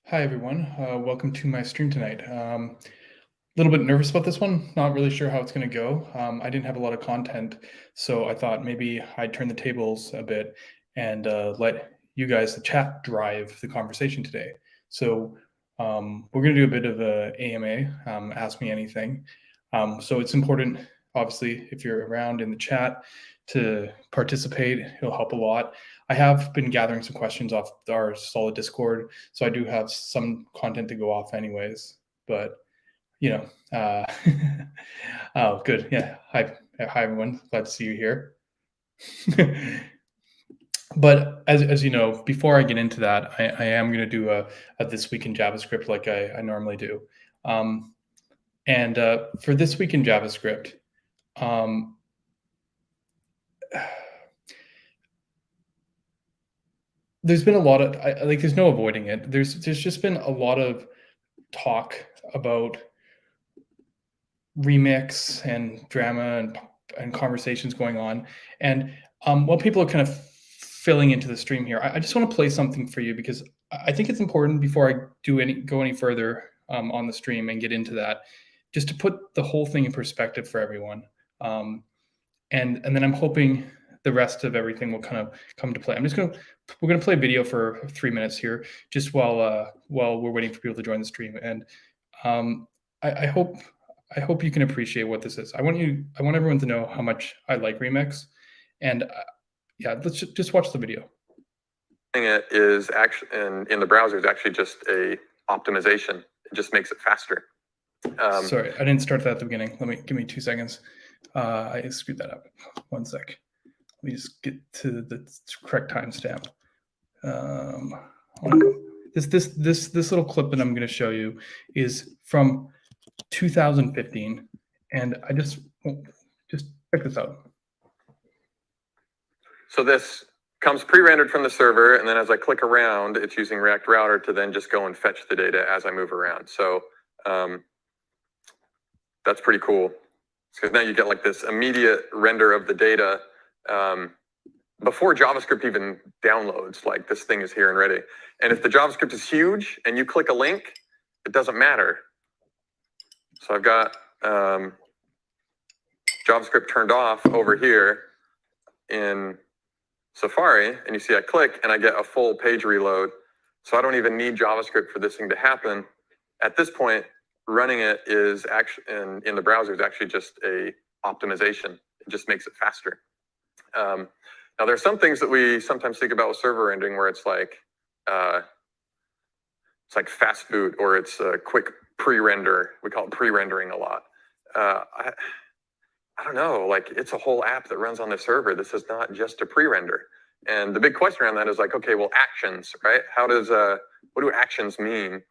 Hi, everyone. Welcome to my stream tonight. A little bit nervous about this one. Not really sure how it's going to go. I didn't have a lot of content, so I thought maybe I'd turn the tables a bit and let you guys, the chat, drive the conversation today. So we're going to do a bit of a AMA, Ask Me Anything. So it's important, obviously, if you're around in the chat to participate. It'll help a lot. I have been gathering some questions off our solid Discord, so I do have some content to go off anyways, but oh, good. Yeah. Hi, everyone. Glad to see you here. But as you know, before I get into that, I am going to do a This Week in JavaScript like I normally do. And for This Week in JavaScript, there's been a lot of, there's no avoiding it. There's just been a lot of talk about remix and drama and conversations going on. And while people are kind of filling into the stream here, I just want to play something for you because I think it's important before I go any further on the stream and get into that, just to put the whole thing in perspective for everyone. And then I'm hoping the rest of everything will kind of come to play. We're gonna play video for 3 minutes here, just while we're waiting for people to join the stream. And I hope you can appreciate what this is. I want everyone to know how much I like Remix, and yeah, let's just watch the video. It is actually in the browser is actually just a optimization. It just makes it faster. Sorry, I didn't start that at the beginning. Give me 2 seconds. I screwed that up. 1 sec. Let me just get to the correct timestamp. This little clip that I'm going to show you is from 2015, and I just check this out. So this comes pre-rendered from the server, and then as I click around, it's using React Router to then just go and fetch the data as I move around. So that's pretty cool. Because now you get like this immediate render of the data before JavaScript even downloads. Like, this thing is here and ready. And if the JavaScript is huge and you click a link, it doesn't matter. So I've got JavaScript turned off over here in Safari, and you see I click and I get a full page reload. So I don't even need JavaScript for this thing to happen. At this point, running it is actually in the browser is actually just a optimization. It just makes it faster. Now there's some things that we sometimes think about with server rendering where it's like fast boot, or it's a quick pre-render. We call it pre-rendering a lot. I don't know, like, it's a whole app that runs on the server. This is not just a pre-render. And the big question around that is like, okay, well, actions, right? What do actions mean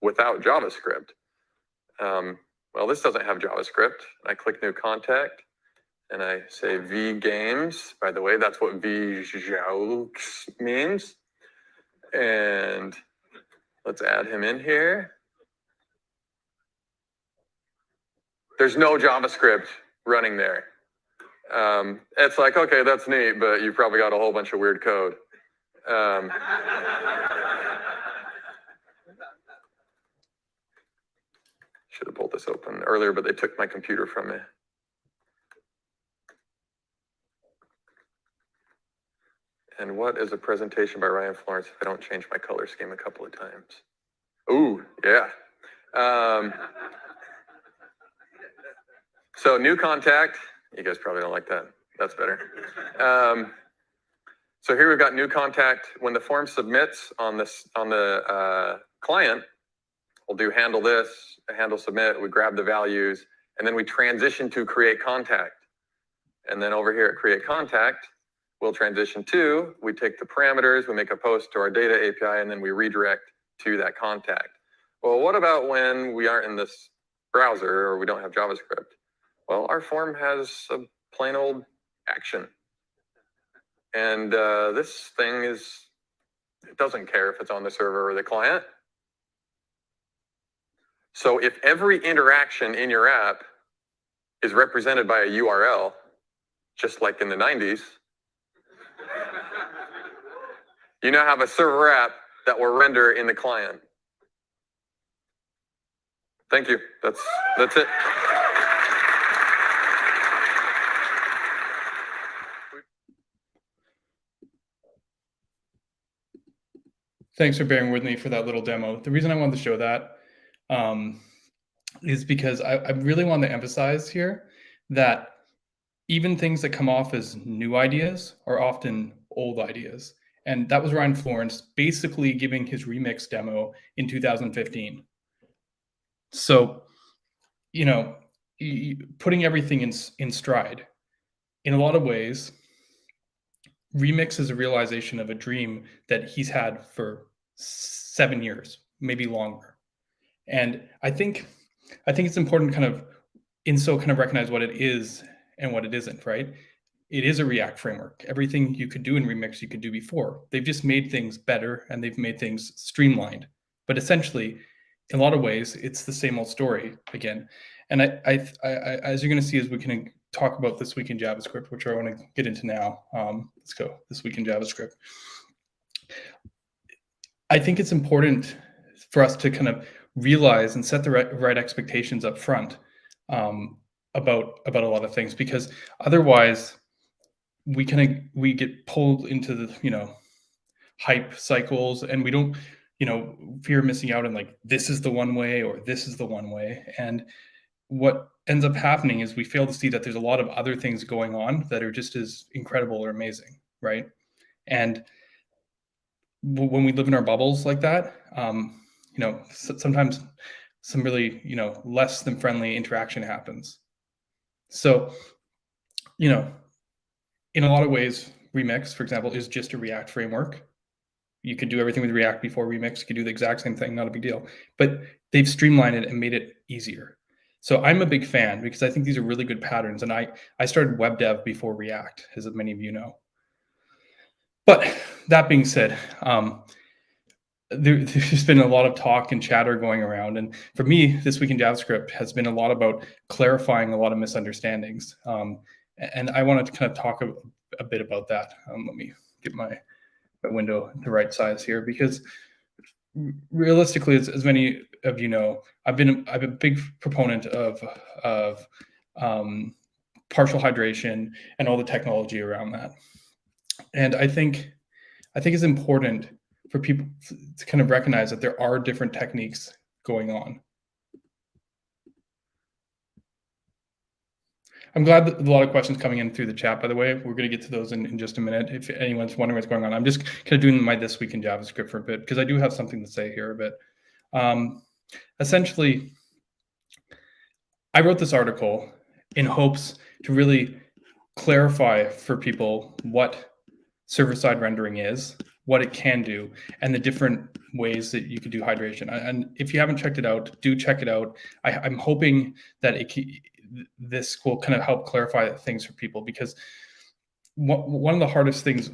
without JavaScript? Well, this doesn't have JavaScript. I click new contact and I say V games. By the way, that's what V jokes means. And let's add him in here. There's no JavaScript running there. It's like, okay, that's neat, but you probably got a whole bunch of weird code. Should have pulled this open earlier, but they took my computer from me. And what is a presentation by Ryan Florence if I don't change my color scheme a couple of times? Ooh, yeah. So new contact. You guys probably don't like that. That's better. So here we've got new contact. When the form submits on the client, we'll do handle this, handle submit. We grab the values, and then we transition to create contact. And then over here at create contact, we'll transition to, we take the parameters, we make a post to our data API, and then we redirect to that contact. Well, what about when we aren't in this browser or we don't have JavaScript? Well, our form has a plain old action. And this thing it doesn't care if it's on the server or the client. So if every interaction in your app is represented by a URL, just like in the 90s, you now have a server app that will render in the client. Thank you. That's it. Thanks for bearing with me for that little demo. The reason I wanted to show that is because I really want to emphasize here that even things that come off as new ideas are often old ideas. And that was Ryan Florence basically giving his remix demo in 2015. So, putting everything in stride. In a lot of ways, remix is a realization of a dream that he's had for 7 years, maybe longer. And I think it's important to kind of recognize what it is and what it isn't, right? It is a React framework. Everything you could do in Remix, you could do before. They've just made things better and they've made things streamlined. But essentially, in a lot of ways, it's the same old story again. And I as you're going to see, as we can talk about this week in JavaScript, which I want to get into now. Let's go this week in JavaScript. I think it's important for us to kind of realize and set the right expectations up front about a lot of things, because otherwise we get pulled into the hype cycles, and we don't fear missing out on like this is the one way or this is the one way. And what ends up happening is we fail to see that there's a lot of other things going on that are just as incredible or amazing, right? And when we live in our bubbles like that, sometimes some really less than friendly interaction happens. So in a lot of ways, Remix, for example, is just a React framework. You could do everything with React before Remix. You could do the exact same thing, not a big deal. But they've streamlined it and made it easier. So I'm a big fan because I think these are really good patterns. And I started web dev before React, as many of you know. But that being said, there's been a lot of talk and chatter going around. And for me, this week in JavaScript has been a lot about clarifying a lot of misunderstandings. And I wanted to kind of talk a bit about that. Let me get my window the right size here, because realistically, as many of you know, I'm a big proponent of partial hydration and all the technology around that. And I think it's important for people to kind of recognize that there are different techniques going on. I'm glad that a lot of questions coming in through the chat, by the way. We're going to get to those in just a minute. If anyone's wondering what's going on, I'm just kind of doing my This Week in JavaScript for a bit, because I do have something to say here a bit. Essentially, I wrote this article in hopes to really clarify for people what server-side rendering is, what it can do, and the different ways that you could do hydration. And if you haven't checked it out, do check it out. I'm hoping that this will kind of help clarify things for people, because one of the hardest things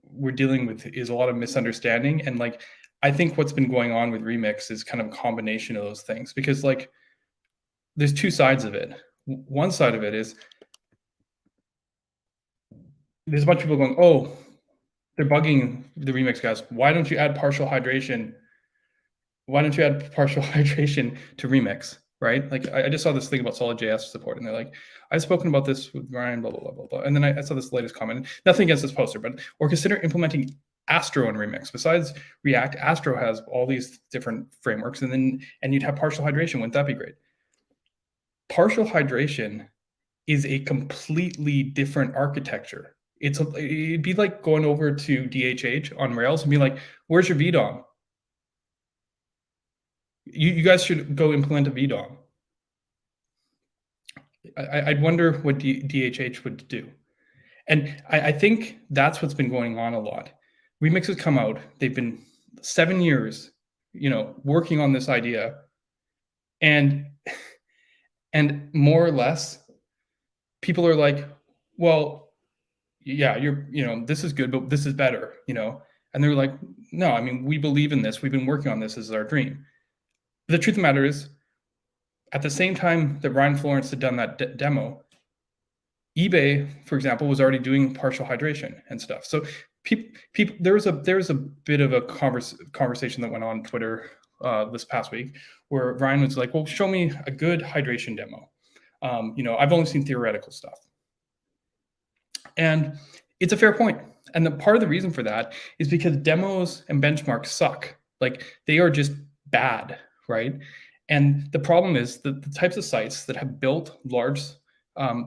we're dealing with is a lot of misunderstanding. And like, I think what's been going on with Remix is kind of a combination of those things, because like there's two sides of it. One side of it is there's a bunch of people going, oh, they're bugging the Remix guys. Why don't you add partial hydration? Why don't you add partial hydration to Remix, right? Like I just saw this thing about solid.js support, and they're like, I've spoken about this with Ryan, blah, blah, blah, blah, blah. And then I saw this latest comment, nothing against this poster, or consider implementing Astro in Remix. Besides React, Astro has all these different frameworks, and you'd have partial hydration. Wouldn't that be great? Partial hydration is a completely different architecture. It'd be like going over to DHH on Rails and be like, where's your VDOM? You guys should go implement a VDOM. I'd wonder what DHH would do. And I think that's what's been going on a lot. Remix has come out. They've been 7 years, working on this idea. And more or less, people are like, well, yeah, this is good, but this is better, And they're like, no, I mean, we believe in this. We've been working on this. This is our dream. The truth of the matter is, at the same time that Ryan Florence had done that demo, eBay, for example, was already doing partial hydration and stuff. So people there was a bit of a conversation that went on Twitter this past week where Ryan was like, well, show me a good hydration demo. I've only seen theoretical stuff. And it's a fair point. And the part of the reason for that is because demos and benchmarks suck. Like, they are just bad, right? And the problem is that the types of sites that have built large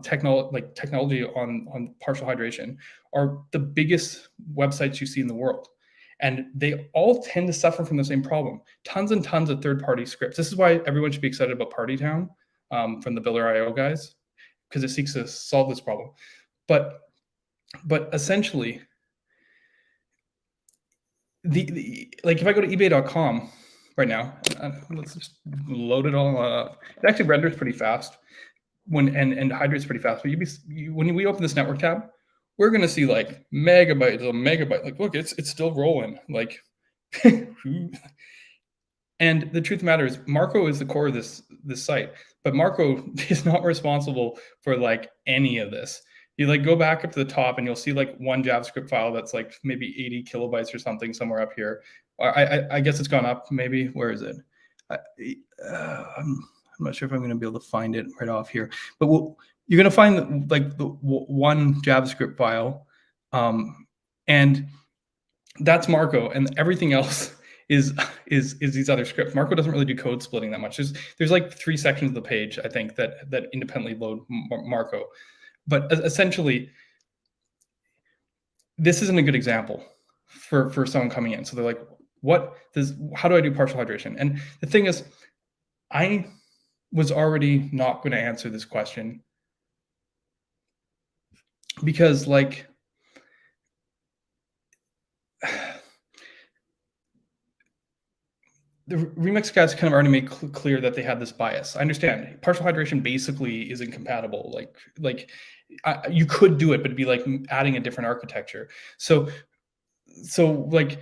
technology on partial hydration are the biggest websites you see in the world. And they all tend to suffer from the same problem. Tons and tons of third-party scripts. This is why everyone should be excited about PartyTown from the Builder.io guys, because it seeks to solve this problem. But essentially, if I go to ebay.com right now, let's just load it all up. It actually renders pretty fast and hydrates pretty fast. But when we open this network tab, we're going to see like megabytes of megabyte. Like, look, it's still rolling. Like, and the truth of the matter is, Marco is the core of this site, but Marco is not responsible for like any of this. You like go back up to the top and you'll see like one JavaScript file that's like maybe 80 kilobytes or something somewhere up here. I guess it's gone up maybe. Where is it? I'm not sure if I'm going to be able to find it right off here, but you're going to find like the one JavaScript file, and that's Marco, and everything else is these other scripts. Marco doesn't really do code splitting that much. There's like 3 sections of the page, I think, that independently load Marco. But essentially, this isn't a good example for someone coming in. So they're like, how do I do partial hydration? And the thing is, I was already not going to answer this question because like, the Remix guys kind of already made clear that they had this bias. I understand partial hydration basically is incompatible. Like you could do it, but it'd be like adding a different architecture. So like,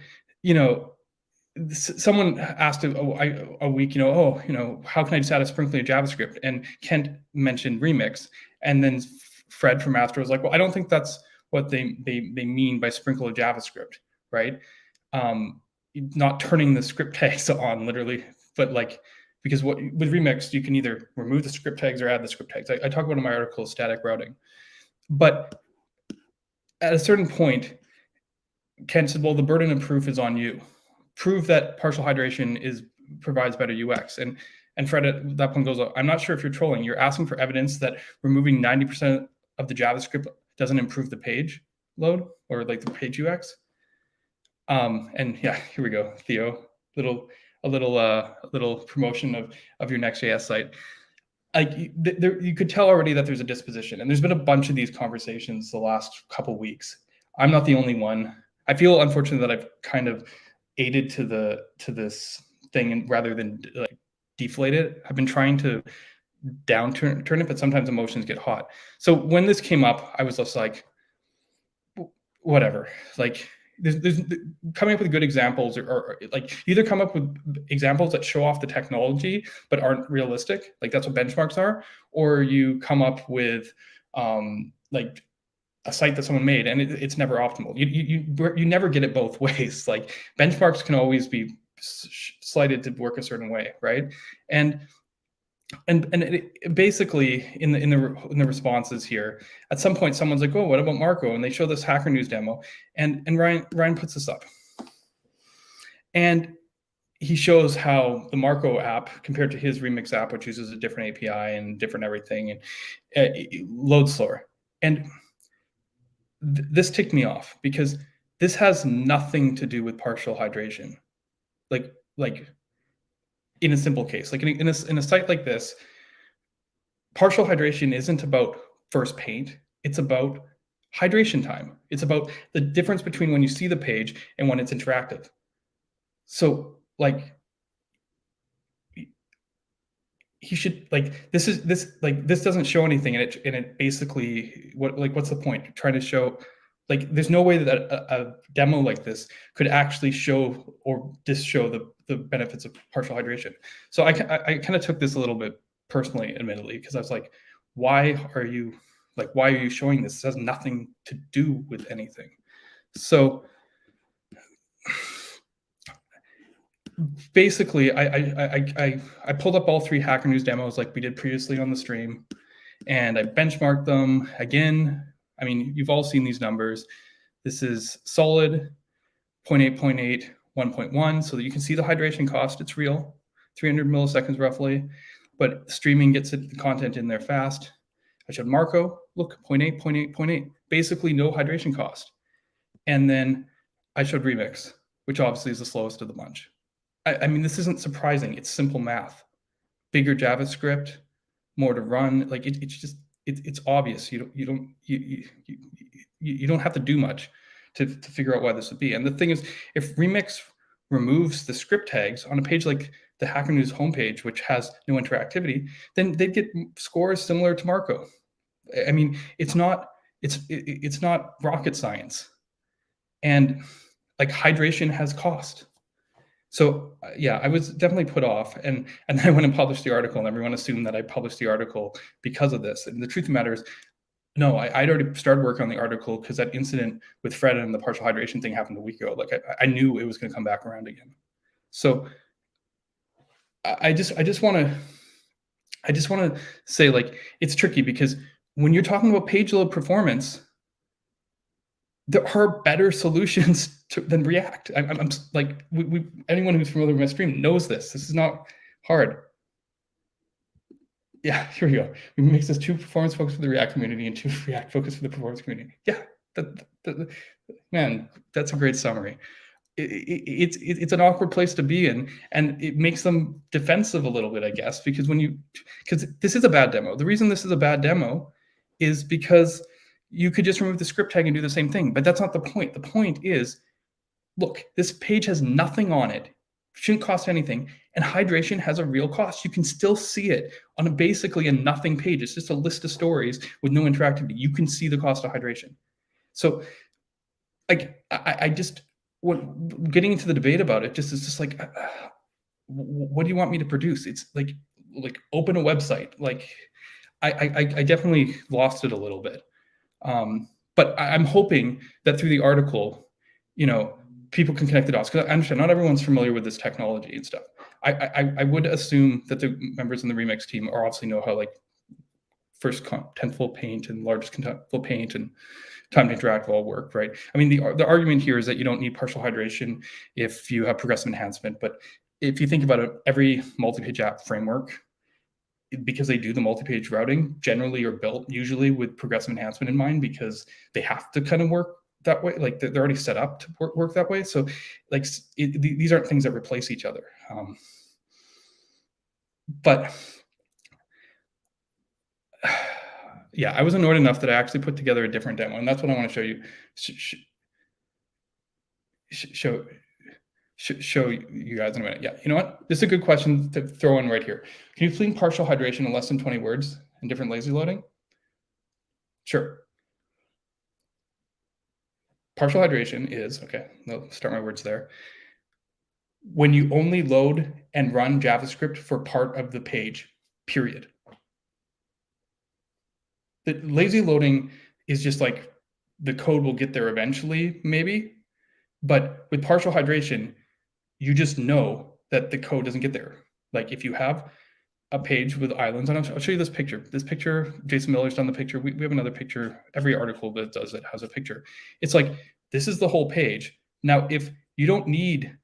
someone asked a week, how can I just add a sprinkling of JavaScript? And Kent mentioned Remix, and then Fred from Astro was like, well, I don't think that's what they mean by sprinkle of JavaScript, right? Not turning the script tags on literally, but like, because with Remix, you can either remove the script tags or add the script tags. I talk about in my article static routing, but at a certain point, Ken said, well, the burden of proof is on you. Prove that partial hydration provides better UX. And Fred at that point goes, I'm not sure if you're trolling. You're asking for evidence that removing 90% of the JavaScript doesn't improve the page load or like the page UX. And yeah, here we go, Theo. A little promotion of your Next.js site. Like you could tell already that there's a disposition, and there's been a bunch of these conversations the last couple of weeks. I'm not the only one. I feel unfortunate that I've kind of aided to this thing, and rather than like deflate it, I've been trying to turn it, but sometimes emotions get hot. So when this came up, I was just like, whatever. Like, there's coming up with good examples, or like either come up with examples that show off the technology but aren't realistic, like that's what benchmarks are, or you come up with like a site that someone made and it's never optimal. You never get it both ways. Like, benchmarks can always be slighted to work a certain way, right? And basically in the responses here, at some point someone's like, oh, what about Marco? And they show this Hacker News demo, and Ryan puts this up, and he shows how the Marco app compared to his Remix app, which uses a different API and different everything, and it loads slower. And this ticked me off because this has nothing to do with partial hydration. Like in a simple case, like in a site like this, partial hydration isn't about first paint. It's about hydration time. It's about the difference between when you see the page and when it's interactive. So like, he should, like, this doesn't show anything, and it basically, what's the point? Trying to show, like, there's no way that a demo like this could actually show or show the benefits of partial hydration. So I kind of took this a little bit personally, admittedly, because I was like, why are you showing this? This has nothing to do with anything. So basically, I pulled up all 3 Hacker News demos like we did previously on the stream, and I benchmarked them again. I mean, you've all seen these numbers. This is solid, 0.8, 0.8, 1.1, so that you can see the hydration cost. It's real, 300 milliseconds roughly, but streaming gets the content in there fast. I showed Marco, look, 0.8, 0.8, 0.8, basically no hydration cost. And then I showed Remix, which obviously is the slowest of the bunch. I mean, this isn't surprising. It's simple math. Bigger JavaScript, more to run. Like it's obvious. You don't have to do much to figure out why this would be. And the thing is, if Remix removes the script tags on a page like the Hacker News homepage, which has no interactivity, then they'd get scores similar to Marco. I mean, it's not rocket science. And like hydration has cost. So yeah, I was definitely put off, and then I went and published the article, and everyone assumed that I published the article because of this. And the truth of the matter is, no, I'd already started working on the article because that incident with Fred and the partial hydration thing happened a week ago. Like I knew it was going to come back around again. So I just want to say, like, it's tricky because when you're talking about page load performance, there are better solutions than React. I'm like, anyone who's familiar with my stream knows this. This is not hard. Yeah, here we go. We make this 2 performance focus for the React community and 2 React focus for the performance community. Yeah, man, that's a great summary. It's an awkward place to be in, and it makes them defensive a little bit, I guess, because this is a bad demo. The reason this is a bad demo is because you could just remove the script tag and do the same thing, but that's not the point. The point is, look, this page has nothing on it, shouldn't cost anything, and hydration has a real cost. You can still see it on basically a nothing page. It's just a list of stories with no interactivity. You can see the cost of hydration. So, like, I just, getting into the debate about it, is just like, what do you want me to produce? It's like open a website. Like, I definitely lost it a little bit. But I'm hoping that through the article, people can connect the dots, because I understand not everyone's familiar with this technology and stuff. I would assume that the members in the Remix team obviously know how, like, first contentful paint and largest contentful paint and time to interact all work, right? I mean, the argument here is that you don't need partial hydration if you have progressive enhancement. But if you think about it, every multi-page app framework, because they do the multi-page routing, generally are built usually with progressive enhancement in mind, because they have to kind of work that way. Like, they're already set up to work that way. So, like, these aren't things that replace each other. But yeah, I was annoyed enough that I actually put together a different demo, and that's what I want to show you. Show you guys in a minute. Yeah, you know what? This is a good question to throw in right here. Can you explain partial hydration in less than 20 words and different lazy loading? Sure. Partial hydration is, okay, I'll start my words there, when you only load and run JavaScript for part of the page, period. The lazy loading is just like the code will get there eventually, maybe, but with partial hydration, you just know that the code doesn't get there. Like, if you have a page with islands, and I'll show you this picture. This picture, Jason Miller's done the picture. We have another picture. Every article that does it has a picture. It's like, this is the whole page. Now, if you don't need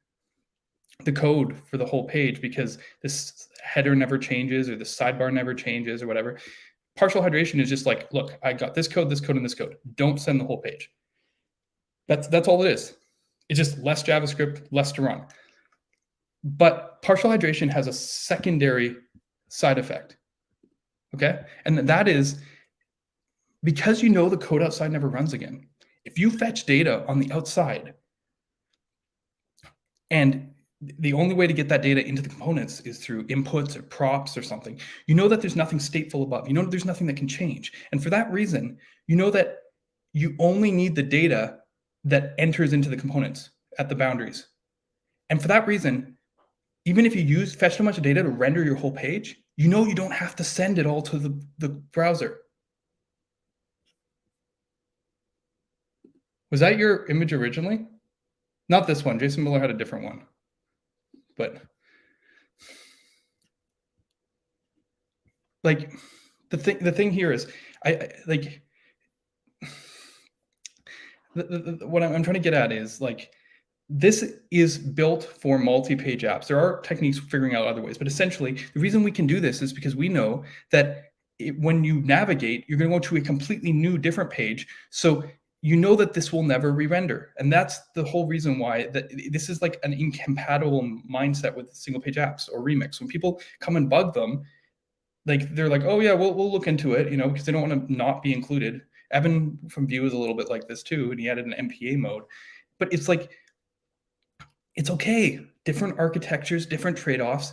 the code for the whole page because this header never changes or the sidebar never changes or whatever, partial hydration is just like, look, I got this code, and this code. Don't send the whole page. That's all it is. It's just less JavaScript, less to run. But partial hydration has a secondary side effect, okay? And that is, because you know the code outside never runs again, if you fetch data on the outside and the only way to get that data into the components is through inputs or props or something, you know that there's nothing stateful above. You know that there's nothing that can change. And for that reason, you know that you only need the data that enters into the components at the boundaries. And for that reason, even if you fetch so much data to render your whole page, you know you don't have to send it all to the browser. Was that your image originally? Not this one. Jason Miller had a different one. But like the thing here is what I'm trying to get at is like, this is built for multi-page apps. There are techniques for figuring out other ways, but essentially the reason we can do this is because we know that when you navigate, you're going to go to a completely new, different page. So you know that this will never re-render. And that's the whole reason why that this is like an incompatible mindset with single page apps or Remix. When people come and bug them, like they're like, oh yeah, we'll look into it, you know, because they don't want to not be included. Evan from Vue is a little bit like this too, and he added an MPA mode. But it's like, it's okay. Different architectures, different trade-offs.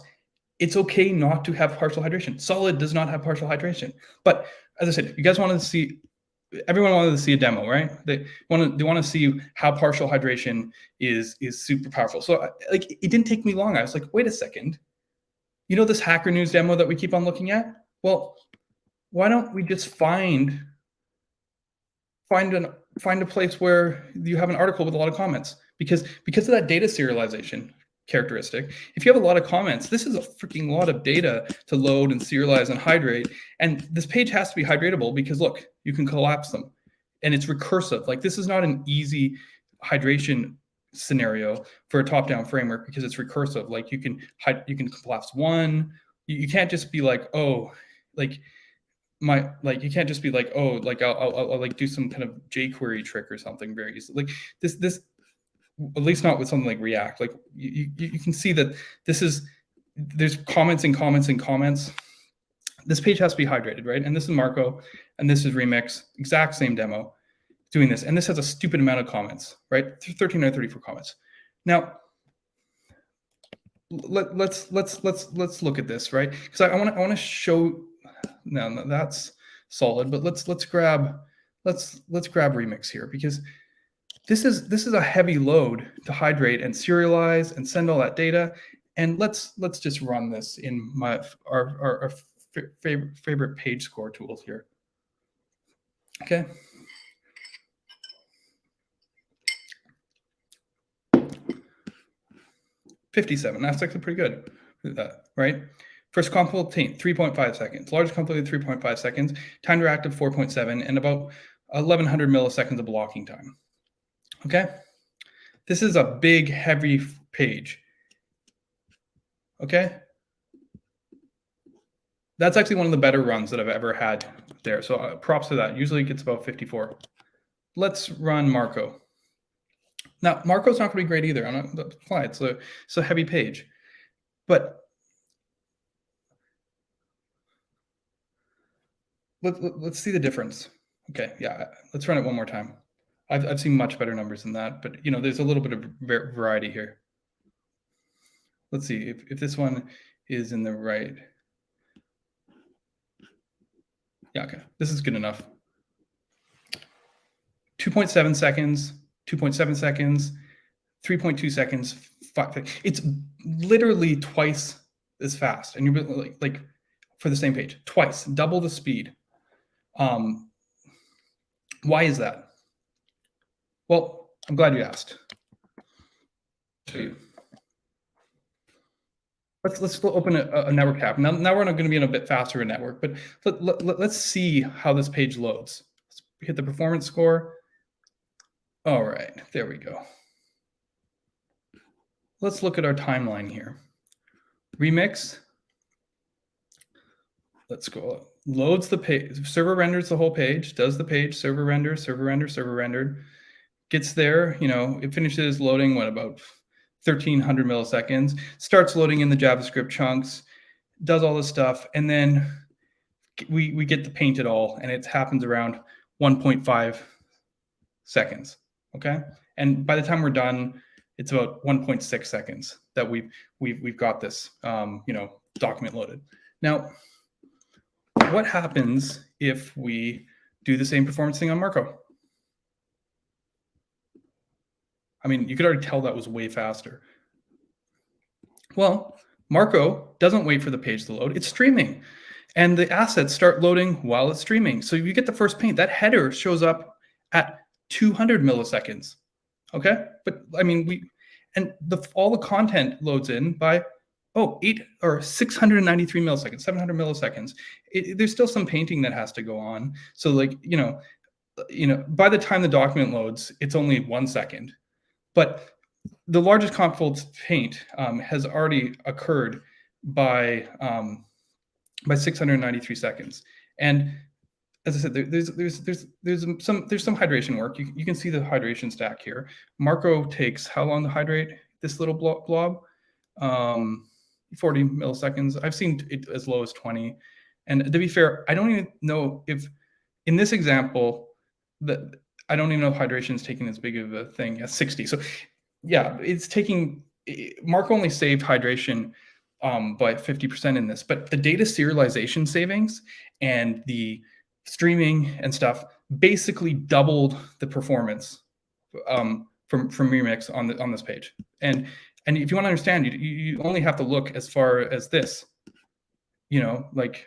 It's okay not to have partial hydration. Solid does not have partial hydration. But as I said, you guys wanted to see, everyone wanted to see a demo, right? They want to see how partial hydration is super powerful. So like, it didn't take me long. I was like, wait a second. You know this Hacker News demo that we keep on looking at? Well, why don't we just find a place where you have an article with a lot of comments? Because of that data serialization characteristic, if you have a lot of comments, this is a freaking lot of data to load and serialize and hydrate. And this page has to be hydratable because look, you can collapse them. And it's recursive. Like, this is not an easy hydration scenario for a top-down framework because it's recursive. Like, you can collapse one. You can't just be like, oh, like you can't just be like, oh, like I'll like do some kind of jQuery trick or something very easy. Like this, at least not with something like React. Like you can see that there's comments and comments and comments. This page has to be hydrated, right? And this is Marco, and this is Remix, exact same demo, doing this. And this has a stupid amount of comments, right? 1,334 comments. Now, let's look at this, right? Because I want to show. No, that's solid. But let's grab Remix here, because this is a heavy load to hydrate and serialize and send all that data. And let's just run this in our favorite page score tools here. Okay. $57. That's actually pretty good, right? First compile obtained 3.5 seconds. Largest completed 3.5 seconds. Time to reactive 4.7, and about 1,100 milliseconds of blocking time. Okay, this is a big, heavy page. Okay, that's actually one of the better runs that I've ever had there. So props to that. Usually it gets about 54. Let's run Marco. Now, Marco's not going to be great either. On the fly, it's a heavy page, but let's see the difference. Okay, yeah, let's run it one more time. I've seen much better numbers than that, but you know, there's a little bit of variety here. Let's see if this one is in the right. Yeah, okay, this is good enough. 2.7 seconds, 2.7 seconds, 3.2 seconds. 5. It's literally twice as fast, and you're like for the same page, twice, double the speed. Why is that? Well, I'm glad you asked. Let's open a network tab. Now we're going to be in a bit faster network, but let's see how this page loads. Let's hit the performance score. All right, there we go. Let's look at our timeline here. Remix. Let's go. Loads the page. Server renders the whole page. Does the page. Server render. Server render. Server rendered. Gets there. You know, it finishes loading. What, about 1,300 milliseconds? Starts loading in the JavaScript chunks. Does all this stuff, and then we get to paint it all, and it happens around 1.5 seconds. Okay, and by the time we're done, it's about 1.6 seconds that we've got this you know, document loaded. Now, what happens if we do the same performance thing on Marco? I mean, you could already tell that was way faster. Well, Marco doesn't wait for the page to load. It's streaming. And the assets start loading while it's streaming. So you get the first paint. That header shows up at 200 milliseconds. Okay, but I mean, all the content loads in by 693 milliseconds, 700 milliseconds. There's still some painting that has to go on. So like, by the time the document loads, it's only 1 second. But the largest comp-fold paint has already occurred by 693 seconds. And as I said, there's some hydration work. You can see the hydration stack here. Marco takes how long to hydrate this little blob? 40 milliseconds. I've seen it as low as 20. And to be fair, I don't even know if in this example that I don't even know if hydration is taking as big of a thing as 60. So yeah, it's taking. Marco only saved hydration by 50% in this, but the data serialization savings and the streaming and stuff basically doubled the performance from Remix on this page. And if you want to understand, you only have to look as far as this, like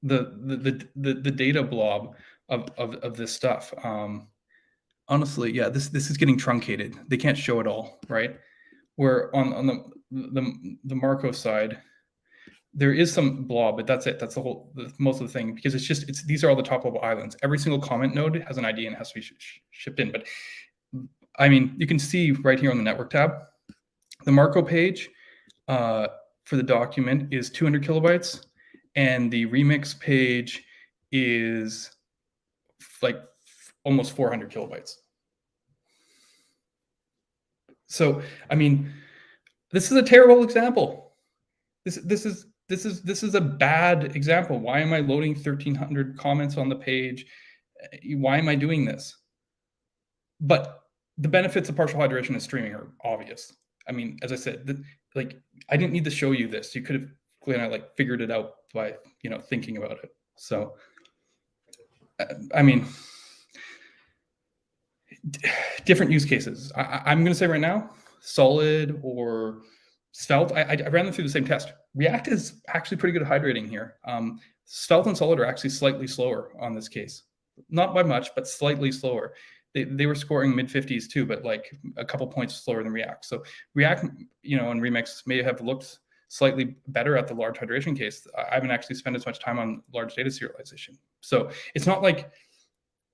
the data blob of this stuff. Honestly, yeah, this is getting truncated. They can't show it all, right? Where on the Marco side, there is some blob, but that's it. That's most of the thing, because these are all the top level islands. Every single comment node has an ID and has to be shipped in. But I mean, you can see right here on the network tab, the Marco page for the document is 200 kilobytes, and the Remix page is like almost 400 kilobytes. So, I mean, this is a terrible example. This is a bad example. Why am I loading 1,300 comments on the page? Why am I doing this? But the benefits of partial hydration and streaming are obvious. I mean, as I said, I didn't need to show you this. You could have clearly figured it out by thinking about it. So, I mean, different use cases. I'm going to say right now, Solid or Svelte. I ran them through the same test. React is actually pretty good at hydrating here. Svelte and Solid are actually slightly slower on this case. Not by much, but slightly slower. They were scoring mid-50s too, but like a couple points slower than React. So React, and Remix may have looked slightly better at the large hydration case. I haven't actually spent as much time on large data serialization. So it's not like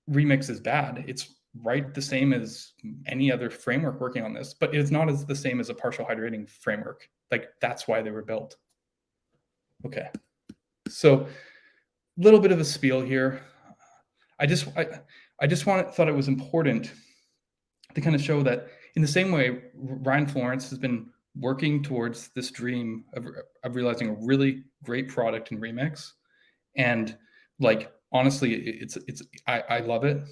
Remix is bad. It's right the same as any other framework working on this, but it's not as the same as a partial hydrating framework. Like, that's why they were built. Okay. So a little bit of a spiel here. I just thought it was important to kind of show that in the same way, Ryan Florence has been working towards this dream of realizing a really great product in Remix. And like, honestly, I love it.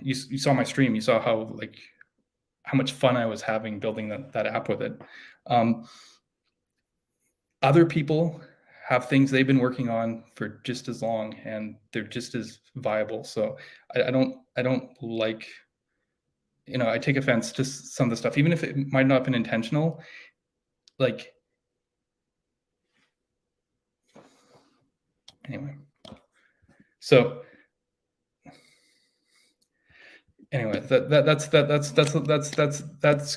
You saw my stream, you saw how much fun I was having building that app with it. Other people have things they've been working on for just as long, and they're just as viable. So I don't like, I take offense to some of the stuff, even if it might not have been intentional. Like, anyway. So anyway, that's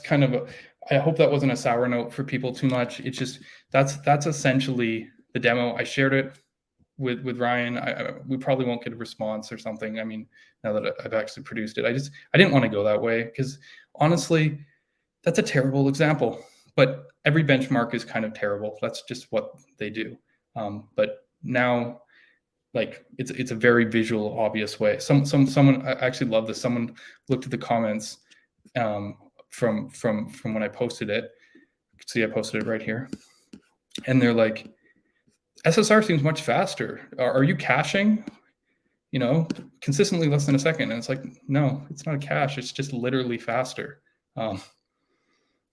kind of I hope that wasn't a sour note for people too much. It's just that's essentially the demo. I shared it with Ryan. We probably won't get a response or something. I mean, now that I've actually produced it, I didn't want to go that way, because honestly, that's a terrible example. But every benchmark is kind of terrible. That's just what they do. But now, like, it's a very visual, obvious way. Someone, I actually love this. Someone looked at the comments from when I posted it. You can see I posted it right here, and they're like, SSR seems much faster. Are you caching? Consistently less than a second. And it's like, no, it's not a cache. It's just literally faster.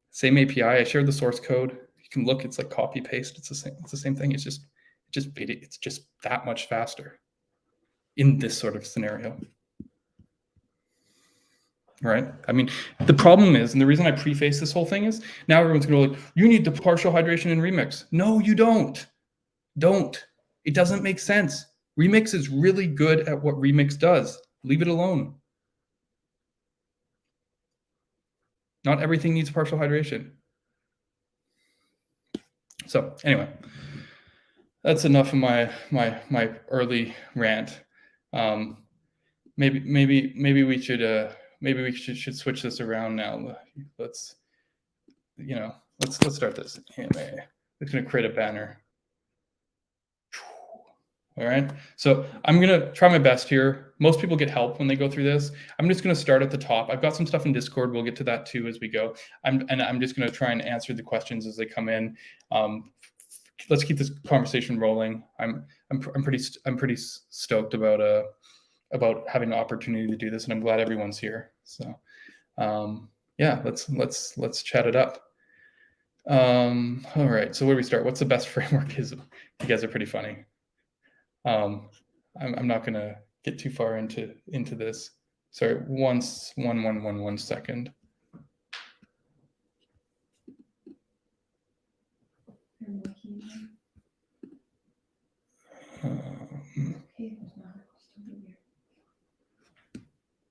Same API. I shared the source code. You can look. It's like copy paste. It's the same thing. It's just that much faster in this sort of scenario, right? I mean, the problem is, and the reason I preface this whole thing is, now everyone's going to be like, you need the partial hydration in Remix. No, you don't. It doesn't make sense. Remix is really good at what Remix does. Leave it alone. Not everything needs partial hydration. So anyway, that's enough of my early rant. Maybe we should switch this around now. Let's start this. I'm just gonna create a banner. All right, so I'm gonna try my best here. Most people get help when they go through this. I'm just gonna start at the top. I've got some stuff in Discord. We'll get to that too as we go. I'm just gonna try and answer the questions as they come in. Let's keep this conversation rolling. I'm pretty stoked about having the opportunity to do this, and I'm glad everyone's here. So yeah, let's chat it up. All right, so where do we start? What's the best framework? You guys are pretty funny. I'm not gonna get too far into this. Sorry, one second.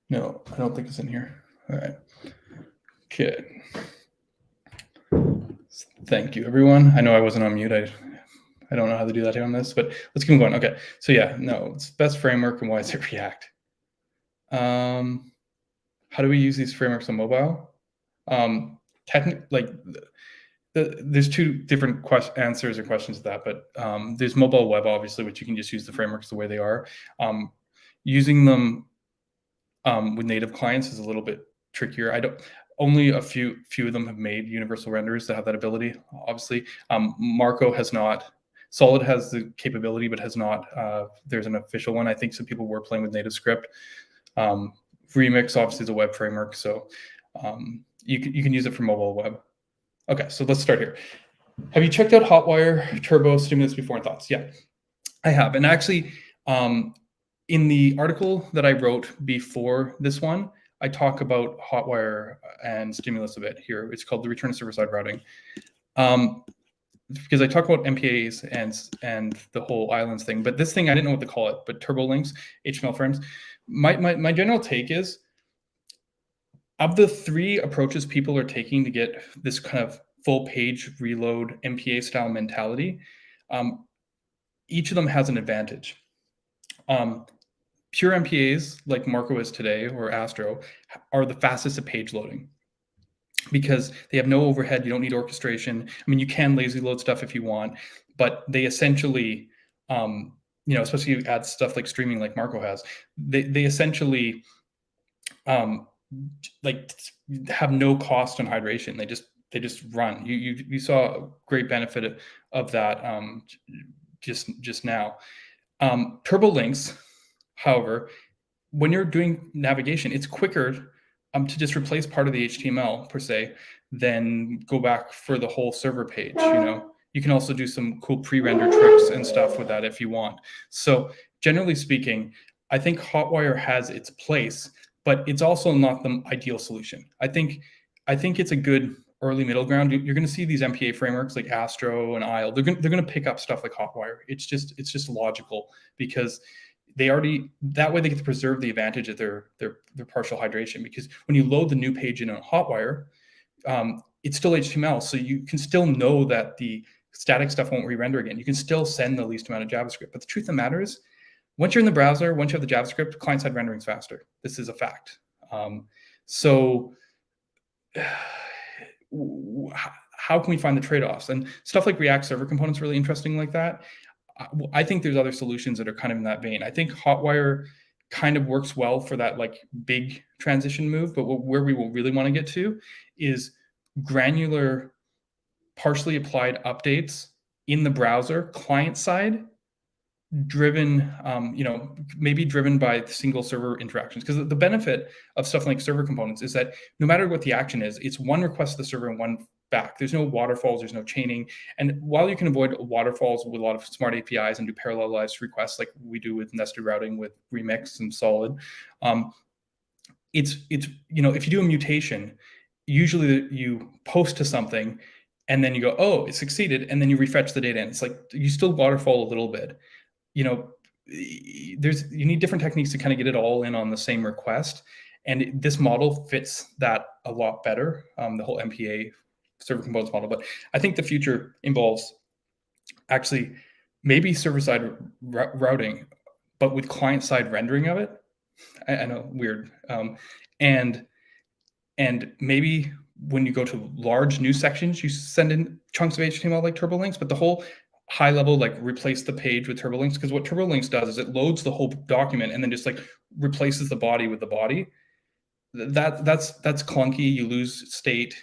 No, I don't think it's in here. All right. Okay. Thank you, everyone. I know I wasn't on mute. I don't know how to do that here on this, but let's keep going. Okay. So yeah, no, it's best framework and why is it React? How do we use these frameworks on mobile? There's two different answers or questions to that, but there's mobile web, obviously, which you can just use the frameworks the way they are. Using them with native clients is a little bit trickier. Only a few of them have made universal renders that have that ability. Obviously, Marco has not. Solid has the capability, but has not. There's an official one. I think some people were playing with native script. Remix obviously is a web framework, so you can use it for mobile web. Okay, so let's start here. Have you checked out Hotwire, Turbo, Stimulus before and thoughts? Yeah, I have. And actually, in the article that I wrote before this one, I talk about Hotwire and Stimulus a bit here. It's called the return to server-side routing. Because I talk about MPAs and the whole islands thing, but this thing, I didn't know what to call it, but turbo links, HTML frames. My general take is, of the three approaches people are taking to get this kind of full page reload MPA style mentality, each of them has an advantage. Pure MPAs like Marco is today or Astro are the fastest at page loading because they have no overhead. You don't need orchestration. I mean, you can lazy load stuff if you want, but they essentially, especially you add stuff like streaming like Marco has, they essentially like have no cost on hydration. They just run. You saw a great benefit of that just now. Turbo links, however, when you're doing navigation, it's quicker to just replace part of the HTML per se than go back for the whole server page. You can also do some cool pre-render tricks and stuff with that if you want. So generally speaking, I think Hotwire has its place, but it's also not the ideal solution. I think it's a good early middle ground. You're going to see these MPA frameworks like Astro and Isle. They're going to pick up stuff like Hotwire. It's just logical because that way they get to preserve the advantage of their partial hydration. Because when you load the new page in on Hotwire, it's still HTML, so you can still know that the static stuff won't re-render again. You can still send the least amount of JavaScript. But the truth of the matter is, once you're in the browser, once you have the JavaScript, client-side rendering's faster. This is a fact. So how can we find the trade-offs? And stuff like React server components really interesting like that. I think there's other solutions that are kind of in that vein. I think Hotwire kind of works well for that like big transition move, but where we will really want to get to is granular, partially applied updates in the browser client side, driven, maybe driven by single server interactions. Because the benefit of stuff like server components is that no matter what the action is, it's one request to the server and one back. There's no waterfalls, there's no chaining. And while you can avoid waterfalls with a lot of smart APIs and do parallelized requests like we do with nested routing with Remix and Solid, it's if you do a mutation, usually you post to something and then you go, oh, it succeeded, and then you refetch the data, and it's like you still waterfall a little bit. you need different techniques to kind of get it all in on the same request. And this model fits that a lot better, the whole MPA server components model. But I think the future involves actually maybe server-side routing, but with client-side rendering of it. I know, weird. And maybe when you go to large new sections, you send in chunks of HTML like turbolinks, but the whole high level, like replace the page with turbolinks, because what turbolinks does is it loads the whole document and then just like replaces the body with the body. That's clunky. You lose state,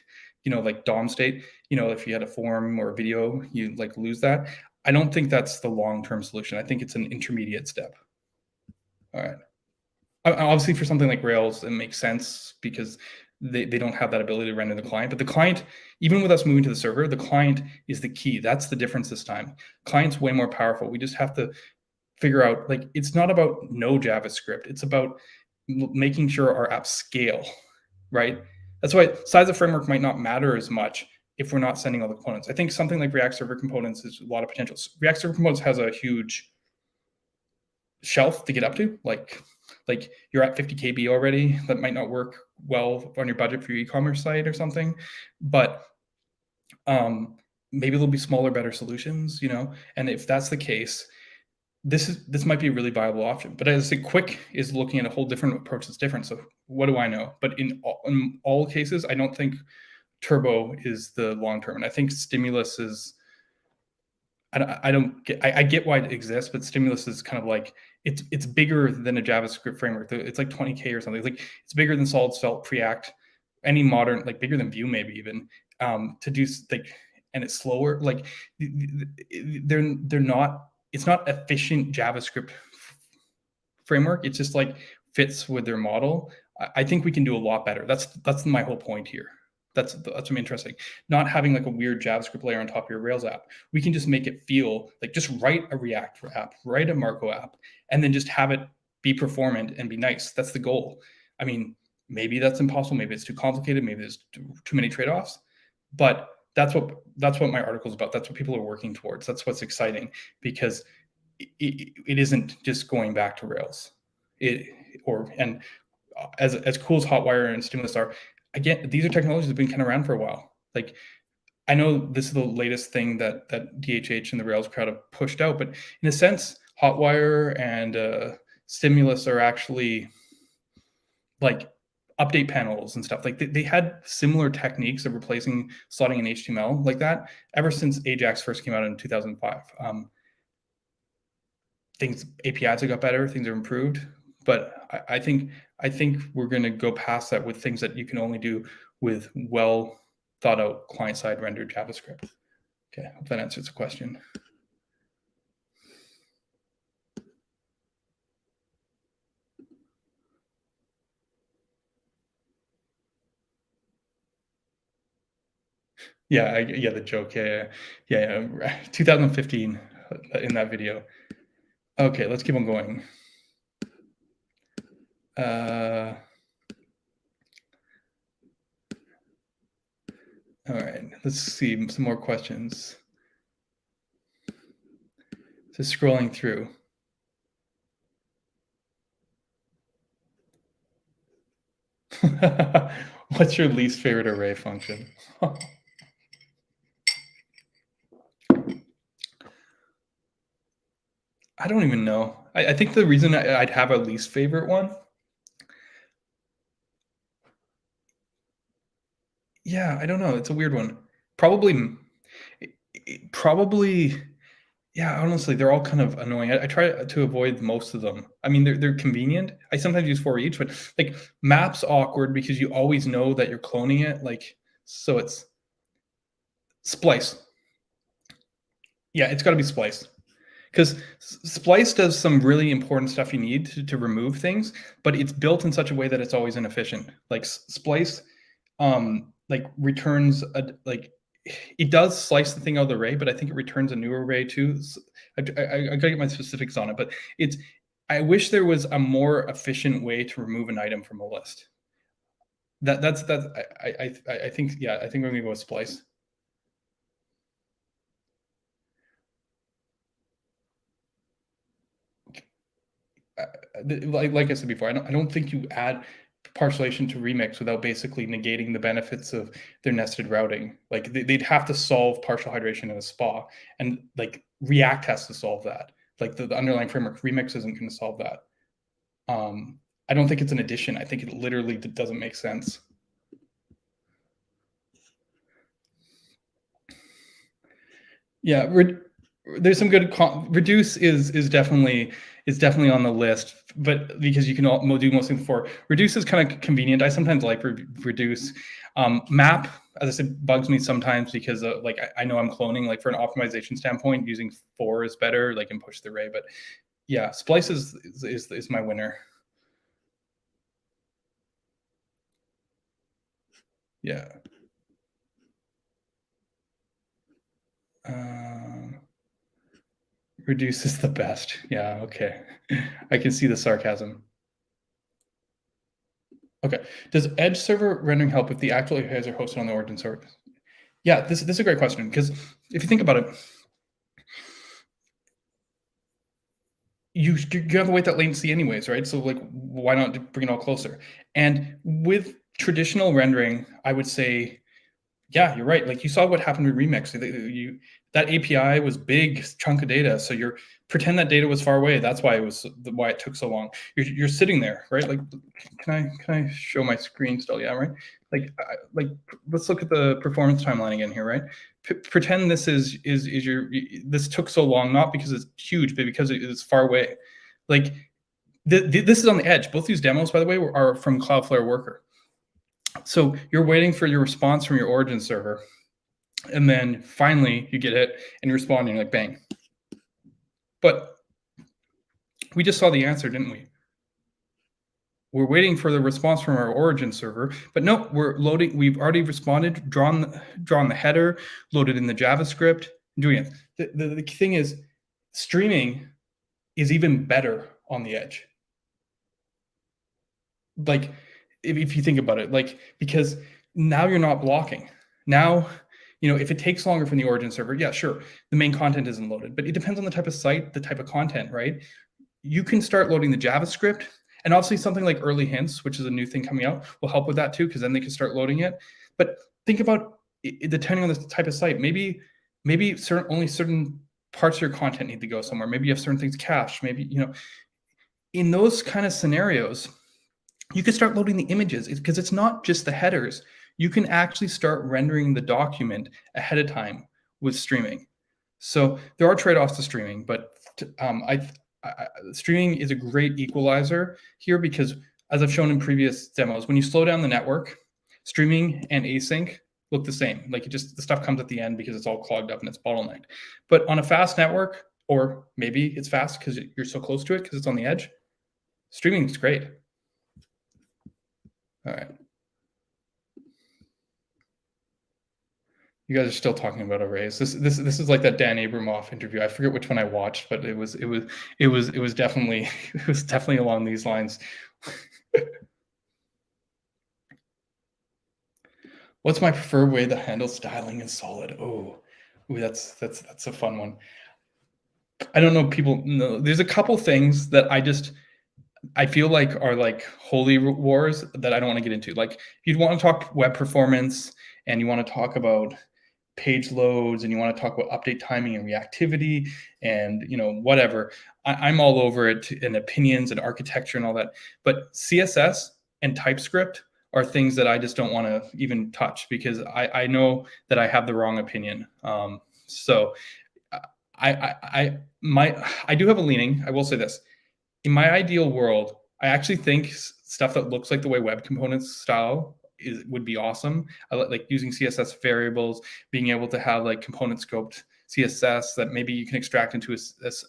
like DOM state. If you had a form or a video, you like lose that. I don't think that's the long-term solution. I think it's an intermediate step. All right. Obviously, for something like Rails, it makes sense because they don't have that ability to render the client. But the client, even with us moving to the server, the client is the key. That's the difference this time. Client's way more powerful. We just have to figure out, like, it's not about no JavaScript. It's about making sure our apps scale, right? That's why size of framework might not matter as much if we're not sending all the components. I think something like React Server Components is a lot of potential. React Server Components has a huge shelf to get up to. Like you're at 50 KB already. That might not work well on your budget for your e-commerce site or something, but maybe there'll be smaller, better solutions, And if that's the case, this might be a really viable option. But as I say, Quick is looking at a whole different approach that's different. So what do I know? But in all cases, I don't think Turbo is the long term, and I think Stimulus is. I get why it exists, but Stimulus is kind of like it's bigger than a JavaScript framework. It's like 20K or something. It's bigger than Solid Svelte, Preact, any modern, like bigger than Vue maybe even, to do like, and it's slower. Like they're not. It's not efficient JavaScript framework. It's just like fits with their model. I think we can do a lot better. That's my whole point here. That's what I'm interested. Not having like a weird JavaScript layer on top of your Rails app. We can just make it feel like just write a React app, write a Marco app, and then just have it be performant and be nice. That's the goal. I mean, maybe that's impossible. Maybe it's too complicated. Maybe there's too many trade-offs. But that's what my article is about. That's what people are working towards. That's what's exciting, because it isn't just going back to Rails. And as cool as Hotwire and Stimulus are, again, these are technologies that have been kind of around for a while. Like, I know this is the latest thing that DHH and the Rails crowd have pushed out, but in a sense, Hotwire and Stimulus are actually like update panels and stuff. Like they had similar techniques of replacing slotting in HTML like that ever since Ajax first came out in 2005. APIs have got better, things are improved, but I think we're going to go past that with things that you can only do with well thought out client side rendered JavaScript. Okay, hope that answers the question. Yeah, the joke. Yeah. 2015 in that video. Okay, let's keep on going. All right, let's see some more questions. Just scrolling through. What's your least favorite array function? I don't even know. I think the reason I'd have a least favorite one. Yeah, I don't know. It's a weird one. Probably. Yeah, honestly, they're all kind of annoying. I try to avoid most of them. I mean, they're convenient. I sometimes use for each, but like map's awkward because you always know that you're cloning it. Like, so it's splice. Yeah, it's got to be splice, because splice does some really important stuff you need to remove things, but it's built in such a way that it's always inefficient. Like splice, like returns it does slice the thing out of the array, but I think it returns a new array too. I gotta get my specifics on it, but I wish there was a more efficient way to remove an item from a list. I think, yeah, I think we're gonna go with splice. like I said before, I don't think you add partialization to Remix without basically negating the benefits of their nested routing. Like they'd have to solve partial hydration in a SPA, and like React has to solve that. Like the underlying framework, Remix isn't going to solve that. I don't think it's an addition. I think it literally doesn't make sense. Yeah, there's some good reduce is definitely on the list, but because you can do most things before. Reduce is kind of convenient. I sometimes like reduce. Map, as I said, bugs me sometimes because like I know I'm cloning. Like for an optimization standpoint, using for is better, like in push the array. But yeah, splice is my winner. Yeah. Reduce is the best. Yeah, okay. I can see the sarcasm. Okay. Does Edge server rendering help if the actual APIs are hosted on the origin server? Yeah, this is a great question, because if you think about it, you have to wait that latency anyways, right? So like, why not bring it all closer? And with traditional rendering, I would say, yeah, you're right. Like you saw what happened with Remix. That API was big chunk of data. So you're pretend that data was far away. That's why it took so long. You're sitting there, right? Like, can I show my screen still? Yeah, right. Like let's look at the performance timeline again here, right? Pretend this is this took so long, not because it's huge, but because it is far away. Like this is on the edge. Both these demos, by the way, are from Cloudflare Worker. So you're waiting for your response from your origin server, and then finally you get it and you're responding like bang. But we just saw the answer, didn't we? We're waiting for the response from our origin server, but no, we're loading. We've already responded, drawn the header, loaded in the JavaScript, doing it. The thing is, streaming is even better on the edge. Like if you think about it, like, because now you're not blocking. Now, if it takes longer from the origin server, yeah, sure, the main content isn't loaded, but it depends on the type of site, the type of content, right? You can start loading the JavaScript, and obviously something like early hints, which is a new thing coming out, will help with that too, because then they can start loading it. But think about it, depending on the type of site, maybe only certain parts of your content need to go somewhere. Maybe you have certain things cached. Maybe, in those kind of scenarios, you can start loading the images, because it's not just the headers. You can actually start rendering the document ahead of time with streaming. So there are trade-offs to streaming, but streaming is a great equalizer here, because as I've shown in previous demos, when you slow down the network, streaming and async look the same. Like the stuff comes at the end because it's all clogged up and it's bottlenecked. But on a fast network, or maybe it's fast because you're so close to it because it's on the edge, streaming is great. All right. You guys are still talking about arrays. This is like that Dan Abramoff interview. I forget which one I watched, but it was definitely along these lines. What's my preferred way to handle styling in Solid? Ooh, that's a fun one. I don't know. People know there's a couple things that I feel like are like holy wars that I don't want to get into. Like if you'd want to talk web performance and you want to talk about page loads and you want to talk about update timing and reactivity and whatever, I'm all over it, and opinions and architecture and all that. But CSS and TypeScript are things that I just don't want to even touch, because I know that I have the wrong opinion. So I do have a leaning. I will say this. In my ideal world, I actually think stuff that looks like the way web components style would be awesome. I like using CSS variables, being able to have like component scoped CSS that maybe you can extract into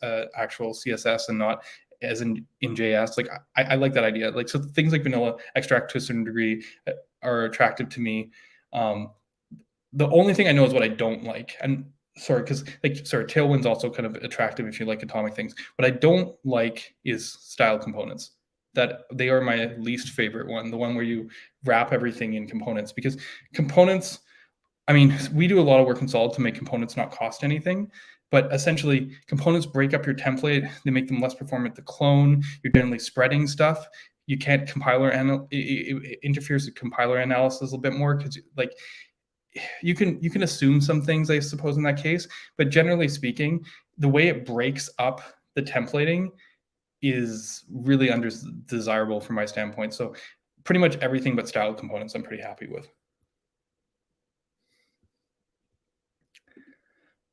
a actual CSS and not as in JS. Like I like that idea. Like, so things like vanilla extract to a certain degree are attractive to me. The only thing I know is what I don't like. And Tailwind's also kind of attractive if you like atomic things. What I don't like is style components. That they are my least favorite one, the one where you wrap everything in components, because components, I mean, we do a lot of work in Solid to make components not cost anything, But essentially, components break up your template. They make them less performant to clone. You're generally spreading stuff. You can't compiler it interferes with compiler analysis a little bit more because like you can assume some things, I suppose, in that case. But generally speaking, the way it breaks up the templating is really undesirable from my standpoint. So pretty much everything but style components I'm pretty happy with.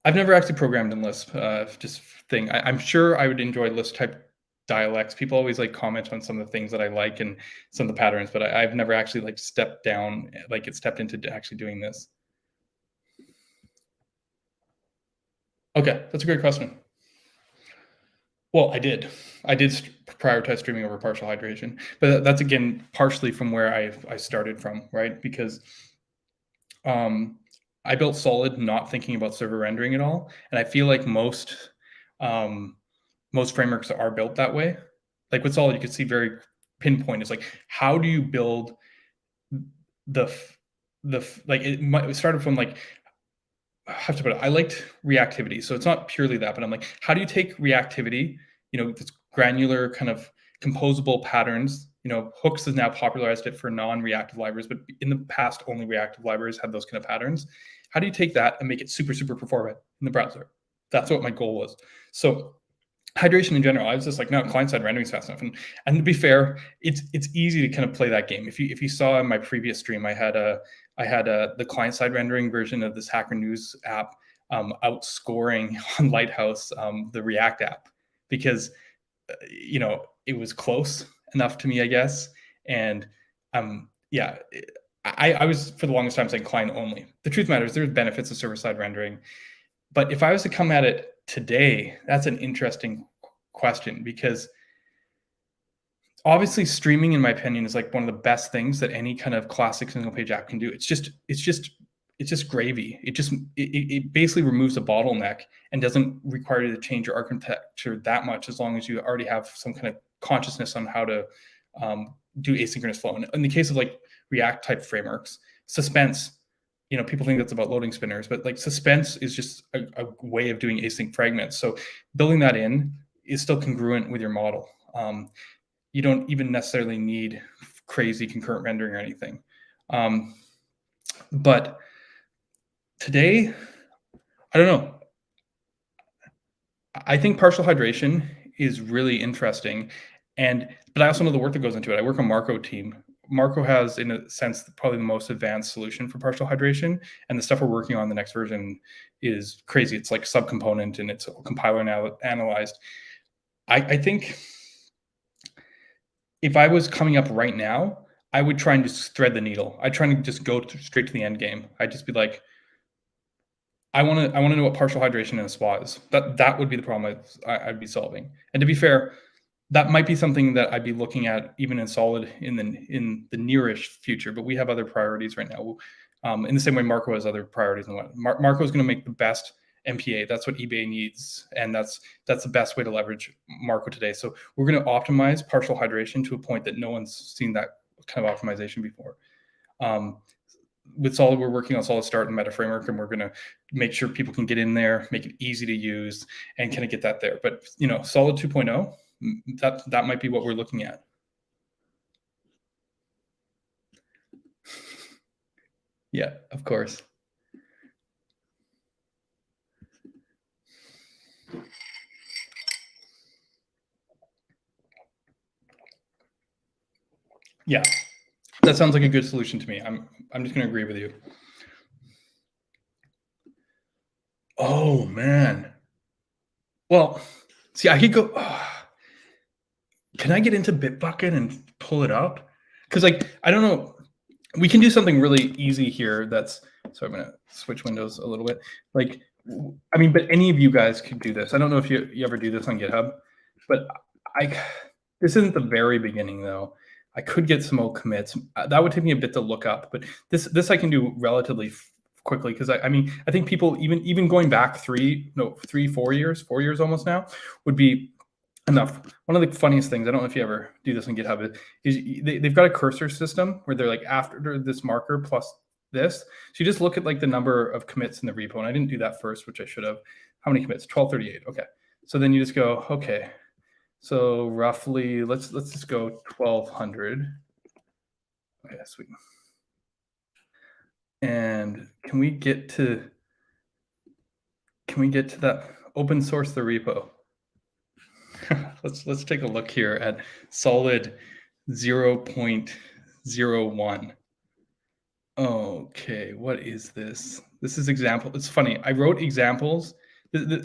I've never actually programmed in Lisp, just thing. I'm sure I would enjoy Lisp type dialects. People always like comment on some of the things that I like and some of the patterns, but I've never actually like stepped into actually doing this. Okay, that's a great question. Well, I did prioritize streaming over partial hydration, but that's again partially from where I started from, right? Because I built Solid not thinking about server rendering at all, and I feel like most frameworks are built that way. Like with Solid, you can see very pinpoint. It's like, how do you build it started from like, I have to put it, I liked reactivity. So it's not purely that, but I'm like, how do you take reactivity, this granular kind of composable patterns, Hooks has now popularized it for non-reactive libraries, but in the past, only reactive libraries had those kind of patterns. How do you take that and make it super, super performant in the browser? That's what my goal was. So hydration in general, I was just like, no, client-side rendering is fast enough. And to be fair, it's easy to kind of play that game. If you saw in my previous stream, I had the client-side rendering version of this Hacker News app outscoring on Lighthouse the React app because it was close enough to me, I guess. And yeah, I was for the longest time saying client only. The truth matters, there's benefits of server-side rendering. But if I was to come at it today, that's an interesting question because obviously streaming, in my opinion, is like one of the best things that any kind of classic single page app can do. It's just gravy. It basically removes a bottleneck and doesn't require you to change your architecture that much as long as you already have some kind of consciousness on how to do asynchronous flow. And in the case of like React type frameworks, suspense, people think that's about loading spinners, but like suspense is just a way of doing async fragments. So building that in is still congruent with your model. You don't even necessarily need crazy concurrent rendering or anything. But today, I don't know. I think partial hydration is really interesting. But I also know the work that goes into it. I work on Marco team. Marco has, in a sense, probably the most advanced solution for partial hydration. And the stuff we're working on the next version is crazy. It's like subcomponent and it's compiler analyzed. I think if I was coming up right now, I would try and just thread the needle. I'd try and just go straight to the end game. I'd just be like, I want to know what partial hydration in a SPA is. That would be the problem I'd be solving. And to be fair, that might be something that I'd be looking at even in Solid in the nearish future. But we have other priorities right now. In the same way Marco has other priorities. Marco is going to make the best MPA. That's what eBay needs, and that's the best way to leverage Marco today. So we're going to optimize partial hydration to a point that no one's seen that kind of optimization before. With Solid, we're working on Solid Start and Meta Framework, and we're going to make sure people can get in there, make it easy to use, and kind of get that there. But Solid 2.0, that might be what we're looking at. Yeah, of course. Yeah, that sounds like a good solution to me. I'm just going to agree with you. Oh man. Well, see, I could go. Can I get into Bitbucket and pull it up? Because I don't know. We can do something really easy here. So I'm gonna switch windows a little bit. But any of you guys could do this. I don't know if you ever do this on GitHub, but this isn't the very beginning though. I could get some old commits. That would take me a bit to look up, but this I can do relatively quickly because I think people even going back 4 years almost now would be enough. One of the funniest things, I don't know if you ever do this on GitHub, is they've got a cursor system where they're like after this marker plus this. So you just look at like the number of commits in the repo, and I didn't do that first, which I should have. how many commits? 1238. Okay. So then you just go, okay. So roughly, let's just go 1200. Okay, sweet. And can we get to that? Open source the repo. let's take a look here at solid 0.01. Okay, what is this? This is example. It's funny. I wrote examples.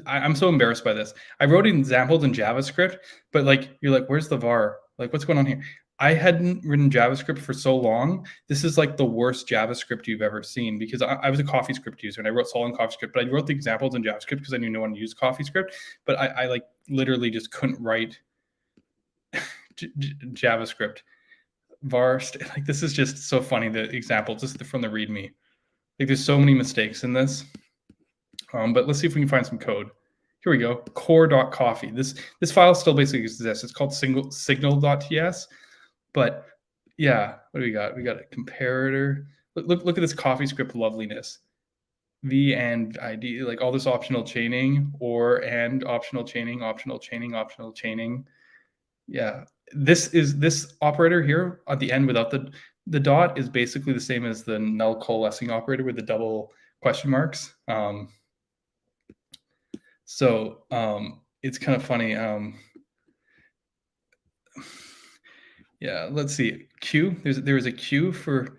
I'm so embarrassed by this. I wrote examples in JavaScript, but like you're like, where's the var? Like, what's going on here? I hadn't written JavaScript for so long. This is like the worst JavaScript you've ever seen, because I was a CoffeeScript user and I wrote solid in CoffeeScript, but I wrote the examples in JavaScript because I knew no one used CoffeeScript. But I like literally just couldn't write JavaScript. Var, like this is just so funny. The example just from the README. Like there's so many mistakes in this. But let's see if we can find some code. Here we go. Core.coffee. This file still basically exists. It's called signal.ts. But yeah, what do we got? We got a comparator. Look at this CoffeeScript loveliness. V and ID, like all this optional chaining, or and optional chaining, optional chaining, optional chaining. Yeah, this operator here at the end without the dot is basically the same as the null coalescing operator with the double question marks. So it's kind of funny. Yeah, let's see. Queue. There is a queue for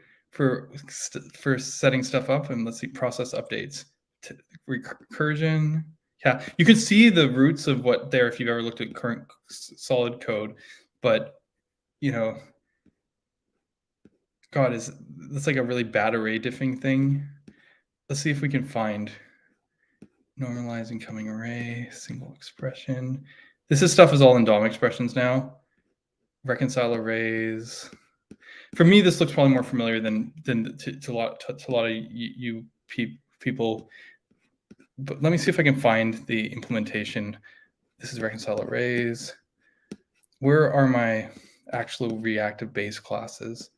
setting stuff up, and let's see, process updates, recursion. Yeah, you can see the roots of what there if you've ever looked at current solid code, but you know, God, that's like a really bad array diffing thing. Let's see if we can find normalize incoming array, single expression. This stuff is all in DOM expressions now. Reconcile arrays. For me, this looks probably more familiar than to a lot of you people. But let me see if I can find the implementation. This is reconcile arrays. Where are my actual reactive base classes?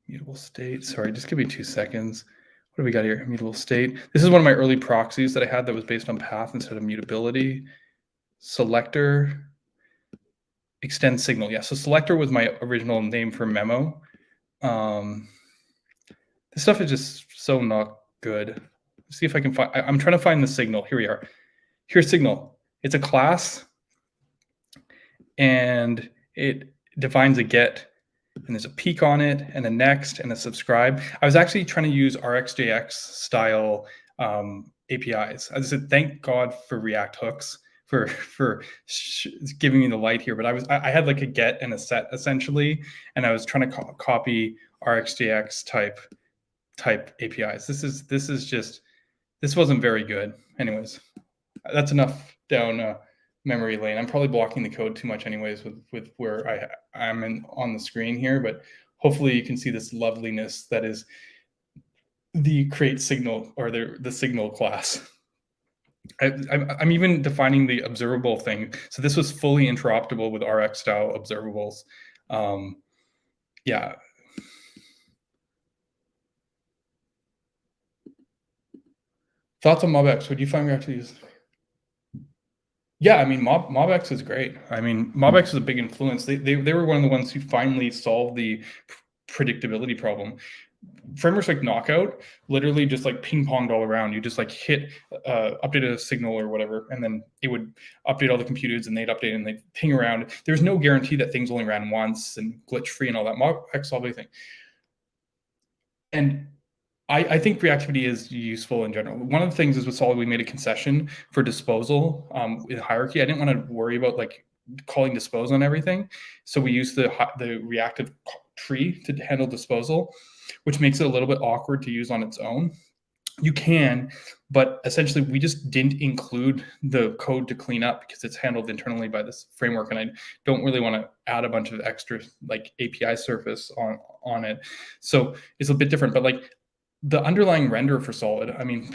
Mutable state. Sorry, just give me 2 seconds. What do we got here? Mutable state. This is one of my early proxies that I had that was based on path instead of mutability. Selector. Extend signal. Yeah, so selector was my original name for memo. This stuff is just so not good. Let's see if I can find. I'm trying to find the signal. Here we are. Here's signal. It's a class, and it defines a get, and there's a peek on it, and a next, and a subscribe. I was actually trying to use RxJX style APIs. As I said, thank God for React hooks for giving me the light here. But I had like a get and a set essentially, and I was trying to copy RxJX type APIs. This wasn't very good. Anyways, that's enough down memory lane. I'm probably blocking the code too much anyways with where I'm on the screen here, but hopefully you can see this loveliness that is the create signal, or the signal class. I'm even defining the observable thing. So this was fully interoperable with Rx style observables. Yeah. Thoughts on MobX? Would you find React to use? Yeah, I mean, MobX is great. I mean, MobX is a big influence. They were one of the ones who finally solved the predictability problem. Frameworks like Knockout literally just like ping ponged all around. You just like hit update a signal or whatever, and then it would update all the computers, and they'd update and they'd ping around. There's no guarantee that things only ran once and glitch free and all that. MobX solved everything. And I think reactivity is useful in general. One of the things is with Solid, we made a concession for disposal in hierarchy. I didn't want to worry about like calling dispose on everything. So we used the reactive tree to handle disposal, which makes it a little bit awkward to use on its own. You can, but essentially we just didn't include the code to clean up because it's handled internally by this framework, and I don't really want to add a bunch of extra like API surface on it. So it's a bit different, but like the underlying render for Solid, I mean,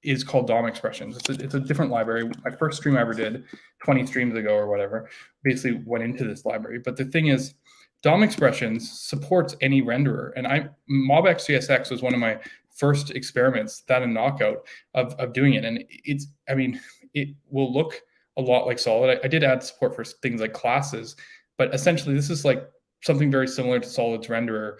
is called DOM expressions. It's a different library. My first stream I ever did 20 streams ago or whatever, basically went into this library. But the thing is, DOM expressions supports any renderer. And MobX CSX was one of my first experiments, that and Knockout, of doing it. And it will look a lot like Solid. I did add support for things like classes, but essentially this is like something very similar to Solid's renderer,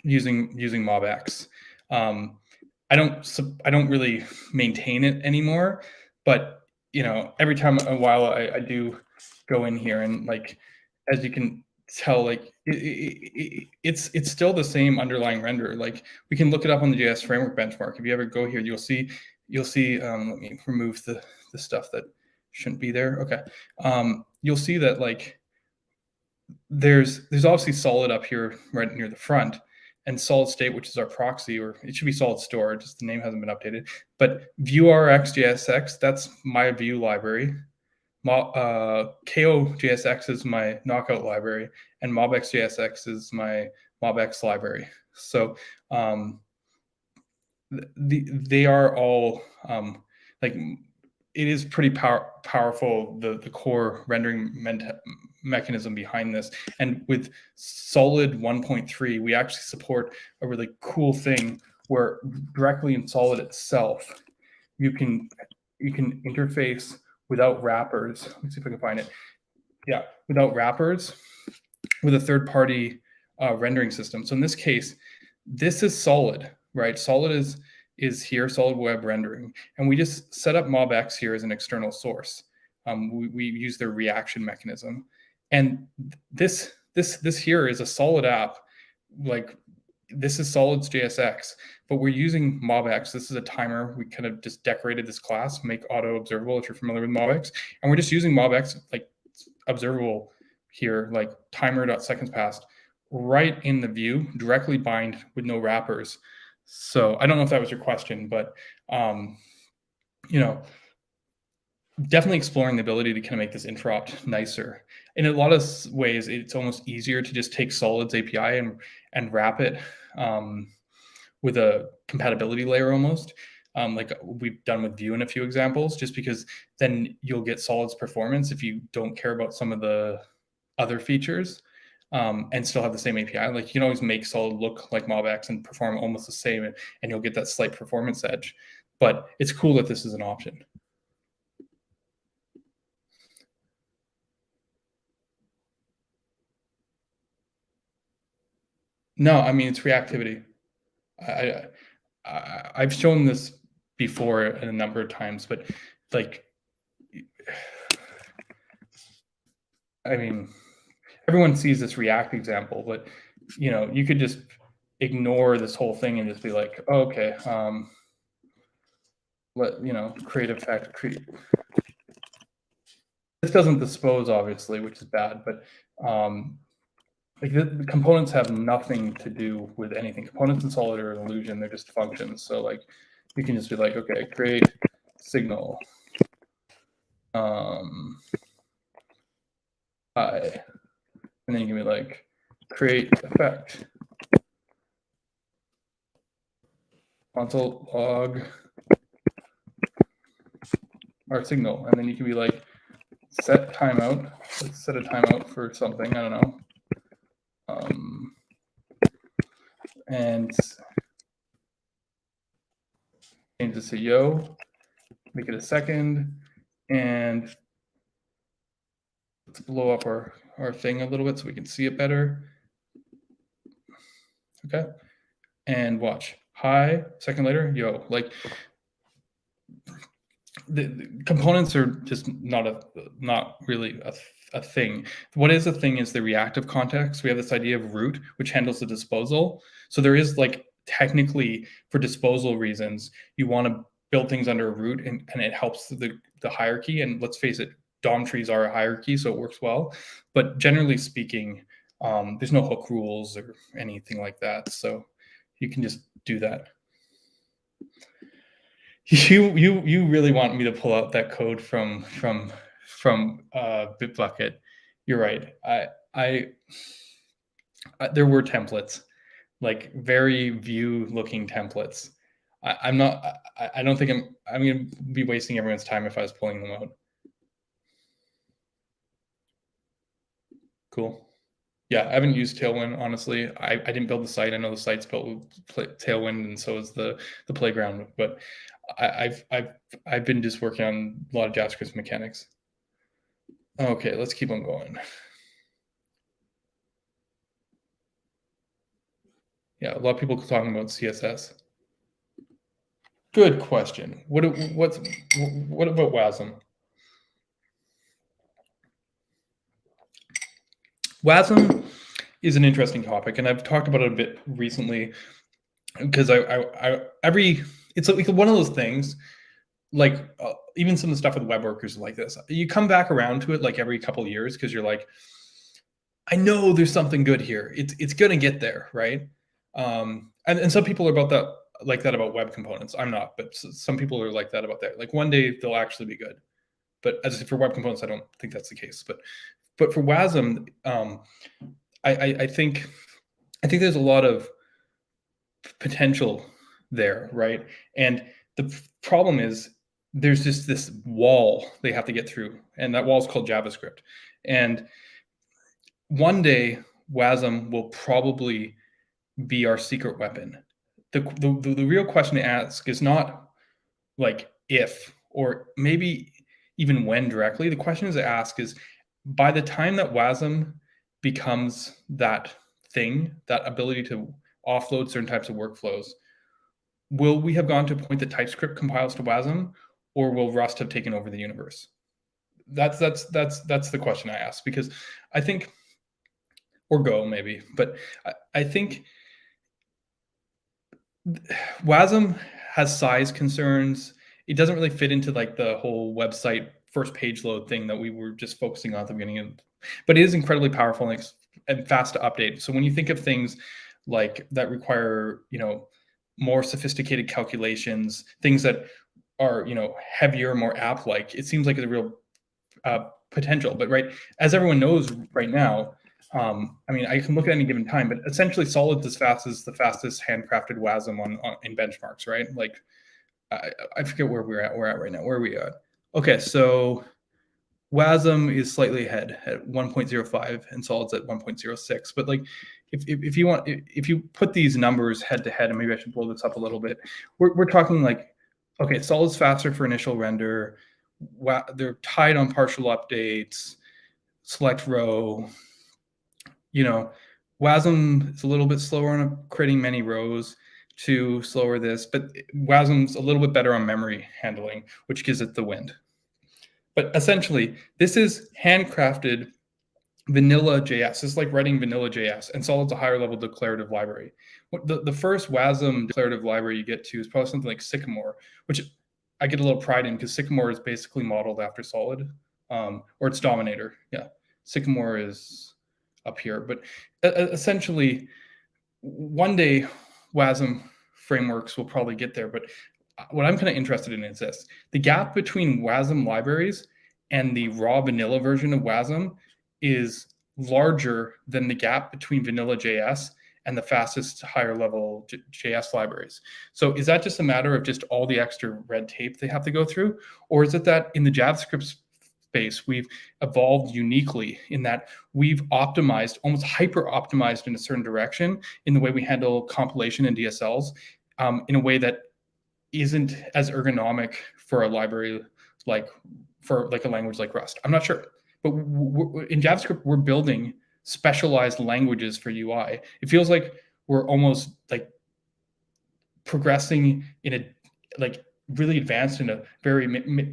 using MobX. I don't really maintain it anymore, but every time in a while I do go in here, and like, as you can tell, like it's still the same underlying renderer. Like, we can look it up on the JS framework benchmark. If you ever go here, you'll see let me remove the stuff that shouldn't be there. Okay. You'll see that, like, there's obviously Solid up here right near the front, and Solid State, which is our proxy, or it should be Solid Store, just the name hasn't been updated. But VueRxJSX, that's my Vue library. KOJSX is my Knockout library, and MobXJSX is my MobX library. So they are all like, it is pretty powerful, the core rendering mechanism behind this. And with Solid 1.3, we actually support a really cool thing where directly in Solid itself, you can interface without wrappers. Let me see if I can find it. Yeah, without wrappers, with a third-party rendering system. So in this case, this is Solid, right? Solid is here, Solid Web Rendering, and we just set up MobX here as an external source. We use their reaction mechanism, and this here is a Solid app. Like, this is Solid's JSX, but we're using MobX. This is a timer. We kind of just decorated this class, make auto observable, if you're familiar with MobX, and we're just using MobX, like, observable here, like timer.secondsPassed, right in the view, directly bind with no wrappers. So I don't know if that was your question, but definitely exploring the ability to kind of make this interopt nicer. In a lot of ways, it's almost easier to just take Solid's API and wrap it with a compatibility layer almost, like we've done with Vue in a few examples, just because then you'll get Solid's performance if you don't care about some of the other features, and still have the same API. Like, you can always make Solid look like MobX and perform almost the same, and you'll get that slight performance edge. But it's cool that this is an option. No, I mean, it's reactivity. I've shown this before a number of times, but like, I mean, everyone sees this React example, but you could just ignore this whole thing and just be like, oh, okay, create effect, create. This doesn't dispose, obviously, which is bad, but like, the components have nothing to do with anything. Components in Solid are an illusion; they're just functions. So, like, you can just be like, okay, create signal, I, and then you can be like, create effect, console log our signal, and then you can be like, set timeout. Let's set a timeout for something, I don't know. And change this to yo, make it a second, and let's blow up our thing a little bit so we can see it better. Okay, and watch. Hi, second later, yo. Like, the components are just not really a thing. What is a thing is the reactive context. We have this idea of root, which handles the disposal. So there is, like, technically, for disposal reasons, you want to build things under a root, and it helps the hierarchy. And let's face it, DOM trees are a hierarchy, so it works well. But generally speaking, there's no hook rules or anything like that. So you can just do that. You really want me to pull out that code from Bitbucket? You're right. I there were templates, like very Vue looking templates. I'm not. I don't think I'm going to be wasting everyone's time if I was pulling them out. Cool. Yeah, I haven't used Tailwind, honestly. I didn't build the site. I know the site's built with Tailwind, and so is the playground. But I've been just working on a lot of JavaScript mechanics. Okay, let's keep on going. Yeah, a lot of people talking about CSS. Good question. What about WASM? WASM is an interesting topic, and I've talked about it a bit recently because it's like one of those things. Like even some of the stuff with web workers like this, you come back around to it like every couple of years because you're like, I know there's something good here. It's gonna get there, right? And some people are about that like that about web components. I'm not, but some people are like that about that. Like one day they'll actually be good. But as for web components, I don't think that's the case. But for WASM, I think there's a lot of potential there, right? And the problem is there's just this wall they have to get through, and that wall is called JavaScript. And one day, WASM will probably be our secret weapon. The real question to ask is not like if or maybe even when directly. The question to ask is by the time that WASM becomes that thing, that ability to offload certain types of workflows, will we have gone to a point that TypeScript compiles to WASM, or will Rust have taken over the universe? That's the question I ask, because I think, or Go maybe, but I think WASM has size concerns. It doesn't really fit into like the whole website first page load thing that we were just focusing on at the beginning of, but it is incredibly powerful and fast to update. So when you think of things like that require, more sophisticated calculations, things that are, heavier, more app-like, it seems like it's a real potential. But right, as everyone knows right now, I mean, I can look at any given time, but essentially Solid's as fast as the fastest handcrafted WASM in benchmarks, right? Like, I forget where we're at right now. Where are we at? Okay, so WASM is slightly ahead at 1.05 and Solid's at 1.06. But like, if you put these numbers head to head, and maybe I should blow this up a little bit, we're talking like, okay, Solid's faster for initial render. They're tied on partial updates, select row. WASM is a little bit slower on creating many rows to slower this, but WASM's a little bit better on memory handling, which gives it the wind. But essentially, this is handcrafted vanilla JS. It's like writing vanilla JS, and Solid's a higher level declarative library. The first WASM declarative library you get to is probably something like Sycamore, which I get a little pride in because Sycamore is basically modeled after Solid, or its Dominator. Yeah, Sycamore is up here. But essentially, one day WASM frameworks will probably get there. But what I'm kind of interested in is this: the gap between WASM libraries and the raw vanilla version of WASM is larger than the gap between vanilla JS and the fastest higher level JS libraries. So is that just a matter of just all the extra red tape they have to go through? Or is it that in the JavaScript space, we've evolved uniquely in that we've optimized, almost hyper optimized in a certain direction in the way we handle compilation and DSLs, in a way that isn't as ergonomic for a library for a language like Rust? I'm not sure. But in JavaScript, we're building specialized languages for UI. It feels like we're almost like progressing in a like really advanced in a very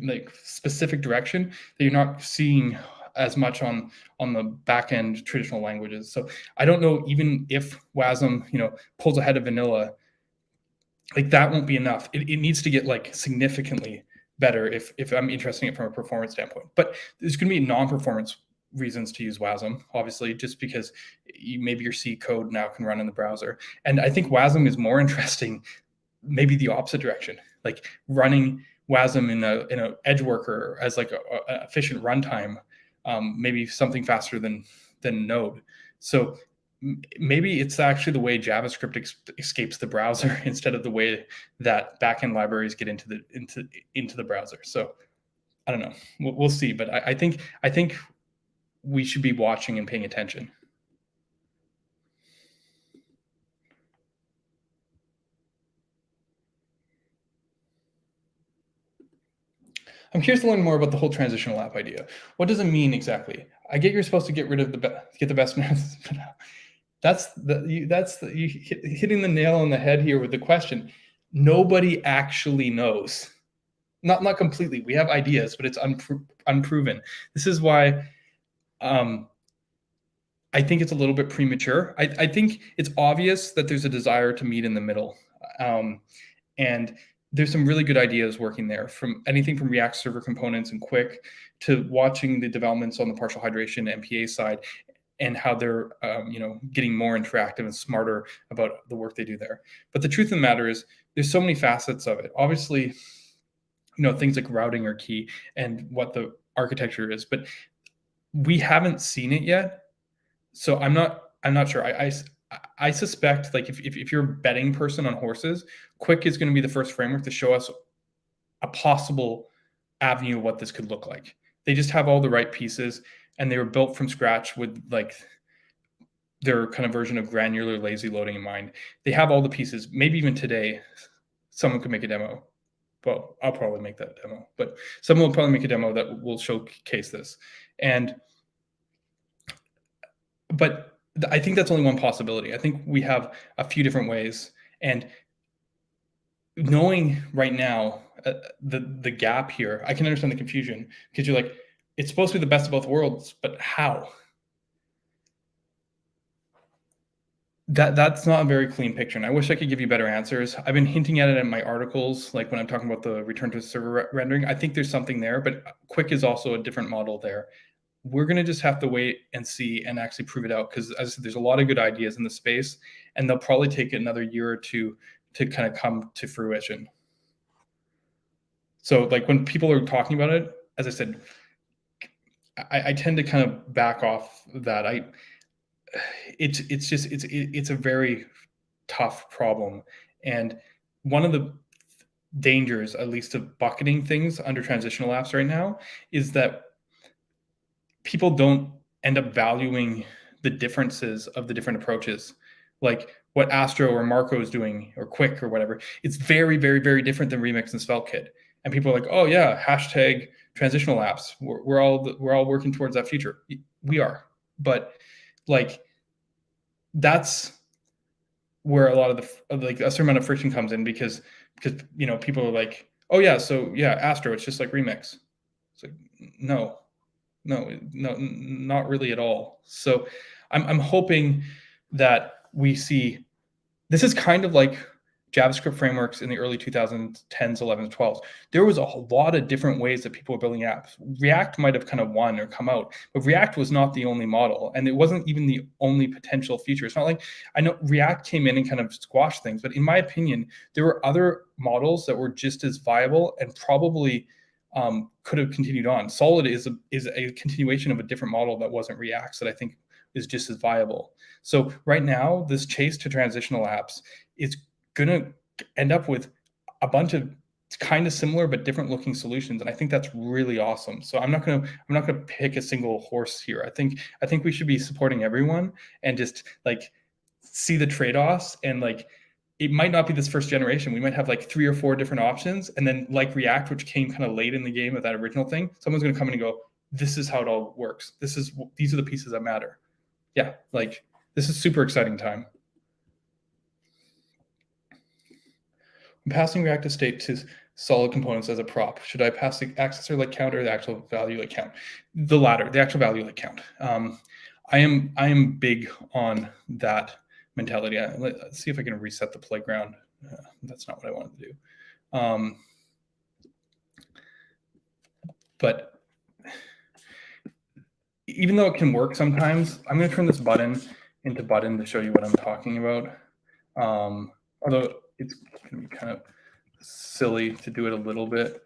like specific direction that you're not seeing as much on the back end traditional languages. So I don't know even if WASM pulls ahead of vanilla, like that won't be enough. It needs to get like significantly better if I'm interested in it from a performance standpoint. But there's going to be non-performance reasons to use WASM, obviously, just because maybe your C code now can run in the browser. And I think WASM is more interesting, maybe the opposite direction, like running WASM in a edge worker as like a efficient runtime, maybe something faster than Node. So maybe it's actually the way JavaScript escapes the browser instead of the way that backend libraries get into the browser. So I don't know. We'll see. But I think we should be watching and paying attention. I'm curious to learn more about the whole transitional app idea. What does it mean exactly? I get you're supposed to get rid of get the best methods, but you hitting the nail on the head here with the question. Nobody actually knows. Not completely. We have ideas, but it's unproven. This is why I think it's a little bit premature. I think it's obvious that there's a desire to meet in the middle. And there's some really good ideas working there, from anything from React server components and Quick to watching the developments on the partial hydration MPA side and how they're getting more interactive and smarter about the work they do there. But the truth of the matter is there's so many facets of it. Obviously, things like routing are key and what the architecture is, but we haven't seen it yet. So I'm not sure. I suspect, like, if you're a betting person on horses, Quick is going to be the first framework to show us a possible avenue of what this could look like. They just have all the right pieces, and they were built from scratch with like their kind of version of granular lazy loading in mind. They have all the pieces. Maybe even today, someone could make a demo. Well, I'll probably make that demo, but someone will probably make a demo that will showcase this. But I think that's only one possibility. I think we have a few different ways, and knowing right now the gap here, I can understand the confusion, because you're like, it's supposed to be the best of both worlds, but how? That's not a very clean picture, and I wish I could give you better answers. I've been hinting at it in my articles, like when I'm talking about the return to server rendering. I think there's something there, but Quick is also a different model there. We're going to just have to wait and see and actually prove it out, because, as I said, there's a lot of good ideas in the space, and they'll probably take another year or two to kind of come to fruition. So, like, when people are talking about it, as I said, I tend to kind of back off that. It's a very tough problem, and one of the dangers, at least, of bucketing things under transitional apps right now, is that people don't end up valuing the differences of the different approaches. Like what Astro or Marco is doing, or Quick or whatever, it's very, very, very different than Remix and SvelteKit. And people are like, oh yeah, hashtag transitional apps. We're all working towards that future. We are, but like, that's where a lot of a certain amount of friction comes in, because people are like, oh yeah, so yeah, Astro, it's just like Remix. It's like, no, not really at all. So I'm hoping that we see, this is kind of like JavaScript frameworks in the early 2010s, 11s, 12s. There was a lot of different ways that people were building apps. React might have kind of won or come out, but React was not the only model, and it wasn't even the only potential feature. It's not like, I know React came in and kind of squashed things, but in my opinion, there were other models that were just as viable and probably could have continued on. Solid is a continuation of a different model that wasn't React's, that I think is just as viable. So right now, this chase to transitional apps is going to end up with a bunch of kind of similar but different looking solutions, and I think that's really awesome. So I'm not going to pick a single horse here. I think we should be supporting everyone and just like see the trade-offs, and like, it might not be this first generation. We might have like 3 or 4 different options, and then like React, which came kind of late in the game of that original thing, someone's going to come in and go, this is how it all works. These are the pieces that matter. Yeah, like, this is super exciting time. I'm passing reactive state to solid components as a prop. Should I pass the accessor like count or the actual value like count? The latter, the actual value like count. I am big on that mentality. Let's see if I can reset the playground. That's not what I wanted to do. But even though it can work sometimes, I'm going to turn this button into button to show you what I'm talking about. Although it's going to be kind of silly to do it a little bit.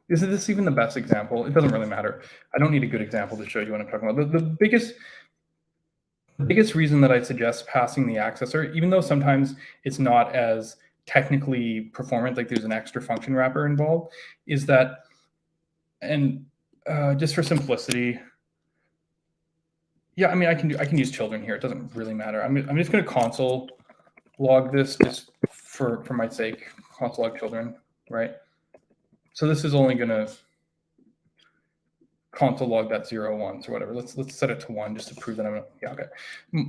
Isn't this even the best example? It doesn't really matter. I don't need a good example to show you what I'm talking about. The biggest reason that I suggest passing the accessor, even though sometimes it's not as technically performant, like there's an extra function wrapper involved, is that, and just for simplicity, Yeah, I mean, I can use children here. It doesn't really matter. I'm just going to console log this just for my sake. Console log children, right? So this is only going to console log that 0 1s or whatever. Let's set it to 1 just to prove that yeah, okay.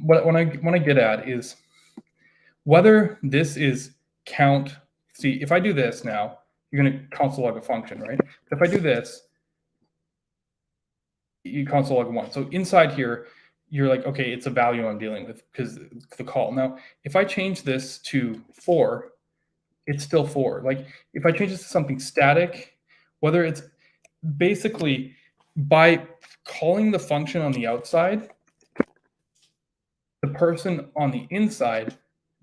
What I get at is whether this is count. See, if I do this now, you're going to console log a function, right? If I do this, you console log 1. So inside here, you're like, okay, it's a value I'm dealing with because the call. Now, if I change this to 4, it's still 4. Like if I change this to something static, whether it's basically by calling the function on the outside, the person on the inside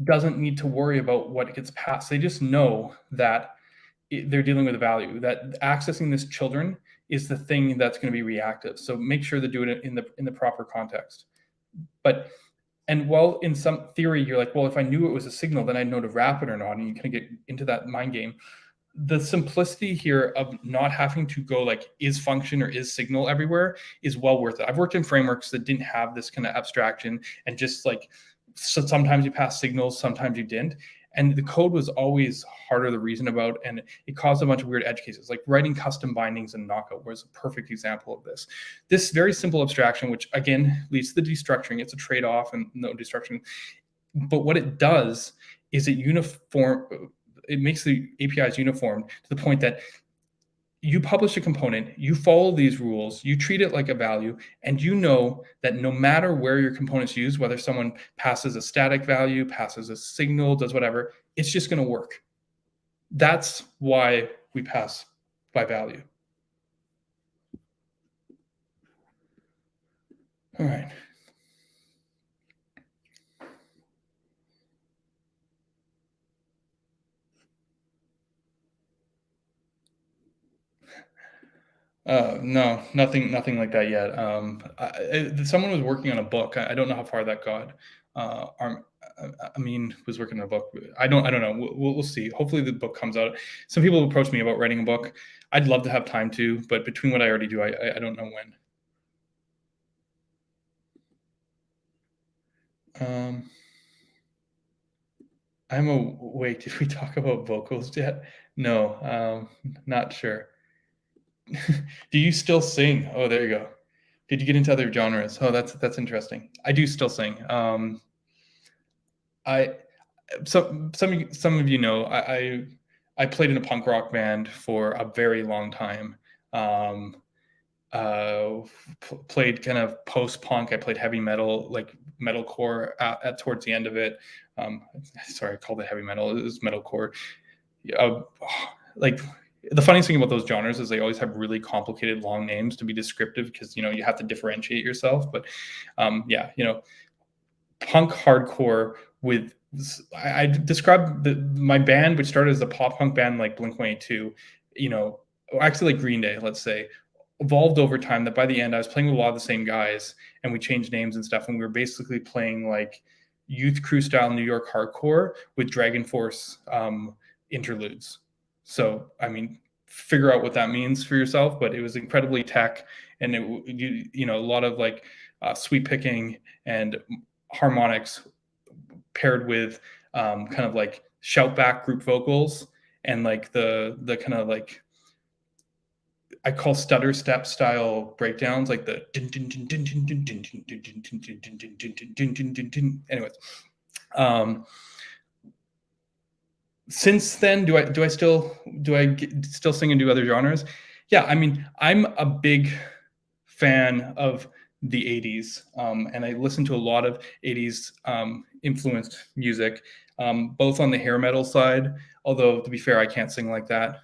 doesn't need to worry about what gets passed. They just know that they're dealing with a value, that accessing this children is the thing that's going to be reactive. So make sure to do it in the proper context. But and while in some theory you're like, well, if I knew it was a signal, then I'd know to wrap it or not, and you kind of get into that mind game. The simplicity here of not having to go like is function or is signal everywhere is well worth it. I've worked in frameworks that didn't have this kind of abstraction, and just like, so sometimes you pass signals, sometimes you didn't. And the code was always harder to reason about, and it caused a bunch of weird edge cases. Like writing custom bindings in Knockout was a perfect example of this. This very simple abstraction, which again leads to the destructuring, it's a trade-off and no destruction. But what it does is it makes the APIs uniform to the point that you publish a component, you follow these rules, you treat it like a value, and you know that no matter where your component's used, whether someone passes a static value, passes a signal, does whatever, it's just going to work. That's why we pass by value. All right. No, nothing like that yet. Someone was working on a book. I don't know how far that got. I mean, was working on a book. I don't know. We'll see. Hopefully the book comes out. Some people approach me about writing a book. I'd love to have time to, but between what I already do, I don't know when. Wait, did we talk about vocals yet? No, not sure. Do you still sing? Oh, there you go. Did you get into other genres? Oh, that's interesting. I do still sing. Some of you know I played in a punk rock band for a very long time. Played kind of post punk. I played heavy metal, like metalcore at towards the end of it. Sorry, I called it heavy metal. It was metalcore. Like the funniest thing about those genres is they always have really complicated long names to be descriptive because you have to differentiate yourself. But yeah, punk hardcore with I described my band, which started as a pop punk band like Blink-182, actually like Green Day, let's say, evolved over time. That by the end I was playing with a lot of the same guys, and we changed names and stuff, and we were basically playing like youth crew style New York hardcore with Dragon Force interludes. So I mean, figure out what that means for yourself, but it was incredibly tech, and a lot of like sweep picking and harmonics paired with kind of like shout back group vocals and like the kind of like I call stutter step style breakdowns, like the anyways. Since then, do I still sing and do other genres? Yeah, I mean, I'm a big fan of the 80s, and I listen to a lot of 80s influenced music, both on the hair metal side, although to be fair, I can't sing like that.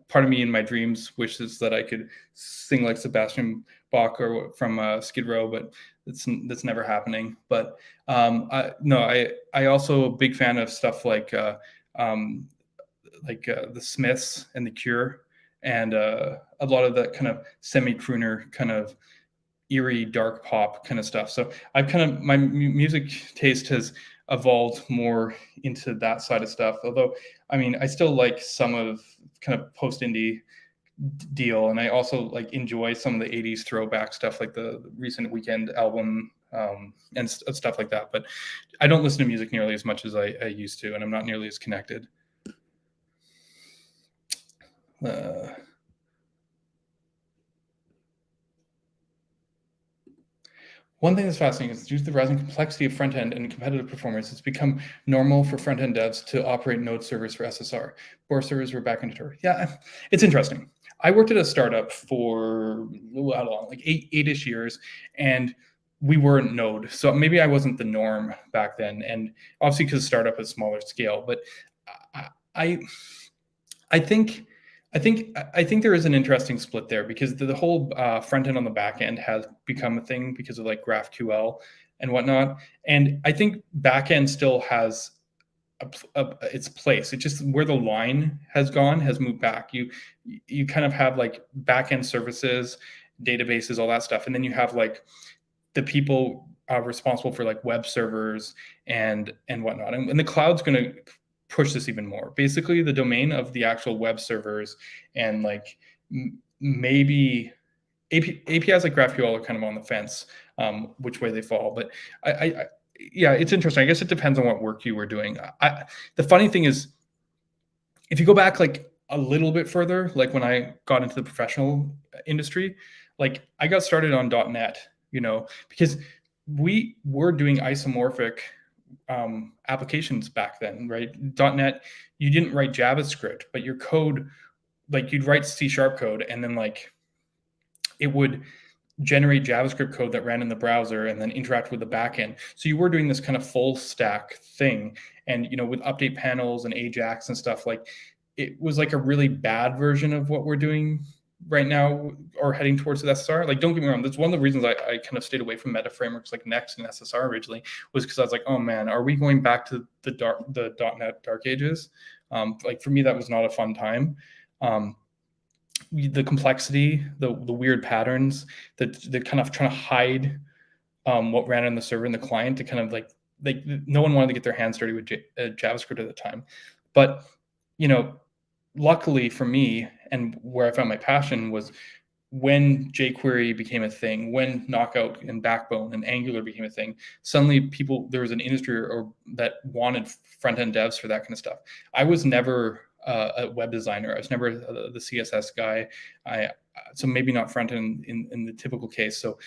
Part of me in my dreams wishes that I could sing like Sebastian Bach or from Skid Row, but that's never happening. But I also a big fan of stuff like the Smiths and the Cure, and a lot of that kind of semi-crooner kind of eerie dark pop kind of stuff. So my music taste has evolved more into that side of stuff. Although, I mean, I still like some of kind of post indie deal, and I also like enjoy some of the 80s throwback stuff, like the recent Weekend album, and stuff like that. But I don't listen to music nearly as much as I used to, and I'm not nearly as connected. One thing that's fascinating is due to the rising complexity of front-end and competitive performance, it's become normal for front-end devs to operate node servers for SSR. Core servers were back into Tor. Yeah, it's interesting. I worked at a startup for how long, like eight-ish years, and we weren't Node. So maybe I wasn't the norm back then. And obviously because startup is smaller scale, but I think there is an interesting split there, because the whole front end on the back end has become a thing because of like GraphQL and whatnot. And I think back end still has its place. It's just where the line has moved back. You kind of have like back end services, databases, all that stuff, and then you have like the people responsible for like web servers and whatnot. And the cloud's going to push this even more. Basically, the domain of the actual web servers and like maybe APIs like GraphQL are kind of on the fence, which way they fall. But yeah, it's interesting. I guess it depends on what work you were doing. The funny thing is, if you go back like a little bit further, like when I got into the professional industry, like I got started on .NET, because we were doing isomorphic applications back then, right? .NET, you didn't write JavaScript, but your code, like you'd write C# code, and then like it would generate JavaScript code that ran in the browser and then interact with the backend. So you were doing this kind of full stack thing. And, with update panels and Ajax and stuff, like it was like a really bad version of what we're doing right now, or heading towards the SSR. Like, don't get me wrong, that's one of the reasons I kind of stayed away from meta frameworks like Next and SSR originally, was because I was like, oh man, are we going back to the .NET dark ages? Like for me, that was not a fun time. The complexity, the weird patterns, that kind of trying to hide what ran on the server and the client, to kind of like no one wanted to get their hands dirty with JavaScript at the time. But luckily for me, and where I found my passion, was when jQuery became a thing, when Knockout and Backbone and Angular became a thing. Suddenly there was an industry that wanted front-end devs for that kind of stuff. I was never a web designer. I was never the CSS guy. So maybe not front end in the typical case. So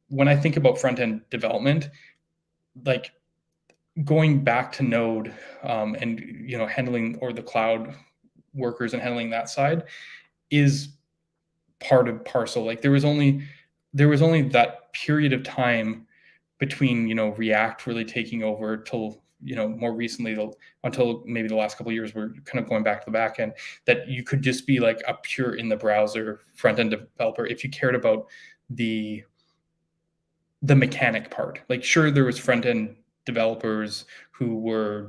when I think about front end development, like going back to Node and handling, or the cloud workers and handling that side, is part of parcel. Like there was only that period of time between React really taking over till more recently, until maybe the last couple of years, we're kind of going back to the back end, that you could just be like a pure in the browser front end developer if you cared about the mechanic part. Like sure, there was front end developers who were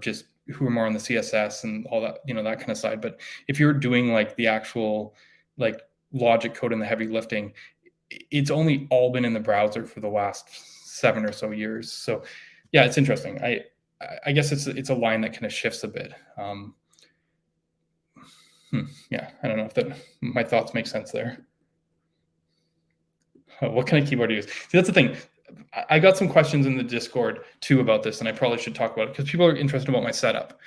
more on the CSS and all that, that kind of side. But if you're doing like the actual like logic code and the heavy lifting, it's only all been in the browser for the last 7 or so years. So yeah, it's interesting. I guess it's a line that kind of shifts a bit. Yeah, I don't know if my thoughts make sense there. What kind of keyboard do you use? See, that's the thing. I got some questions in the Discord too about this, and I probably should talk about it because people are interested about my setup.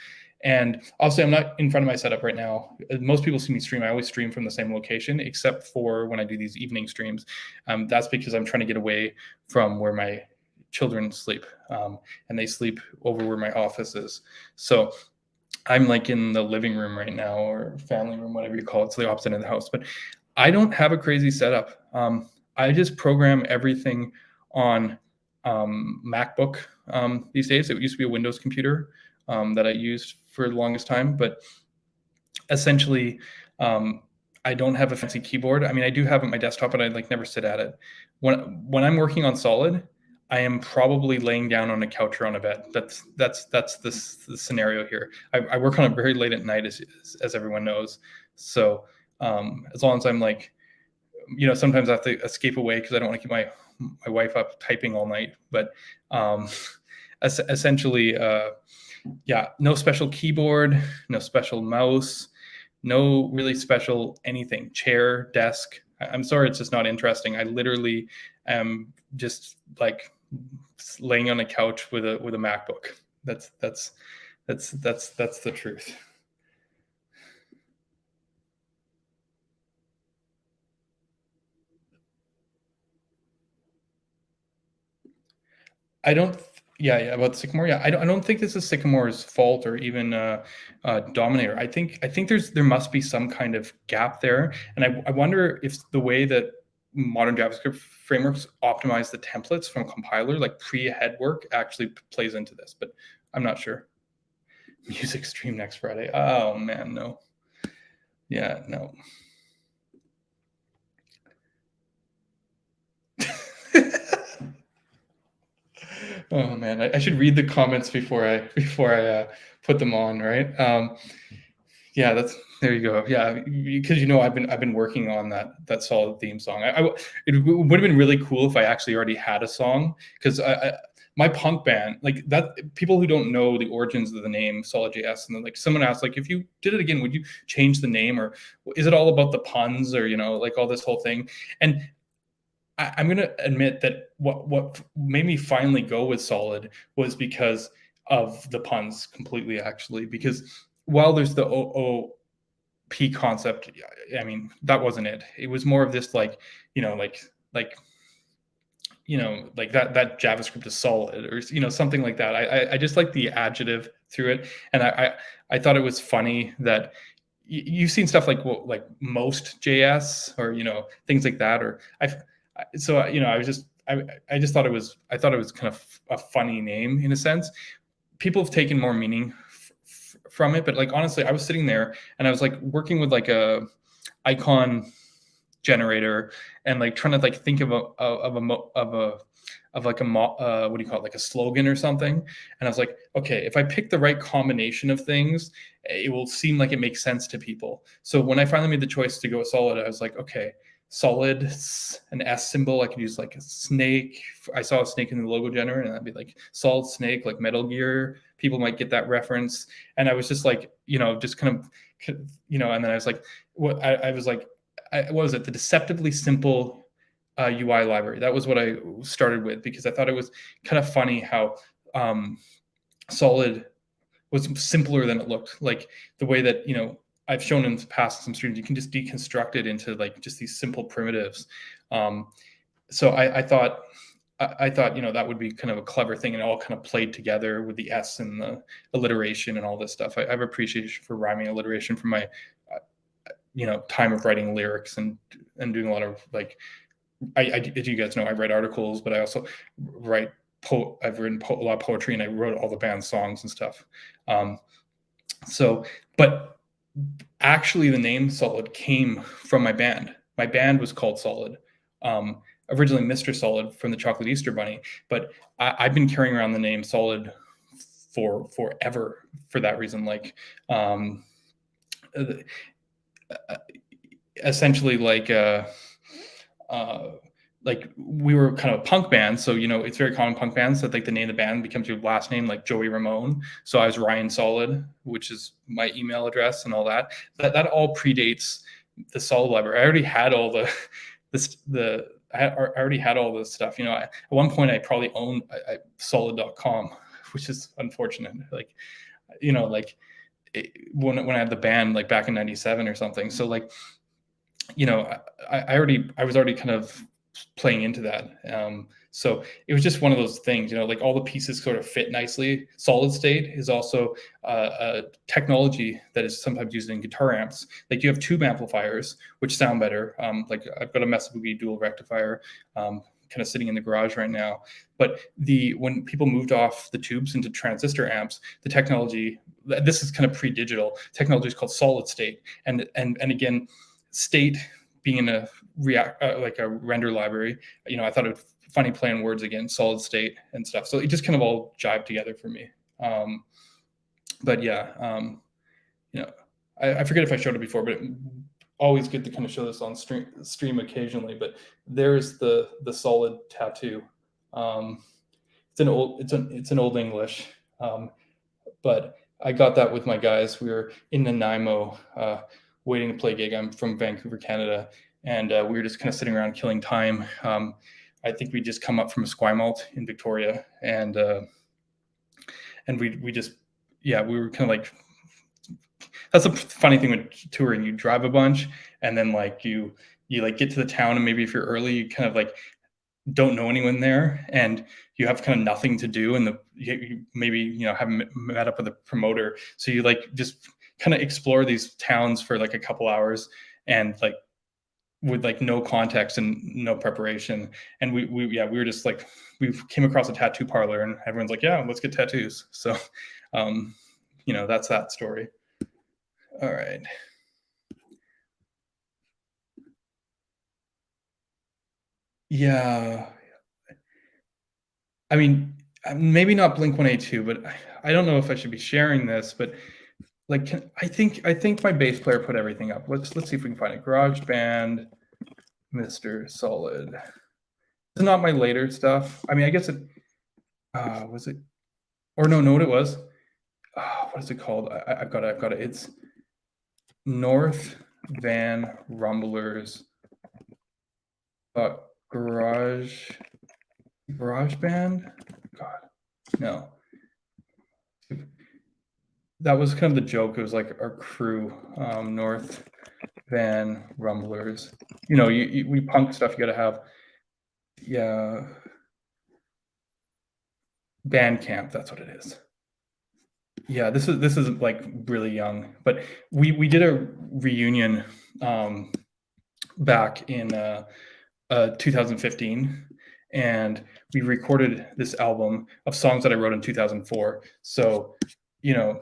And obviously, I'm not in front of my setup right now. Most people see me stream. I always stream from the same location, except for when I do these evening streams. That's because I'm trying to get away from where my children sleep, and they sleep over where my office is. So I'm like in the living room right now, or family room, whatever you call it. It's the opposite of the house. But I don't have a crazy setup. I just program everything on MacBook these days. It used to be a Windows computer that I used for the longest time, but essentially I don't have a fancy keyboard. I mean, I do have it on my desktop, but I like never sit at it. When I'm working on Solid, I am probably laying down on a couch or on a bed. That's the scenario here. I work on it very late at night, as everyone knows. So as long as I'm like, sometimes I have to escape away because I don't want to keep my wife up typing all night. But essentially, yeah, no special keyboard, no special mouse. no really special anything. Chair, desk. I'm sorry, it's just not interesting. I literally am just like laying on a couch with a MacBook. That's the truth. I don't. Yeah, about Sycamore. Yeah, I don't think this is Sycamore's fault or even Dominator. I think there must be some kind of gap there, and I wonder if the way that modern JavaScript frameworks optimize the templates from compiler, like pre-head work, actually plays into this. But I'm not sure. Music stream next Friday. Oh man, no. Yeah, no. Oh man, I should read the comments before I put them on, right? Yeah, there you go. Yeah, because I've been working on that solid theme song. It would have been really cool if I actually already had a song, because my punk band, like that, people who don't know the origins of the name Solid.js, and then like someone asked, like, if you did it again, would you change the name, or is it all about the puns, or like all this whole thing? And I'm going to admit that what made me finally go with Solid was because of the puns completely, actually, because while there's the OOP concept, I mean, that wasn't it. It was more of this like that JavaScript is solid, or something like that. I just like the adjective through it, and I thought it was funny that you've seen stuff like most JS, or things like that, or I just thought it was kind of a funny name in a sense. People have taken more meaning from it, but like honestly, I was sitting there and I was like working with like a icon generator and like trying to like think of like a what do you call it, like a slogan or something. And I was like, okay, if I pick the right combination of things, it will seem like it makes sense to people. So when I finally made the choice to go with Solid, I was like, okay, Solid, an S symbol. I could use like a snake. I saw a snake in the logo generator, and that'd be like Solid Snake, like Metal Gear. People might get that reference. And I was just like, just kind of, and then I was like, I was like, what was it? The deceptively simple UI library. That was what I started with, because I thought it was kind of funny how Solid was simpler than it looked. Like the way that, I've shown in the past some streams, you can just deconstruct it into like just these simple primitives. So I thought, that would be kind of a clever thing, and it all kind of played together with the S and the alliteration and all this stuff. I have appreciation for rhyming alliteration from my, time of writing lyrics and doing a lot of like, as you guys know, I write articles, but I also write, I've written a lot of poetry, and I wrote all the band's songs and stuff. But actually the name Solid came from my band. My band was called Solid. Originally Mr. Solid from the Chocolate Easter Bunny, but I've been carrying around the name Solid for forever for that reason. Like, essentially like we were kind of a punk band, so it's very common punk bands that like the name of the band becomes your last name, like Joey Ramone. So I was Ryan Solid, which is my email address, and all that all predates the Solid library. I already had all I already had all this stuff. At one point I probably owned solid.com, which is unfortunate. Like, when I had the band, like back in 97 or something. So like, I was already kind of playing into that. So it was just one of those things, like all the pieces sort of fit nicely. Solid state is also a technology that is sometimes used in guitar amps. Like you have tube amplifiers, which sound better. Like I've got a Mesa Boogie dual rectifier, kind of sitting in the garage right now. But when people moved off the tubes into transistor amps, the technology, this is kind of pre-digital technology, is called solid state. And again, state being in a like a render library, I thought it would funny play on words again, solid state and stuff. So it just kind of all jived together for me. But yeah, I forget if I showed it before, but always good to kind of show this on stream occasionally. But there's the solid tattoo. It's an old English, but I got that with my guys. We were in Nanaimo waiting to play a gig. I'm from Vancouver, Canada, and we were just kind of sitting around killing time. I think we just come up from Esquimalt in Victoria, and we just, yeah, we were kind of like, that's a funny thing with touring. You drive a bunch, and then like you like get to the town, and maybe if you're early, you kind of like don't know anyone there, and you have kind of nothing to do, and you maybe, you know, haven't met up with a promoter, so you like just kind of explore these towns for like a couple hours, and like with like no context and no preparation. And we yeah, we were just like, we came across a tattoo parlor, and everyone's like, yeah, let's get tattoos. So um you know, that's that story. All right. Yeah, I mean, maybe not Blink 182, but I don't know if I should be sharing this, but like, I think my bass player put everything up. Let's see if we can find it. Garage Band, Mr. Solid. It's not my later stuff. I mean, I guess it was it, or no, what it was. What is it called? I've got it. It's North Van Rumblers Garage Band. God, no. That was kind of the joke. It was like our crew, North Van Rumblers. You know, we punk stuff. You got to have, yeah, Bandcamp. That's what it is. Yeah, this is like really young, but we did a reunion back in 2015, and we recorded this album of songs that I wrote in 2004. So, you know,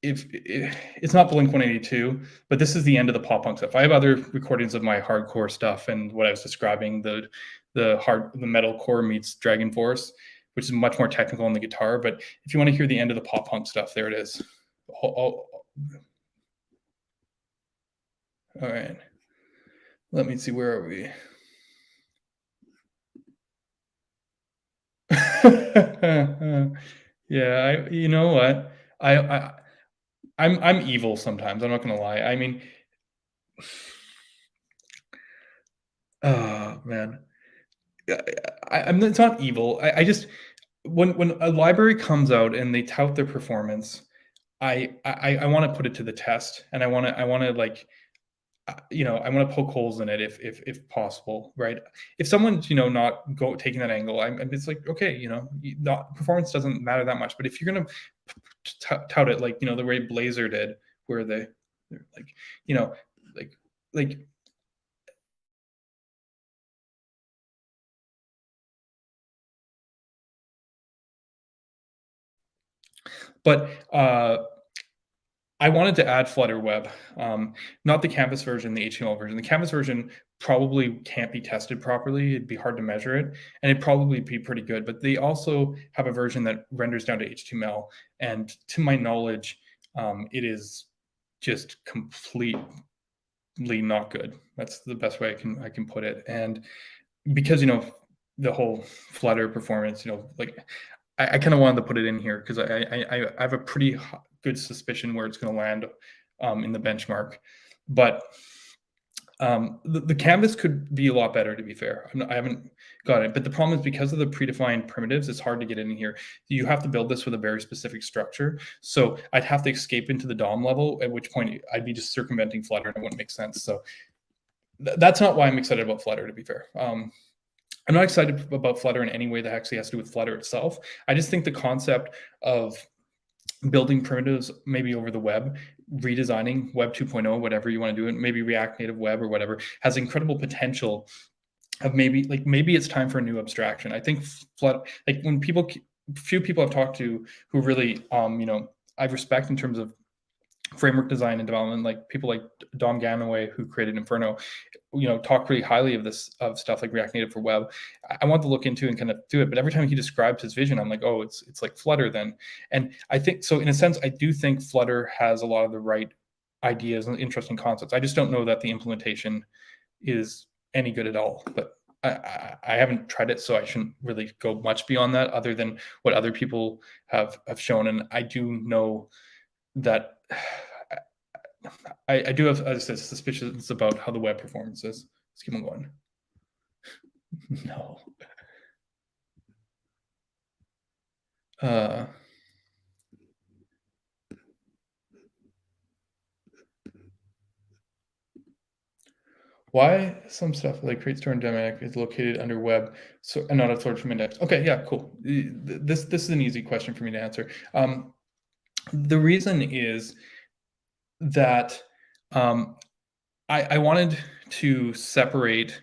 if it's not Blink 182, but this is the end of the pop punk stuff. I have other recordings of my hardcore stuff and what I was describing, the metalcore meets Dragon Force, which is much more technical on the guitar. But if you want to hear the end of the pop punk stuff, there it is. All right. Let me see, where are we? Yeah, you know what? I'm evil sometimes. I'm not gonna lie. I mean, oh man, I'm. It's not evil. I just, when a library comes out and they tout their performance, I want to put it to the test, and I want to like, you know, I want to poke holes in it if possible, right? If someone's, you know, not taking that angle, it's like, okay, you know, not performance doesn't matter that much. But if you're gonna tout it like, you know, the way Blazer did, where they're like, you know, like like but I wanted to add Flutter Web, not the Canvas version, the HTML version. The Canvas version probably can't be tested properly. It'd be hard to measure it, and it'd probably be pretty good. But they also have a version that renders down to HTML, and to my knowledge, it is just completely not good. That's the best way I can put it. And because, you know, the whole Flutter performance, you know, like I kind of wanted to put it in here because I have a pretty good suspicion where it's going to land in the benchmark. But the canvas could be a lot better, to be fair. I haven't got it, but the problem is because of the predefined primitives, it's hard to get in here. You have to build this with a very specific structure. So I'd have to escape into the DOM level, at which point I'd be just circumventing Flutter, and it wouldn't make sense. So that's not why I'm excited about Flutter, to be fair. I'm not excited about Flutter in any way that actually has to do with Flutter itself. I just think the concept of building primitives maybe over the web, redesigning Web 2.0, whatever you want to do it, maybe React Native Web or whatever, has incredible potential of maybe it's time for a new abstraction. I think Flutter, like when few people I've talked to who really, you know, I respect in terms of framework design and development, like people like Dom Ganaway, who created Inferno, you know, talk pretty highly of stuff like React Native for web. I want to look into and kind of do it, but every time he describes his vision, I'm like, oh, it's like Flutter then. And I think so. In a sense, I do think Flutter has a lot of the right ideas and interesting concepts. I just don't know that the implementation is any good at all. But I haven't tried it, so I shouldn't really go much beyond that, other than what other people have shown. And I do know that I do have suspicions about how the web performance is. Let's keep on going. No. Why some stuff like create store and dynamic is located under web, so and not absorbed from index? Okay, yeah, cool. This is an easy question for me to answer. The reason is that um, I wanted to separate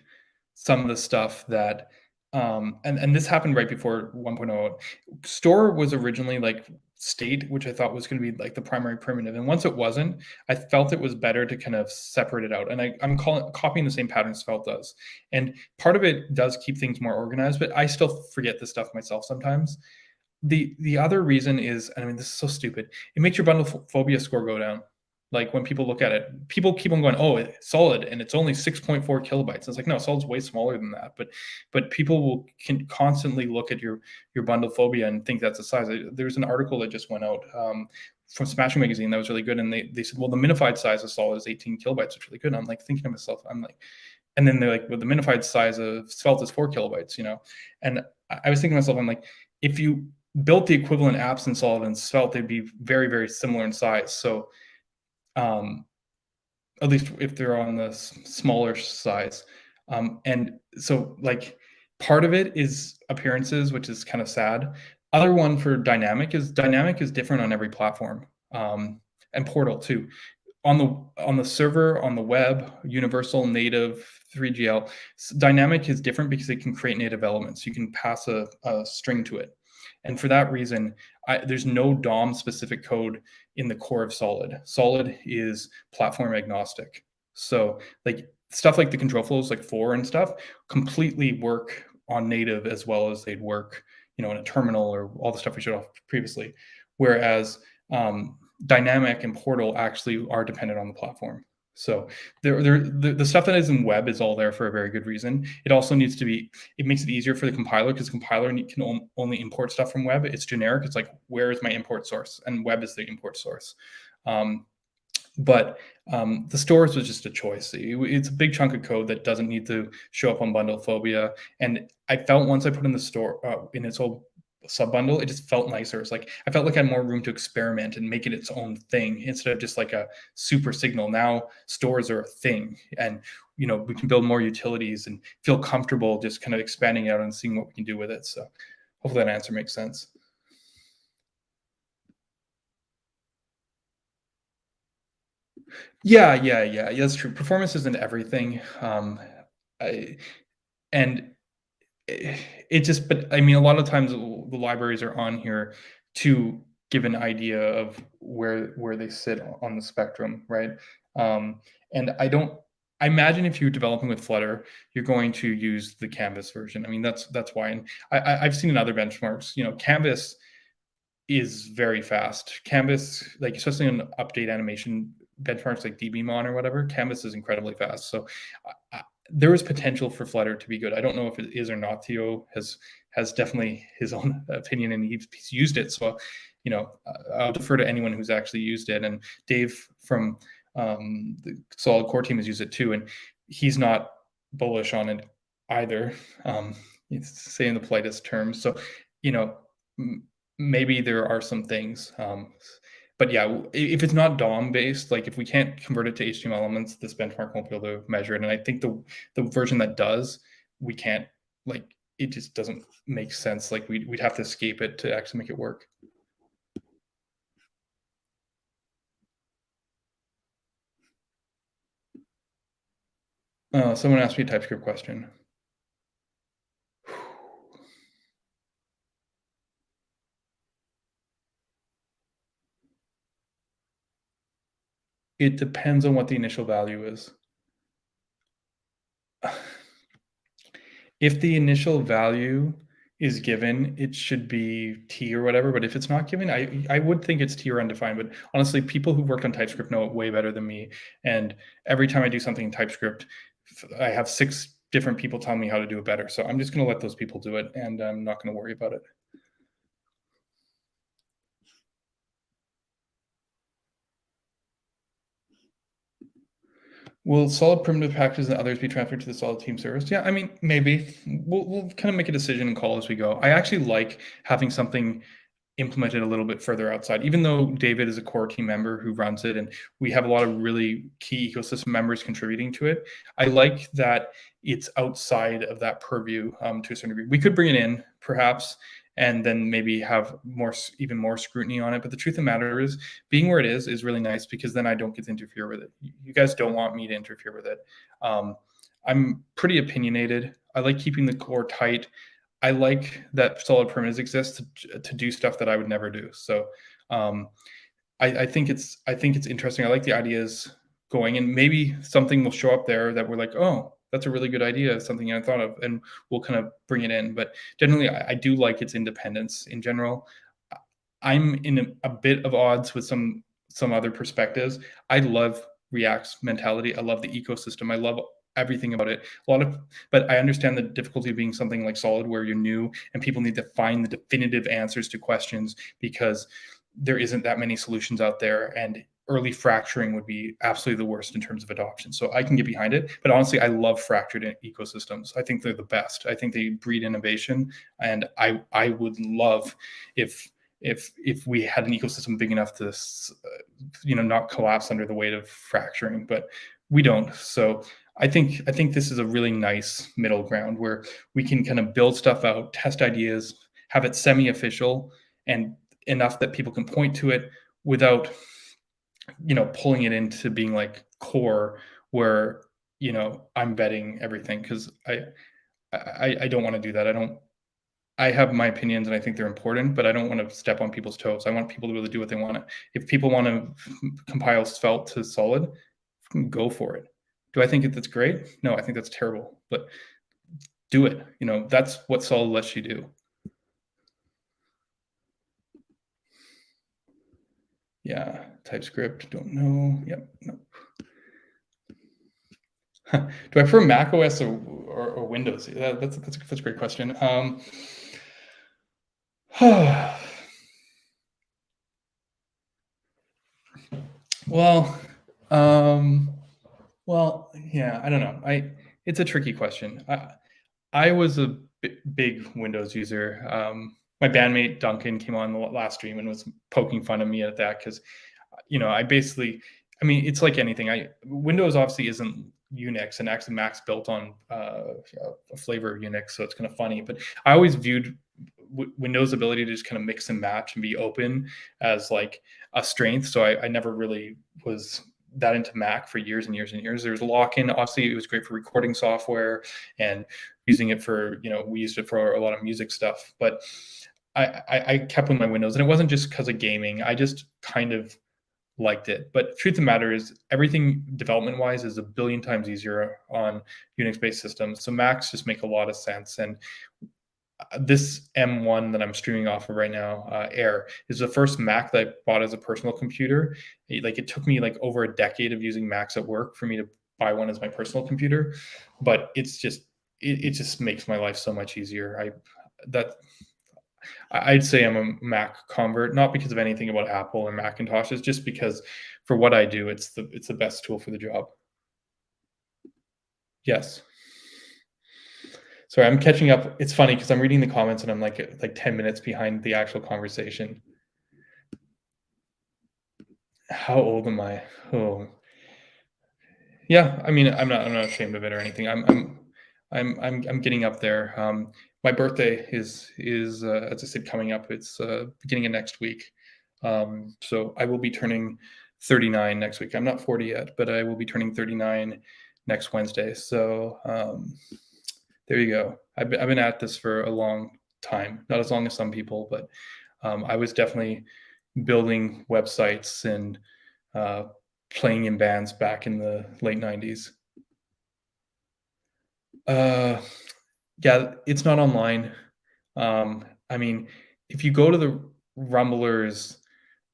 some of the stuff that and this happened right before 1.0. Store was originally like state, which I thought was going to be like the primary primitive, and once it wasn't, I felt it was better to kind of separate it out. And I'm copying the same pattern Svelte does, and part of it does keep things more organized, but I still forget this stuff myself sometimes. The other reason is, I mean, this is so stupid. It makes your bundle phobia score go down. Like when people look at it, people keep on going, "Oh, it's solid, and it's only 6.4 kilobytes." It's like, no, solid's way smaller than that. But people can constantly look at your bundle phobia and think that's the size. There's an article that just went out from Smashing Magazine that was really good, and they said, well, the minified size of solid is 18 kilobytes, which is really good. And I'm like thinking to myself, I'm like, and then they're like, well, the minified size of Svelte is 4 kilobytes, and I was thinking to myself, I'm like, if you built the equivalent apps in Solid and Svelte, they'd be very, very similar in size. So um, at least if they're on the smaller size. And so like part of it is appearances, which is kind of sad. Other one for dynamic is different on every platform. And Portal too. On the server, on the web, universal, native, 3GL, dynamic is different because it can create native elements. You can pass a string to it. And for that reason, there's no DOM specific code in the core of Solid. Solid is platform agnostic. So like stuff like the control flows, like for and stuff, completely work on native as well as they'd work, in a terminal or all the stuff we showed off previously. Whereas dynamic and Portal actually are dependent on the platform. So the stuff that is in web is all there for a very good reason. It also needs to be, it makes it easier for the compiler because the compiler can only import stuff from web. It's generic. It's like, where is my import source? And web is the import source. But the stores was just a choice. It's a big chunk of code that doesn't need to show up on bundle phobia. And I felt once I put in the store in its whole sub bundle, it just felt nicer. It's like I felt like I had more room to experiment and make it its own thing instead of just like a super signal. Now stores are a thing, and we can build more utilities and feel comfortable just kind of expanding out and seeing what we can do with it. So hopefully that answer makes sense. Yeah. That's true. Performance isn't everything. I, and it just, but I mean, a lot of times the libraries are on here to give an idea of where they sit on the spectrum, right? And I imagine if you're developing with Flutter, you're going to use the Canvas version. I mean, that's why. And I've seen in other benchmarks, Canvas is very fast. Canvas, like especially on update animation benchmarks like dbmon or whatever, Canvas is incredibly fast. So there is potential for Flutter to be good. I don't know if it is or not. Theo has definitely his own opinion and he's used it. So I'll defer to anyone who's actually used it. And Dave from the Solid Core team has used it too, and he's not bullish on it either. Say in the politest terms. So maybe there are some things. But yeah, if it's not DOM based, like if we can't convert it to HTML elements, this benchmark won't be able to measure it. And I think the version that does, we can't, like, it just doesn't make sense. Like we'd have to escape it to actually make it work. Someone asked me a TypeScript question. It depends on what the initial value is. If the initial value is given, it should be T or whatever. But if it's not given, I would think it's T or undefined. But honestly, people who worked on TypeScript know it way better than me. And every time I do something in TypeScript, I have 6 different people telling me how to do it better. So I'm just going to let those people do it, and I'm not going to worry about it. Will solid primitive packages and others be transferred to the solid team service? Yeah, I mean, maybe. We'll kind of make a decision and call as we go. I actually like having something implemented a little bit further outside, even though David is a core team member who runs it and we have a lot of really key ecosystem members contributing to it. I like that it's outside of that purview to a certain degree. We could bring it in perhaps and then maybe have even more scrutiny on it. But the truth of the matter is being where it is really nice because then I don't get to interfere with it. You guys don't want me to interfere with it. I'm pretty opinionated. I like keeping the core tight. I like that solid primitives exist to do stuff that I would never do. So I think it's interesting. I like the ideas going, and maybe something will show up there that we're like, oh, that's a really good idea, something I thought of, and we'll kind of bring it in. But generally, I do like its independence in general. I'm in a bit of odds with some other perspectives. I love React's mentality. I love the ecosystem. I love everything about it. But I understand the difficulty of being something like Solid where you're new and people need to find the definitive answers to questions because there isn't that many solutions out there, and early fracturing would be absolutely the worst in terms of adoption. So I can get behind it, but honestly, I love fractured ecosystems. I think they're the best. I think they breed innovation, and I would love if we had an ecosystem big enough to not collapse under the weight of fracturing, but we don't. So I think this is a really nice middle ground where we can kind of build stuff out, test ideas, have it semi-official and enough that people can point to it without pulling it into being like core where I'm vetting everything, because I don't want to do that. I have my opinions and I think they're important, but I don't want to step on people's toes. I want people to be able to do what they want. If people want to compile Svelte to Solid, go for it. Do I think that's great? No, I think that's terrible, but do it. That's what Solid lets you do. Yeah, TypeScript, don't know. Yep, no. Do I prefer Mac OS or Windows? That's a great question. Well, yeah, I don't know. It's a tricky question. I was a big Windows user. My bandmate Duncan came on the last stream and was poking fun at me at that because, it's like anything. Windows obviously isn't Unix, and actually Mac's built on a flavor of Unix, so it's kind of funny. But I always viewed Windows' ability to just kind of mix and match and be open as like a strength. So I never really was that into Mac for years and years and years. There's lock-in. Obviously, it was great for recording software and using it for, we used it for a lot of music stuff. But I kept with my Windows, and it wasn't just because of gaming. I just kind of liked it. But truth of the matter is, everything development-wise is a billion times easier on Unix-based systems. So Macs just make a lot of sense. And this M1 that I'm streaming off of right now, Air, is the first Mac that I bought as a personal computer. It took me like over a decade of using Macs at work for me to buy one as my personal computer, but it just makes my life so much easier. I'd say I'm a Mac convert, not because of anything about Apple or Macintosh. It's just because for what I do, it's the best tool for the job. Yes. Sorry, I'm catching up. It's funny because I'm reading the comments and I'm like 10 minutes behind the actual conversation. How old am I? Oh, yeah. I mean, I'm not ashamed of it or anything. I'm getting up there. My birthday is as I said, coming up. It's beginning of next week. So I will be turning 39 next week. I'm not 40 yet, but I will be turning 39 next Wednesday. So there you go. I've been at this for a long time, not as long as some people, but I was definitely building websites and playing in bands back in the late 90s. Yeah, it's not online. I mean, if you go to the Rumblers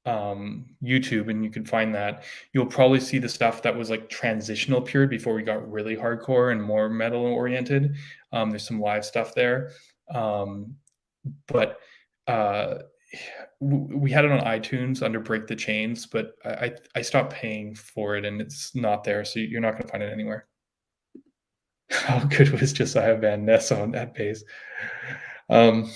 YouTube and you can find that, you'll probably see the stuff that was like transitional period before we got really hardcore and more metal oriented. There's some live stuff there. But we had it on iTunes under Break the Chains, but I stopped paying for it and it's not there, so you're not gonna find it anywhere. How good was Josiah Van Ness on that bass? Um,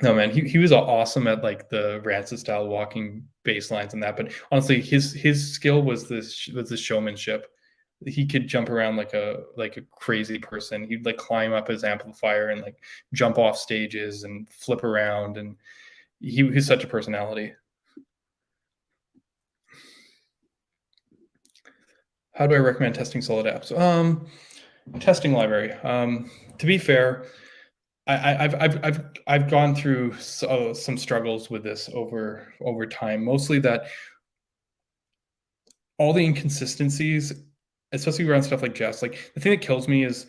no, man, he was awesome at like the Rancid style walking bass lines and that. But honestly, his skill was the showmanship. He could jump around like a crazy person. He'd like climb up his amplifier and like jump off stages and flip around, and he's such a personality. How do I recommend testing solid apps? Testing library. To be fair, I've gone through some struggles with this over time. Mostly that all the inconsistencies, especially around stuff like Jest. Like the thing that kills me is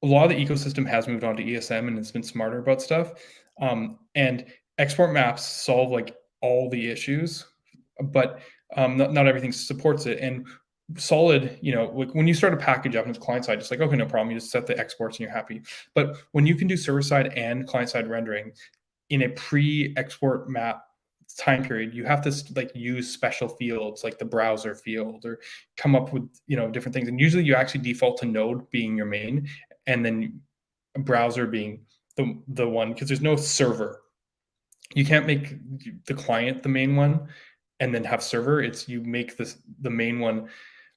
a lot of the ecosystem has moved on to ESM and it's been smarter about stuff. And export maps solve like all the issues, but not everything supports it. And solid, like when you start a package up and it's client side, it's like, okay, no problem. You just set the exports and you're happy. But when you can do server side and client side rendering in a pre-export map time period, you have to like use special fields like the browser field or come up with different things. And usually you actually default to node being your main and then browser being the one, because there's no server. You can't make the client the main one and then have server. It's you make the main one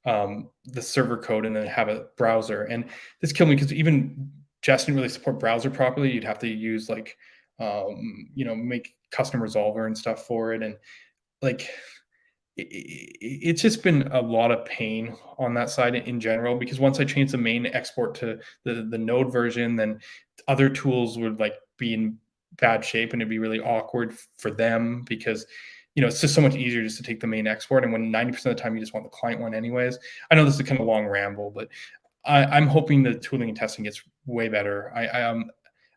the server code and then have a browser. And this killed me because even Jest didn't really support browser properly. You'd have to use like make custom resolver and stuff for it. And like it's just been a lot of pain on that side in general, because once I changed the main export to the node version, then other tools would like be in bad shape and it'd be really awkward for them, because it's just so much easier just to take the main export. And when 90% of the time you just want the client one anyways. I know this is kind of a long ramble, but I'm hoping the tooling and testing gets way better.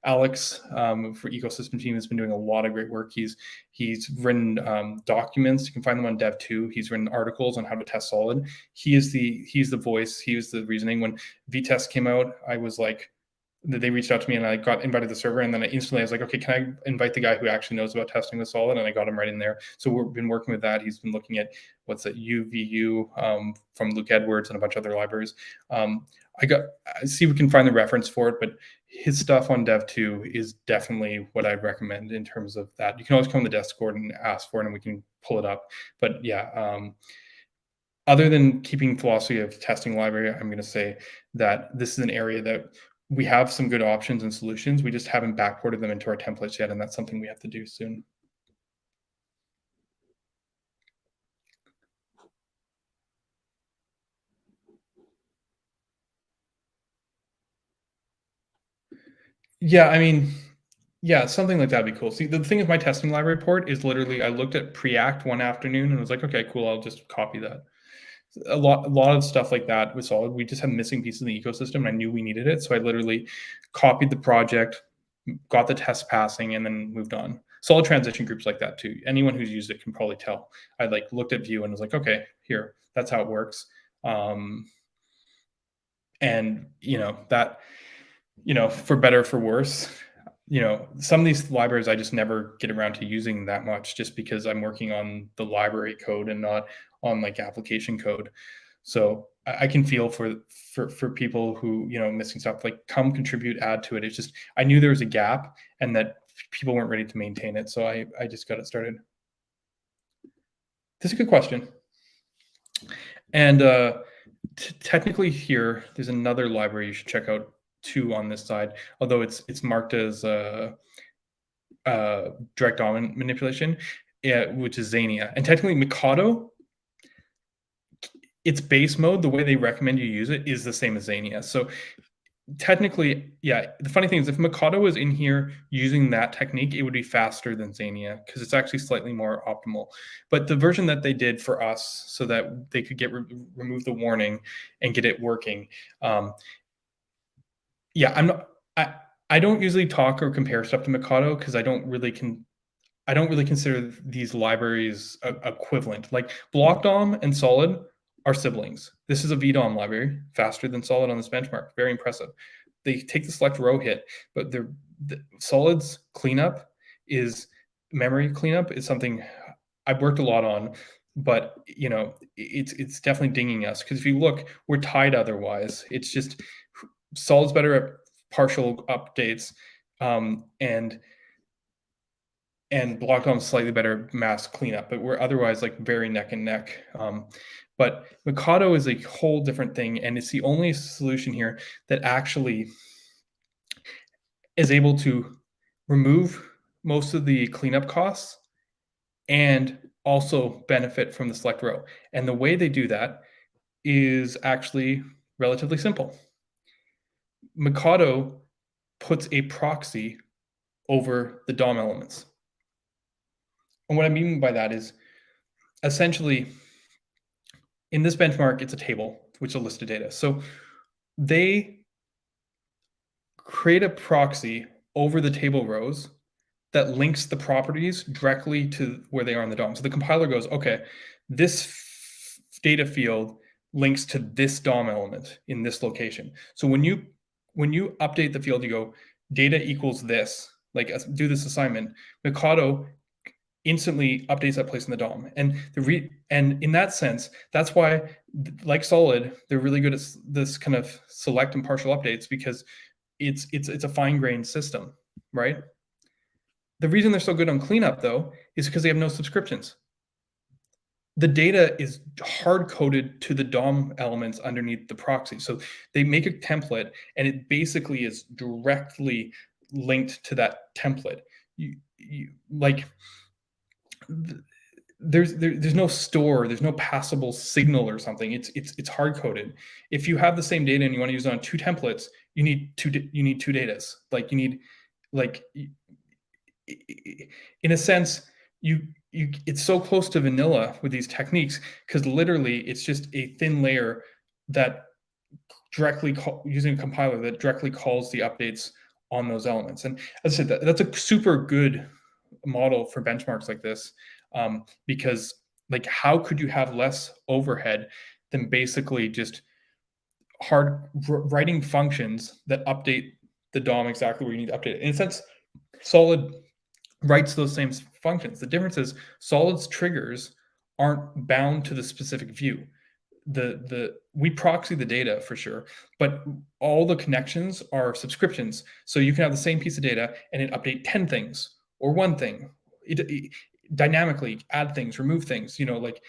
Alex for ecosystem team has been doing a lot of great work. He's written documents. You can find them on Dev2. He's written articles on how to test solid. He's the voice. He was the reasoning. When VTest came out, I was like, they reached out to me and I got invited to the server, and then I was like, okay, can I invite the guy who actually knows about testing with solid? And I got him right in there. So we've been working with that. He's been looking at what's that UVU from Luke Edwards and a bunch of other libraries. I see if we can find the reference for it, but his stuff on Dev2 is definitely what I'd recommend in terms of that. You can always come to the Discord and ask for it and we can pull it up. But yeah, other than keeping philosophy of testing library, I'm going to say that this is an area that we have some good options and solutions. We just haven't backported them into our templates yet, and that's something we have to do soon. Yeah, I mean, yeah, something like that'd be cool. See, the thing with my testing library port is literally I looked at Preact one afternoon and was like, okay, cool, I'll just copy that. A lot of stuff like that was solid. We just had missing pieces in the ecosystem and I knew we needed it. So I literally copied the project, got the test passing, and then moved on. Solid transition groups like that too. Anyone who's used it can probably tell. I like looked at Vue and was like, okay, here, that's how it works. And that, for better or for worse, some of these libraries I just never get around to using that much, just because I'm working on the library code and not on like application code. So I can feel for people who missing stuff, like come contribute, add to it. It's just I knew there was a gap and that people weren't ready to maintain it, so I just got it started. This is a good question. And technically here, there's another library you should check out too on this side, although it's marked as direct dominant manipulation, which is Xania. And technically Mikado, its base mode, the way they recommend you use it is the same as Xania. So technically, yeah, the funny thing is if Mikado was in here using that technique, it would be faster than Xania because it's actually slightly more optimal. But the version that they did for us so that they could remove the warning and get it working, yeah, I don't usually talk or compare stuff to Mikado because I don't really consider these libraries equivalent. Like BlockDOM and Solid are siblings. This is a VDOM library, faster than Solid on this benchmark. Very impressive. They take the select row hit, but the Solid's cleanup is memory cleanup is something I've worked a lot on, but it's definitely dinging us, because if you look, we're tied otherwise. It's just Solid's better at partial updates, and Block.com slightly better mass cleanup, but we're otherwise like very neck and neck. But Mikado is a whole different thing, and it's the only solution here that actually is able to remove most of the cleanup costs and also benefit from the select row. And the way they do that is actually relatively simple. Mikado puts a proxy over the DOM elements. And what I mean by that is, essentially, in this benchmark, it's a table, which is a list of data. So they create a proxy over the table rows that links the properties directly to where they are in the DOM. So the compiler goes, okay, this data field links to this DOM element in this location. So when you update the field, you go data equals this, like do this assignment, Mikado instantly updates that place in the DOM. And and in that sense, that's why, like Solid, they're really good at this kind of select and partial updates, because it's a fine-grained system, right? The reason they're so good on cleanup, though, is because they have no subscriptions. The data is hard-coded to the DOM elements underneath the proxy. So they make a template, and it basically is directly linked to that template. There's no store, there's no passable signal or something. It's hard-coded. If you have the same data and you want to use it on two templates, you need two datas. Like, you need, like, in a sense, it's so close to vanilla with these techniques, because literally it's just a thin layer that directly using a compiler that directly calls the updates on those elements. And as I said, that's a super good model for benchmarks like this, because, like, how could you have less overhead than basically just writing functions that update the DOM exactly where you need to update it? In a sense, Solid writes those same functions. The difference is Solid's triggers aren't bound to the specific view. We proxy the data for sure, but all the connections are subscriptions. So you can have the same piece of data and it update 10 things or one thing. It dynamically add things, remove things. Like,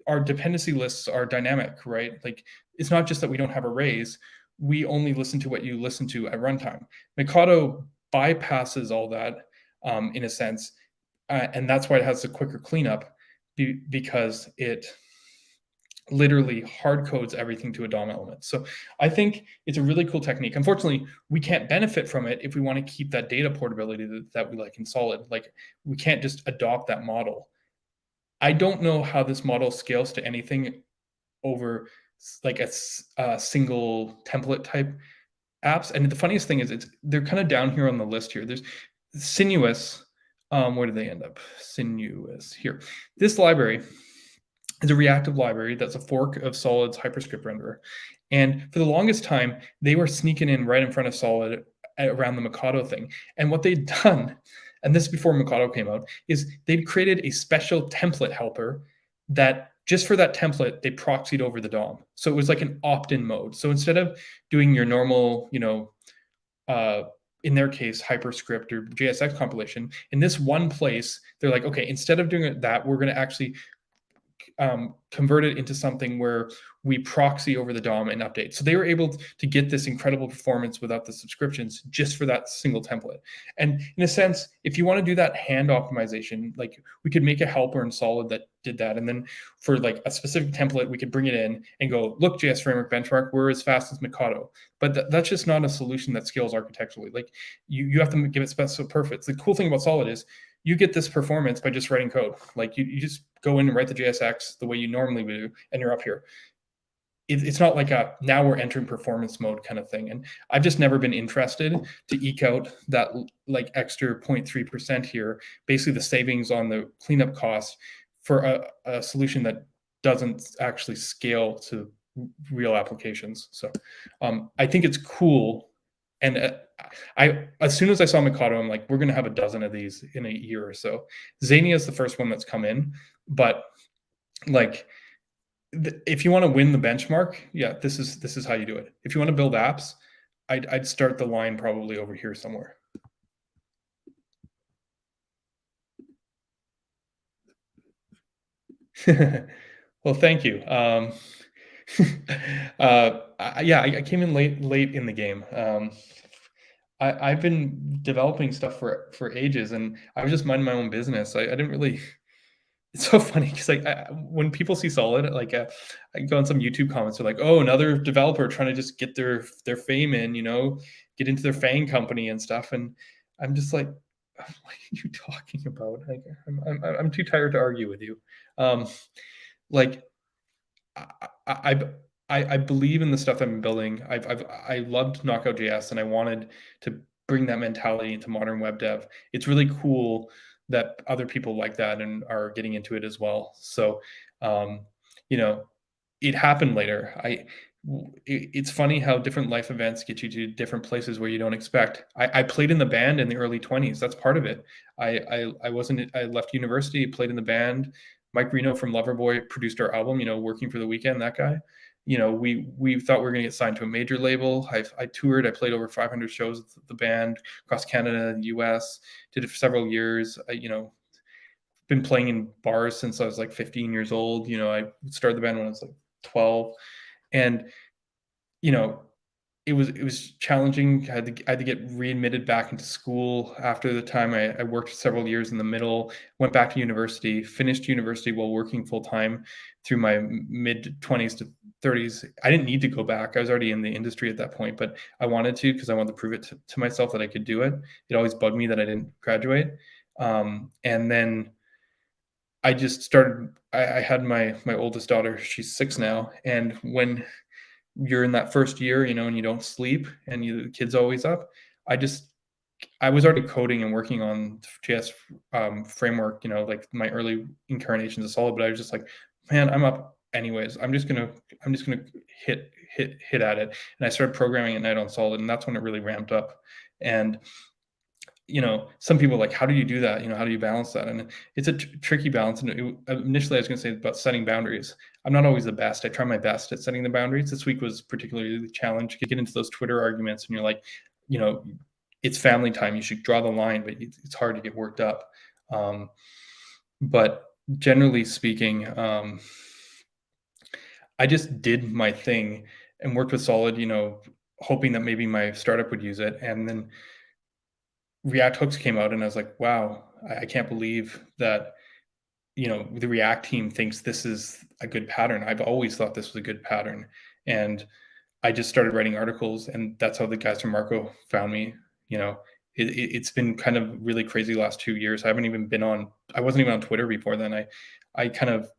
our dependency lists are dynamic, right? Like, it's not just that we don't have arrays. We only listen to what you listen to at runtime. Mikado bypasses all that, in a sense, and that's why it has a quicker cleanup, because it literally hard codes everything to a DOM element. So I think it's a really cool technique. Unfortunately, we can't benefit from it if we want to keep that data portability that we like in Solid. Like, we can't just adopt that model. I don't know how this model scales to anything over like a single template type apps. And the funniest thing is, they're kind of down here on the list here. There's Sinuous. Where do they end up? Sinuous here. This library is a reactive library that's a fork of Solid's HyperScript renderer. And for the longest time, they were sneaking in right in front of Solid around the Mikado thing. And what they'd done, and this is before Mikado came out, is they'd created a special template helper that, just for that template, they proxied over the DOM. So it was like an opt-in mode. So instead of doing your normal, in their case, HyperScript or JSX compilation, in this one place, they're like, okay, instead of doing that, we're going to actually convert it into something where we proxy over the DOM and update. So they were able to get this incredible performance without the subscriptions, just for that single template. And in a sense, if you want to do that hand optimization, like, we could make a helper in Solid that did that. And then for like a specific template, we could bring it in and go, look, JS Framework benchmark, we're as fast as Mikado. But that's just not a solution that scales architecturally. Like, you have to give it special perfect. The cool thing about Solid is you get this performance by just writing code. Like, you just go in and write the JSX the way you normally would do, and you're up here. It's not like a now we're entering performance mode kind of thing. And I've just never been interested to eke out that like extra 0.3% here, basically the savings on the cleanup cost for a solution that doesn't actually scale to real applications. So I think it's cool, And I as soon as I saw Mikado, I'm like, we're gonna have a dozen of these in a year or so. Zania is the first one that's come in, but like if you want to win the benchmark, yeah, this is how you do it. If you want to build apps, I'd start the line probably over here somewhere. Well, thank you. Yeah, I came in late in the game. I've been developing stuff for ages, and I was just minding my own business. I didn't really. It's so funny because like when people see Solid, like I go on some YouTube comments, they're like, "Oh, another developer trying to just get their fame in, get into their Fang company and stuff." And I'm just like, "What are you talking about? Like, I'm too tired to argue with you." Um, like I I I believe in the stuff I'm building. I loved Knockout JS, and I wanted to bring that mentality into modern web dev. It's really cool that other people like that and are getting into it as well. So, um, you know, it happened later. It's funny how different life events get you to different places where you don't expect. I played in the band in the early 20s. That's part of it. I wasn't. I left university, played in the band. Mike Reno from Loverboy produced our album. Working for the weekend. That guy. We thought we were going to get signed to a major label. I toured. I played over 500 shows with the band across Canada and U.S. Did it for several years. Been playing in bars since I was like 15 years old. I started the band when I was like 12, and you know, it was challenging. I had to get readmitted back into school after the time I worked several years in the middle, went back to university, finished university while working full time through my mid 20s to 30s. I didn't need to go back. I was already in the industry at that point, but I wanted to because I wanted to prove it to myself that I could do it. It always bugged me that I didn't graduate. And then I just started. I had my oldest daughter. She's 6 now, and when you're in that first year, and you don't sleep and the kid's always up. I was already coding and working on JS framework, like my early incarnations of Solid, but I was just like, man, I'm up anyways. I'm just gonna hit at it. And I started programming at night on Solid, and that's when it really ramped up. And some people are like, how do you do that? How do you balance that? And it's a tricky balance. And initially, I was going to say about setting boundaries. I'm not always the best. I try my best at setting the boundaries. This week was particularly challenged. You get into those Twitter arguments, and you're like, you know, it's family time. You should draw the line, but it's hard to get worked up. But generally speaking, I just did my thing and worked with Solid, hoping that maybe my startup would use it. And then React hooks came out, and I was like, wow, I can't believe that, the React team thinks this is a good pattern. I've always thought this was a good pattern. And I just started writing articles, and that's how the guys from Marco found me. It's been kind of really crazy the last 2 years. I wasn't even on Twitter before then. I kind of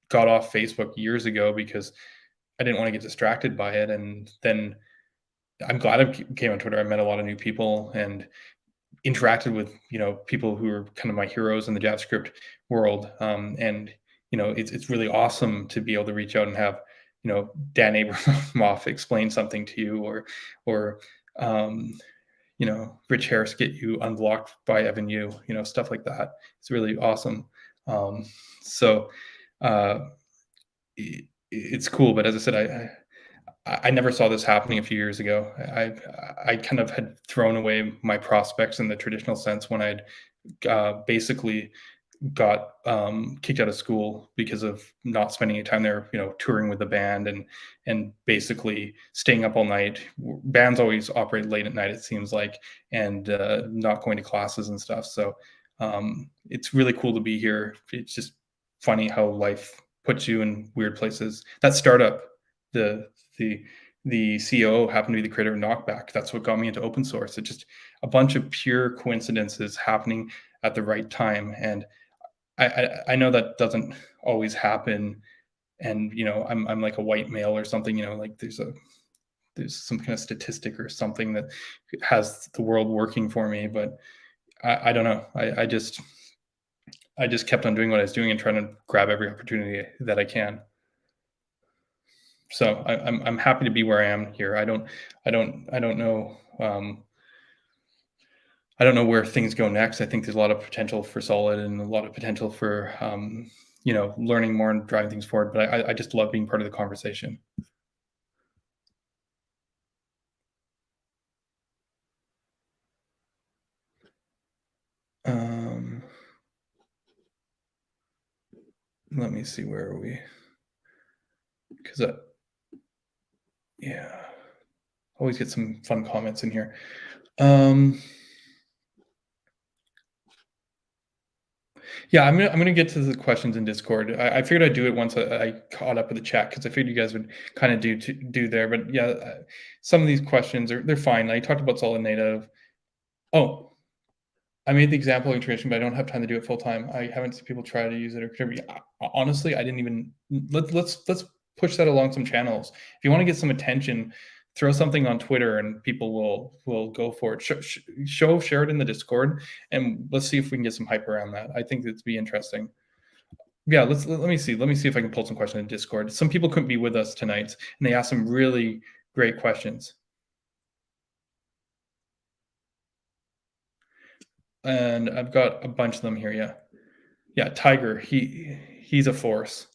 got off Facebook years ago because I didn't want to get distracted by it. And then I'm glad I came on Twitter. I met a lot of new people and interacted with people who are kind of my heroes in the JavaScript world, and it's really awesome to be able to reach out and have Dan Abramoff explain something to you, or Rich Harris get you unblocked by Evan Yu, stuff like that. It's really awesome. So it's cool, but as I said, I never saw this happening a few years ago. I kind of had thrown away my prospects in the traditional sense when I'd basically got kicked out of school because of not spending any time there, touring with the band and basically staying up all night. Bands always operate late at night, it seems like, and not going to classes and stuff. So it's really cool to be here. It's just funny how life puts you in weird places. That startup, the the CEO happened to be the creator of Knockback. That's what got me into open source. It's just a bunch of pure coincidences happening at the right time. And I know that doesn't always happen. And I'm like a white male or something. Like there's some kind of statistic or something that has the world working for me. But I don't know. I just kept on doing what I was doing and trying to grab every opportunity that I can. So I'm happy to be where I am here. I don't know. I don't know where things go next. I think there's a lot of potential for Solid and a lot of potential for learning more and driving things forward. But I just love being part of the conversation. Um, Let me see, where are we? Because yeah, always get some fun comments in here. Yeah, I'm gonna get to the questions in Discord. I figured I'd do it once I caught up with the chat because I figured you guys would kind of do there. But yeah, some of these questions they're fine. I talked about Solid Native. Oh, I made the example integration, but I don't have time to do it full time. I haven't seen people try to use it or contribute. Honestly, I didn't even let's push that along some channels. If you want to get some attention, throw something on Twitter and people will go for it. Share it in the Discord, and let's see if we can get some hype around that. I think it'd be interesting. Yeah, let me see. Let me see if I can pull some questions in Discord. Some people couldn't be with us tonight, and they asked some really great questions. And I've got a bunch of them here. Yeah, Tiger. He's a force.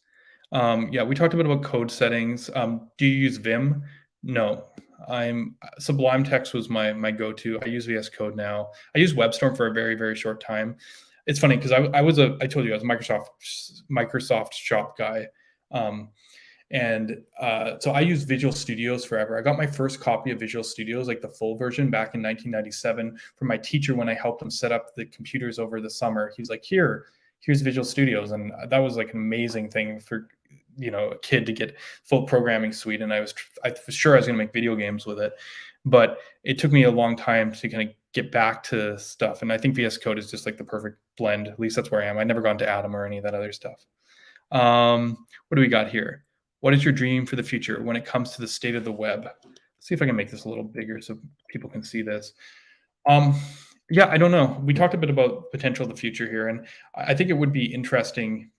Yeah, we talked a bit about code settings. Do you use Vim? No, I'm Sublime Text was my go-to. I use VS Code now. I used WebStorm for a very short time. It's funny because I told you I was a Microsoft shop guy. Um, and so I used Visual Studios forever. I got my first copy of Visual Studios, like the full version, back in 1997 from my teacher when I helped him set up the computers over the summer. He was like, here's Visual Studios. And that was like an amazing thing for, a kid to get full programming suite. And I was sure I was going to make video games with it. But it took me a long time to kind of get back to stuff. And I think VS Code is just like the perfect blend. At least that's where I am. I never gone to Atom or any of that other stuff. What do we got here? What is your dream for the future when it comes to the state of the web? Let's see if I can make this a little bigger so people can see this. Yeah, I don't know. We talked a bit about potential of the future here, and I think it would be interesting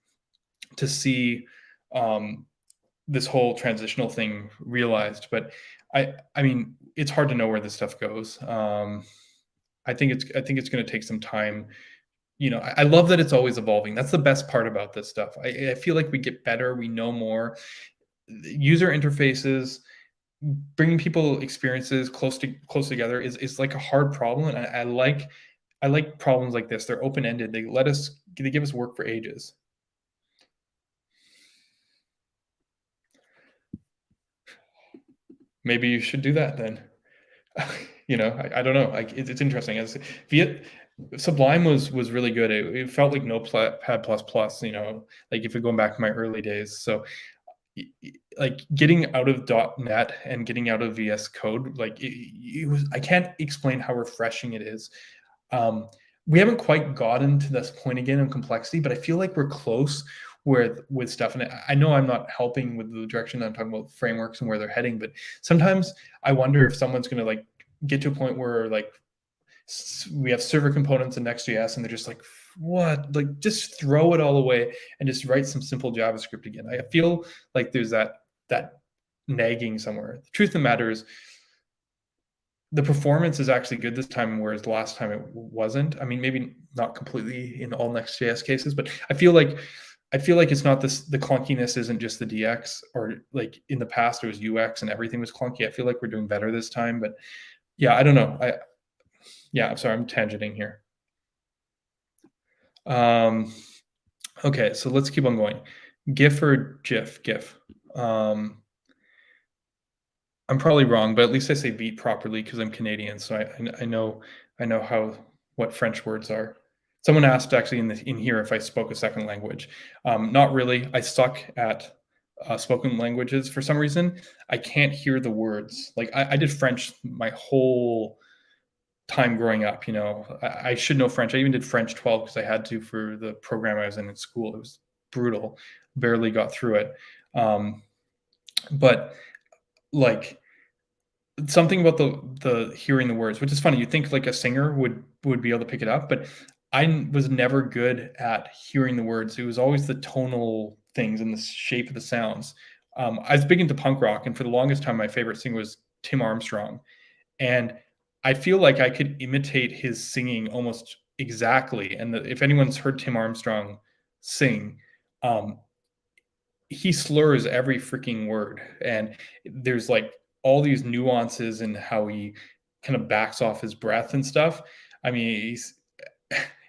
to see this whole transitional thing realized. But I mean, it's hard to know where this stuff goes. I think it's going to take some time. I love that it's always evolving. That's the best part about this stuff. I feel like we get better, we know more. User interfaces, bringing people experiences close together is like a hard problem, and I like problems like this. They're open ended. They give us work for ages. Maybe you should do that then. I don't know. Like it's interesting. Sublime was really good. It felt like Notepad plus plus. Like if you're going back to my early days. So like getting out of .NET and getting out of VS Code, like it was. I can't explain how refreshing it is. We haven't quite gotten to this point again in complexity, but I feel like we're close with stuff. And I know I'm not helping with the direction. I'm talking about frameworks and where they're heading, but sometimes I wonder if someone's going to like get to a point where like we have server components in Next.js and they're just like, what? Like just throw it all away and just write some simple JavaScript again. I feel like there's that nagging somewhere. The truth of the matter is the performance is actually good this time, whereas the last time it wasn't. I mean, maybe not completely in all Next.js cases, but I feel like it's not this. The clunkiness isn't just the DX, or like in the past it was UX and everything was clunky. I feel like we're doing better this time, but yeah, I don't know. I'm sorry, I'm tangenting here. Okay, so let's keep on going. GIF or GIF? GIF. I'm probably wrong, but at least I say beat properly because I'm Canadian, so I know what French words are. Someone asked actually in here if I spoke a second language. Not really. I suck at spoken languages for some reason. I can't hear the words. Like I did French my whole time growing up. I should know French. I even did French 12 because I had to for the program I was in school. It was brutal. Barely got through it. But like something about the hearing the words, which is funny. You think like a singer would be able to pick it up, but I was never good at hearing the words. It was always the tonal things and the shape of the sounds. I was big into punk rock, and for the longest time, my favorite singer was Tim Armstrong. And I feel like I could imitate his singing almost exactly. And if anyone's heard Tim Armstrong sing, um, he slurs every freaking word, and there's like all these nuances in how he kind of backs off his breath and stuff. I mean,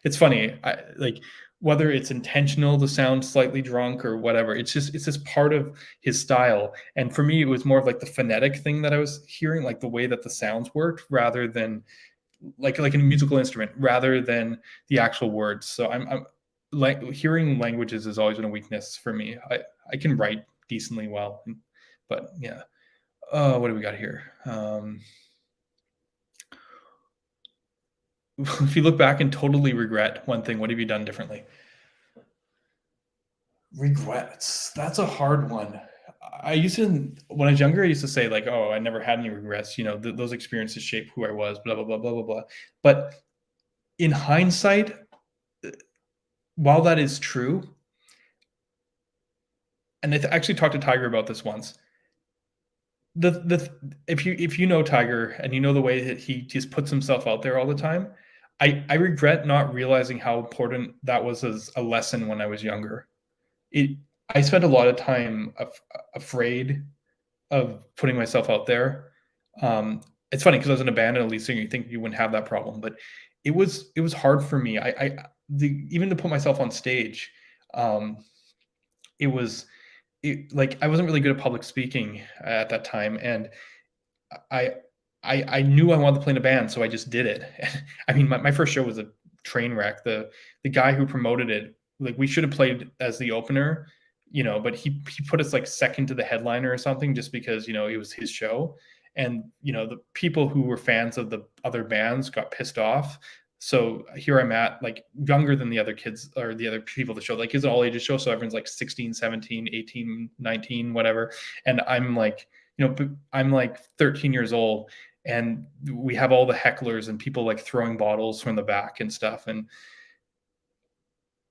it's funny, like whether it's intentional to sound slightly drunk or whatever, it's just part of his style. And for me, it was more of like the phonetic thing that I was hearing, like the way that the sounds worked, rather than like a musical instrument, rather than the actual words. So I'm like hearing languages has always been a weakness for me. I can write decently well, but yeah. What do we got here? If you look back and totally regret one thing, what have you done differently? Regrets. That's a hard one. I used to, when I was younger, I used to say like, "Oh, I never had any regrets." Those experiences shape who I was. Blah blah blah blah blah blah. But in hindsight, while that is true, and I actually talked to Tiger about this once. The if you know Tiger and you know the way that he just puts himself out there all the time, I regret not realizing how important that was as a lesson when I was younger. It I spent a lot of time afraid of putting myself out there. It's funny because I was in a band and a lead singer. You think you wouldn't have that problem, but it was hard for me. Even to put myself on stage, um, it was like I wasn't really good at public speaking at that time, and I I knew I wanted to play in a band, so I just did it. I mean, my first show was a train wreck. The guy who promoted it, like we should have played as the opener, but he put us like second to the headliner or something just because it was his show, and the people who were fans of the other bands got pissed off. So here I'm at, like younger than the other kids or the other people at the show. Like it's an all ages show, so everyone's like 16, 17, 18, 19, whatever. And I'm like 13 years old, and we have all the hecklers and people like throwing bottles from the back and stuff. And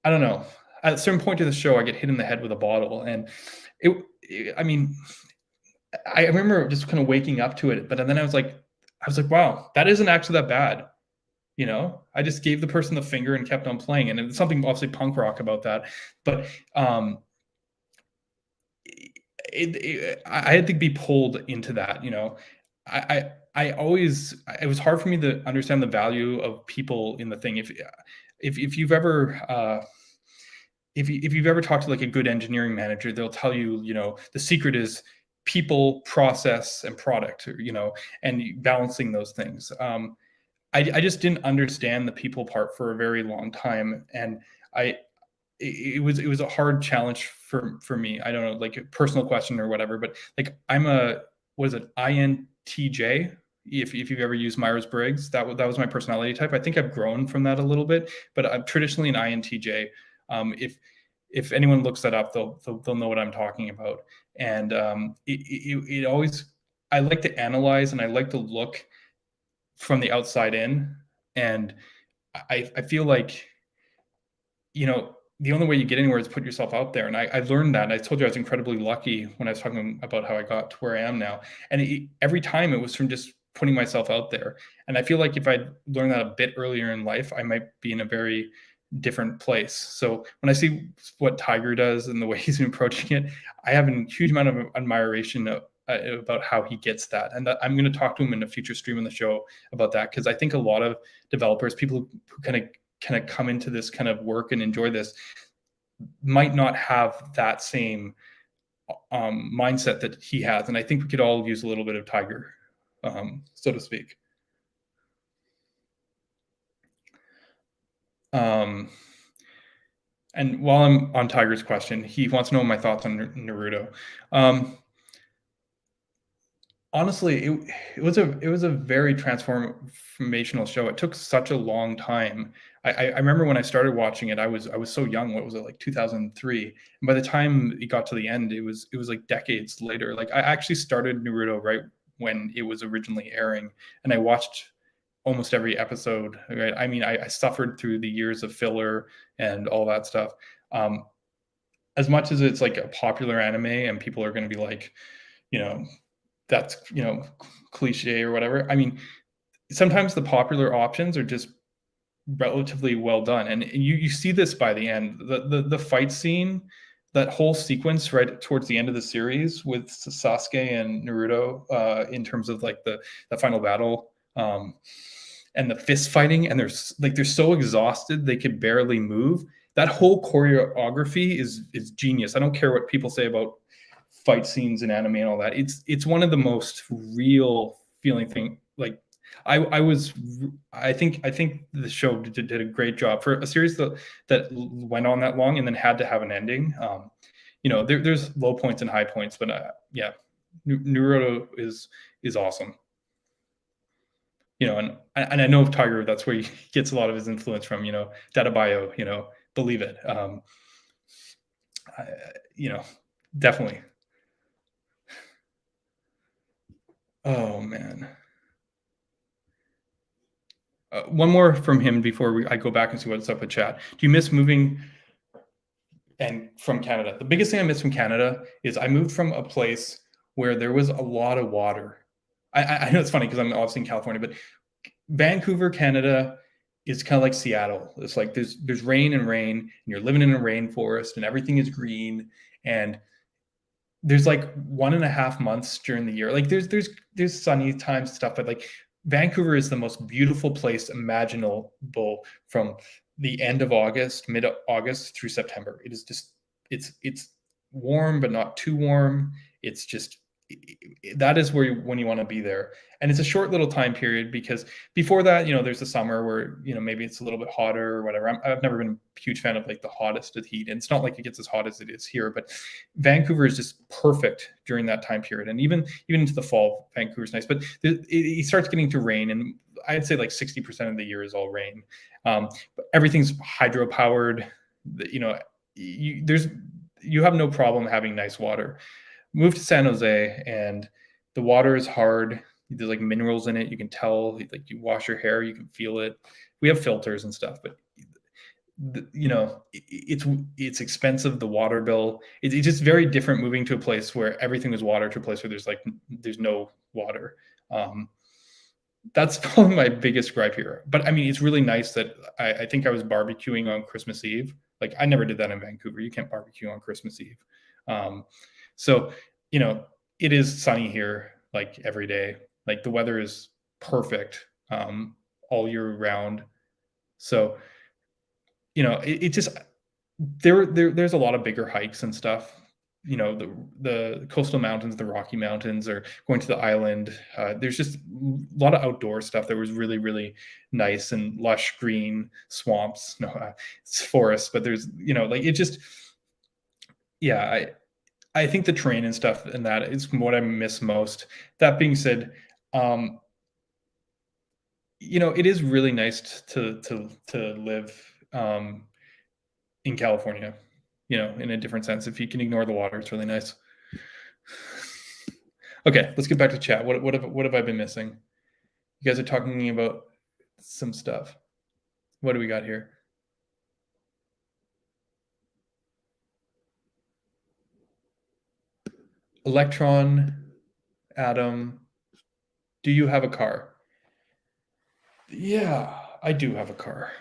I don't know. At a certain point of the show, I get hit in the head with a bottle, and I mean, I remember just kind of waking up to it, but then I was like, wow, that isn't actually that bad. I just gave the person the finger and kept on playing, and it's something obviously punk rock about that. But I had to be pulled into that. I always, it was hard for me to understand the value of people in the thing. If you've ever if you've ever talked to like a good engineering manager, they'll tell you, the secret is people, process, and product, and balancing those things. I just didn't understand the people part for a very long time, and I it was a hard challenge for me. I don't know, like a personal question or whatever, but like I'm a what is it, INTJ? If you've ever used Myers-Briggs, that was my personality type. I think I've grown from that a little bit, but I'm traditionally an INTJ. If anyone looks that up, they'll know what I'm talking about. And it always, I like to analyze and I like to look from the outside in, and I feel like the only way you get anywhere is put yourself out there. And I learned that. I told you I was incredibly lucky when I was talking about how I got to where I am now. And every time it was from just putting myself out there. And I feel like if I'd learned that a bit earlier in life, I might be in a very different place. So when I see what Tiger does and the way he's been approaching it, I have a huge amount of admiration about how he gets that. And I'm going to talk to him in a future stream on the show about that, because I think a lot of developers, people who kind of come into this kind of work and enjoy this, might not have that same mindset that he has. And I think we could all use a little bit of Tiger, so to speak. And while I'm on Tiger's question, he wants to know my thoughts on Naruto. Honestly, it was a very transformational show. It took such a long time. I remember when I started watching it, I was so young. What was it, like 2003? And by the time it got to the end, it was like decades later. Like I actually started Naruto right when it was originally airing, and I watched almost every episode. Right? I mean, I suffered through the years of filler and all that stuff. as much as it's like a popular anime and people are going to be like, you know, that's, cliche or whatever. I mean, sometimes the popular options are just relatively well done, and you see this by the end. The fight scene, that whole sequence right towards the end of the series with Sasuke and Naruto, in terms of like the final battle, and the fist fighting, and they're so exhausted they could barely move. That whole choreography is genius. I don't care what people say about fight scenes in anime and all that. It's one of the most real feeling thing. Like I think the show did a great job for a series that went on that long and then had to have an ending. There's low points and high points, but yeah, Naruto is awesome. And I know of Tiger, that's where he gets a lot of his influence from. Data Bio, believe it. I, definitely. Oh man. One more from him before I go back and see what's up with chat. Do you miss moving and from Canada? The biggest thing I miss from Canada is I moved from a place where there was a lot of water. I know it's funny because I'm obviously in California, but Vancouver, Canada is kind of like Seattle. It's like there's rain and rain, and you're living in a rainforest, and everything is green, and there's like 1.5 months during the year. Like there's sunny times and stuff, but like Vancouver is the most beautiful place imaginable from the end of August, mid-August through September. It is just it's warm but not too warm. It's just that is when you want to be there. And it's a short little time period because before that, there's the summer where, maybe it's a little bit hotter or whatever. I've never been a huge fan of like the hottest of heat. And it's not like it gets as hot as it is here, but Vancouver is just perfect during that time period. And even into the fall, Vancouver's nice, but it starts getting to rain. And I'd say like 60% of the year is all rain. But everything's hydropowered. You have no problem having nice water. Moved to San Jose, and the water is hard. There's like minerals in it. You can tell, like you wash your hair, you can feel it. We have filters and stuff, but it's expensive. The water bill, it's just very different moving to a place where everything is water to a place where there's no water. That's probably my biggest gripe here. But I mean, it's really nice that I think I was barbecuing on Christmas Eve. Like I never did that in Vancouver. You can't barbecue on Christmas Eve. So, it is sunny here like every day. Like the weather is perfect all year round. So, it just there's a lot of bigger hikes and stuff. The coastal mountains, the Rocky Mountains, or going to the island. There's just a lot of outdoor stuff that was really, really nice and lush green swamps. No, it's forests, but there's, like it just, yeah, I think the train and stuff and that is what I miss most. That being said, it is really nice to live in California, in a different sense. If you can ignore the water, it's really nice. Okay, let's get back to chat. What have I been missing? You guys are talking about some stuff. What do we got here? Electron, Adam, do you have a car? Yeah, I do have a car.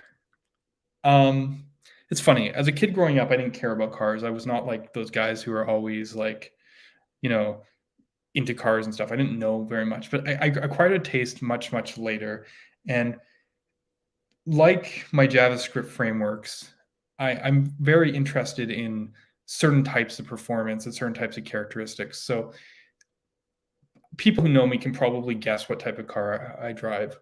It's funny. As a kid growing up, I didn't care about cars. I was not like those guys who are always like, into cars and stuff. I didn't know very much, but I acquired a taste much, much later. And like my JavaScript frameworks, I'm very interested in certain types of performance and certain types of characteristics. So people who know me can probably guess what type of car I drive.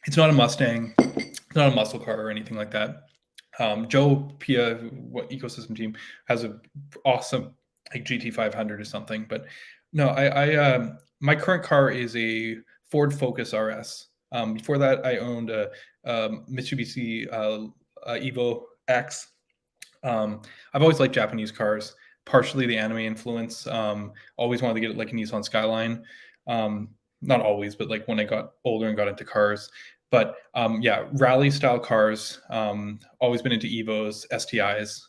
It's not a Mustang. It's not a muscle car or anything like that. Joe Pia, what ecosystem team, has an awesome like GT500 or something. But no, I my current car is a Ford Focus RS. Before that, I owned a Mitsubishi Evo X. I've always liked Japanese cars, partially the anime influence. Always wanted to get like a Nissan Skyline. Not always, but like when I got older and got into cars, But yeah, rally style cars. Always been into Evos, STIs,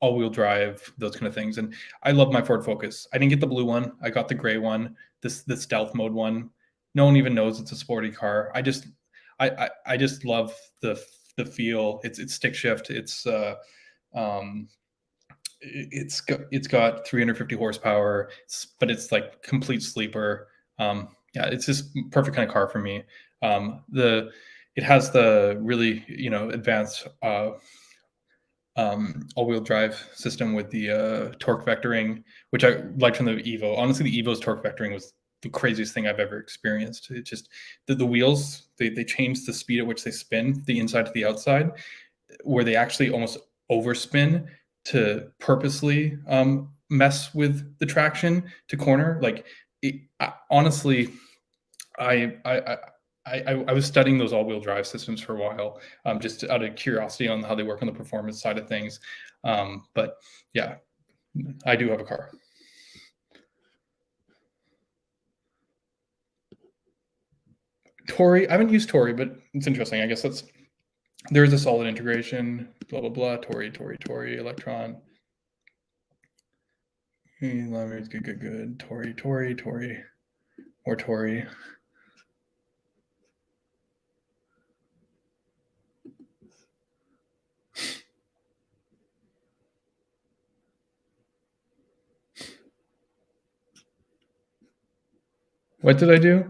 all-wheel drive, those kind of things. And I love my Ford Focus. I didn't get the blue one. I got the gray one, the stealth mode one. No one even knows it's a sporty car. I just love the feel. It's stick shift. Um, it's got 350 horsepower, but it's like complete sleeper. Yeah, it's just perfect kind of car for me. It has the really advanced all-wheel drive system with the torque vectoring, which I liked from the Evo. Honestly, the Evo's torque vectoring was the craziest thing I've ever experienced. It just the wheels they changed the speed at which they spin, the inside to the outside, where they actually almost overspin to purposely mess with the traction to corner. Like honestly, I was studying those all-wheel drive systems for a while, just out of curiosity on how they work on the performance side of things. But yeah, I do have a car. Tori, I haven't used Tori, but it's interesting. I guess there's a solid integration. Blah blah blah. Tori, Electron. Good. Tori, or Tori. What did I do?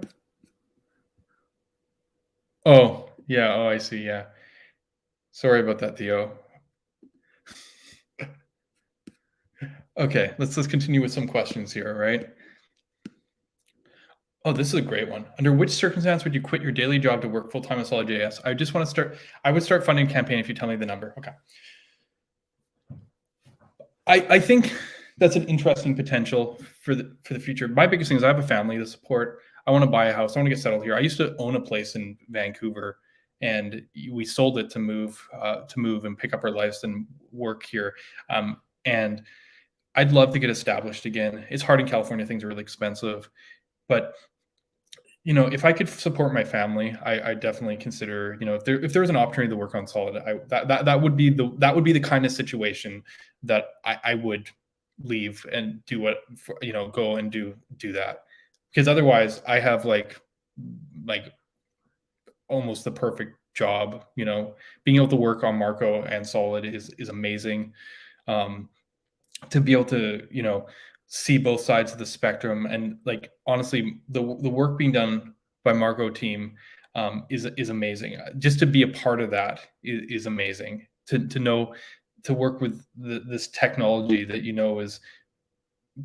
Oh, yeah. Oh, I see. Yeah. Sorry about that, Theo. Okay, let's continue with some questions here, right? Oh, this is a great one. Under which circumstance would you quit your daily job to work full-time on Solid.js? I would start funding a campaign if you tell me the number. Okay. I think that's an interesting potential for the future. My biggest thing is I have a family to support. I want to buy a house. I want to get settled here. I used to own a place in Vancouver, and we sold it to move and pick up our lives and work here. And I'd love to get established again. It's hard in California; things are really expensive. But if I could support my family, I definitely consider. If there was an opportunity to work on Solid, that would be the kind of situation that I would leave and do go and do that, because otherwise I have like almost the perfect job. Being able to work on Marco and Solid is amazing. To be able to see both sides of the spectrum, and like honestly the work being done by Marco team is amazing. Just to be a part of that is amazing. To know, to work with this technology that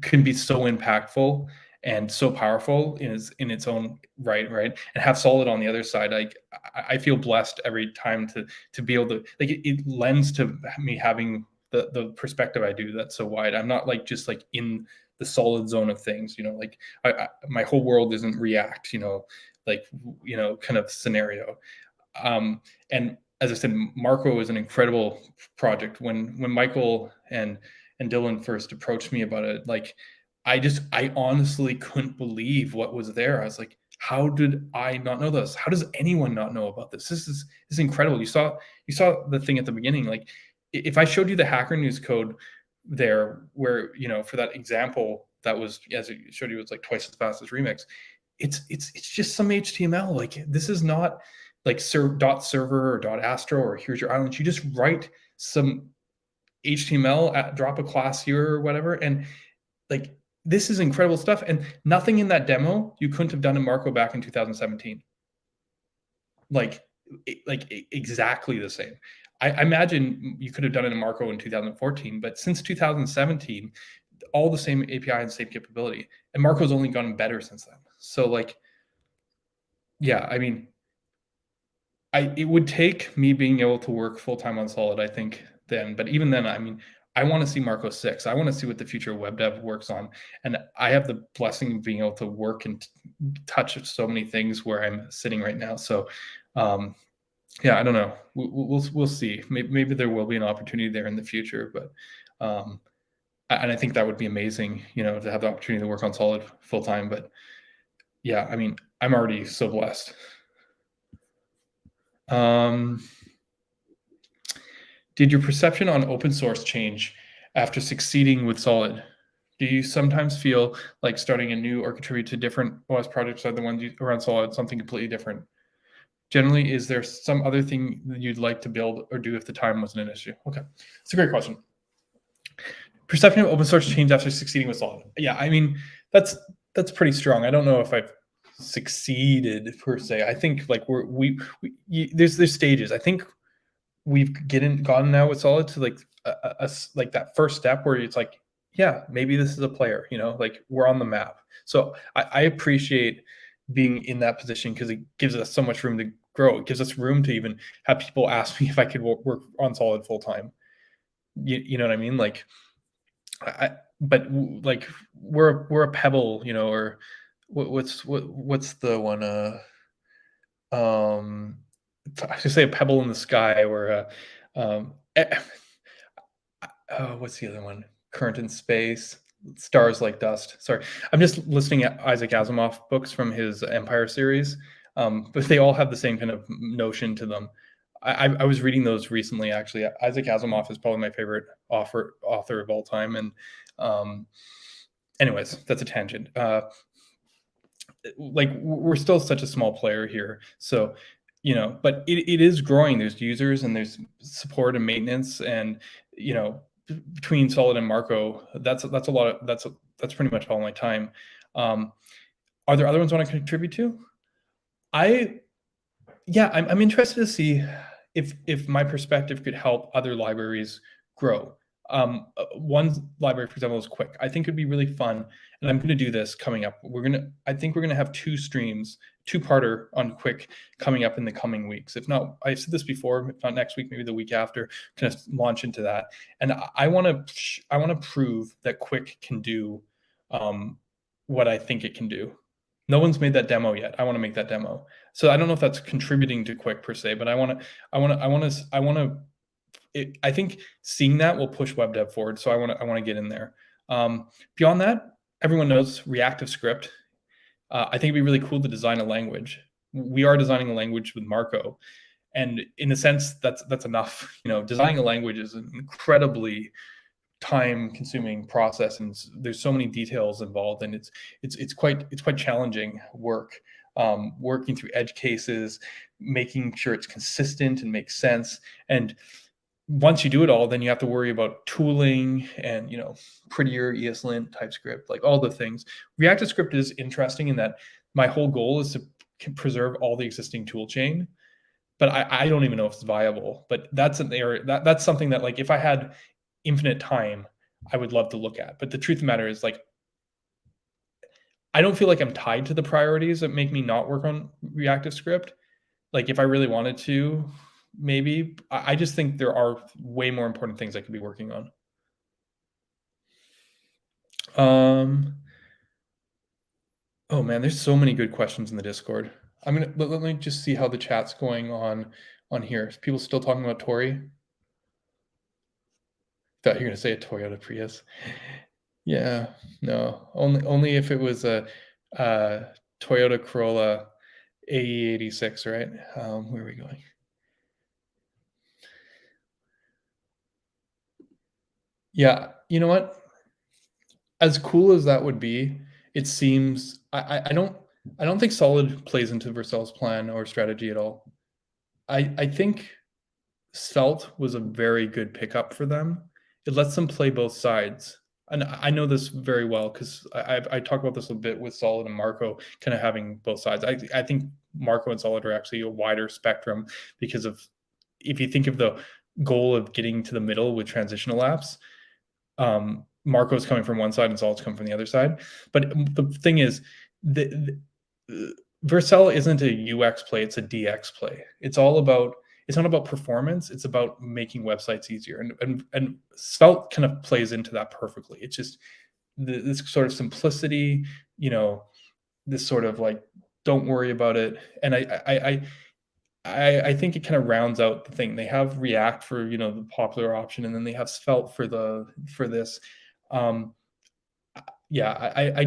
can be so impactful and so powerful in its own right, and have Solid on the other side. Like I feel blessed every time to be able to, like, it lends to me having the perspective I do that's so wide. I'm not like just like in the Solid zone of things, like my whole world isn't React, kind of scenario. And as I said, Marco is an incredible project. When Michael and Dylan first approached me about it, like I honestly couldn't believe what was there. I was like, how did I not know this? How does anyone not know about this? This is incredible. You saw the thing at the beginning. Like, if I showed you the Hacker News code there, where for that example that was, as I showed you, it's like twice as fast as Remix. It's just some HTML. Like, this is not like .server or .astro or here's your island. You just write some HTML, drop a class here or whatever, and like, this is incredible stuff. And nothing in that demo you couldn't have done in Marco back in 2017. Like exactly the same. I imagine you could have done it in Marco in 2014, but since 2017, all the same API and same capability. And Marco's only gotten better since then. So like, yeah, I mean, it would take me being able to work full-time on Solid, I think, then. But even then, I mean, I want to see Marco 6. I want to see what the future of web dev works on. And I have the blessing of being able to work and touch so many things where I'm sitting right now. So, yeah, I don't know. We'll see. Maybe there will be an opportunity there in the future, but and I think that would be amazing, to have the opportunity to work on Solid full time. But yeah, I mean, I'm already so blessed. Did your perception on open source change after succeeding with Solid? Do you sometimes feel like starting a new or contribute to different OS projects are the ones you around Solid, something completely different? Generally, is there some other thing that you'd like to build or do if the time wasn't an issue? Okay, it's a great question. Perception of open source change after succeeding with Solid. Yeah, I mean, that's pretty strong. I don't know if I've succeeded per se. I think like there's stages. I think we've gotten now with Solid to like like that first step where it's like, yeah, maybe this is a player, like we're on the map. So I appreciate being in that position because it gives us so much room to grow. It gives us room to even have people ask me if I could work on Solid full time. You know what I mean? Like, but like we're a pebble, or what's the one? I should say a pebble in the sky, or what's the other one? Current in space, stars like dust. Sorry, I'm just listening at Isaac Asimov books from his Empire series, but they all have the same kind of notion to them. I was reading those recently, actually. Isaac Asimov is probably my favorite author of all time, and anyways, that's a tangent. Like we're still such a small player here, so but it is growing. There's users and there's support and maintenance, and between Solid and Marco, that's a lot of that's pretty much all my time. Are there other ones I want to contribute to? I'm interested to see if my perspective could help other libraries grow. One library, for example, is Quick. I think it'd be really fun, and I'm going to do this coming up. I think we're going to have 2 streams, 2-parter on Quick coming up in the coming weeks. If not, I said this before, if not next week, maybe the week after, kind of launch into that. And I want to prove that Quick can do what I think it can do. No one's made that demo yet. I want to make that demo. So I don't know if that's contributing to Quick per se, but I think seeing that will push web dev forward. So I want to get in there. Beyond that, everyone knows reactive script. I think it'd be really cool to design a language. We are designing a language with Marco, and in a sense, that's enough. Designing a language is an incredibly time-consuming process, and there's so many details involved, and it's quite challenging work. Working through edge cases, making sure it's consistent and makes sense, and once you do it all, then you have to worry about tooling and prettier ESLint, TypeScript, like all the things. Reactive script is interesting in that my whole goal is to preserve all the existing tool chain, but I don't even know if it's viable. But that's an area that's something that, like, if I had infinite time, I would love to look at. But the truth of the matter is, like, I don't feel like I'm tied to the priorities that make me not work on reactive script. Like, if I really wanted to, maybe. I just think there are way more important things I could be working on. Oh man, there's so many good questions in the Discord. Let me just see how the chat's going on here. Is people still talking about Tori? Thought you were gonna say a Toyota Prius. Yeah, no, only if it was a Toyota Corolla AE86, right? Where are we going? Yeah, you know what? As cool as that would be, it seems I don't think Solid plays into Vercel's plan or strategy at all. I think Svelte was a very good pickup for them. It lets them play both sides. And I know this very well because I talk about this a bit with Solid and Marco, kind of having both sides. I think Marco and Solid are actually a wider spectrum because of, if you think of the goal of getting to the middle with transitional apps, Marco's coming from one side and Solid's coming from the other side. But the thing is, Vercel isn't a UX play, it's a DX play. It's not about performance, it's about making websites easier. And Svelte kind of plays into that perfectly. It's just this sort of simplicity, this sort of like, don't worry about it. And I think it kind of rounds out the thing. They have React for the popular option, and then they have Svelte for this. I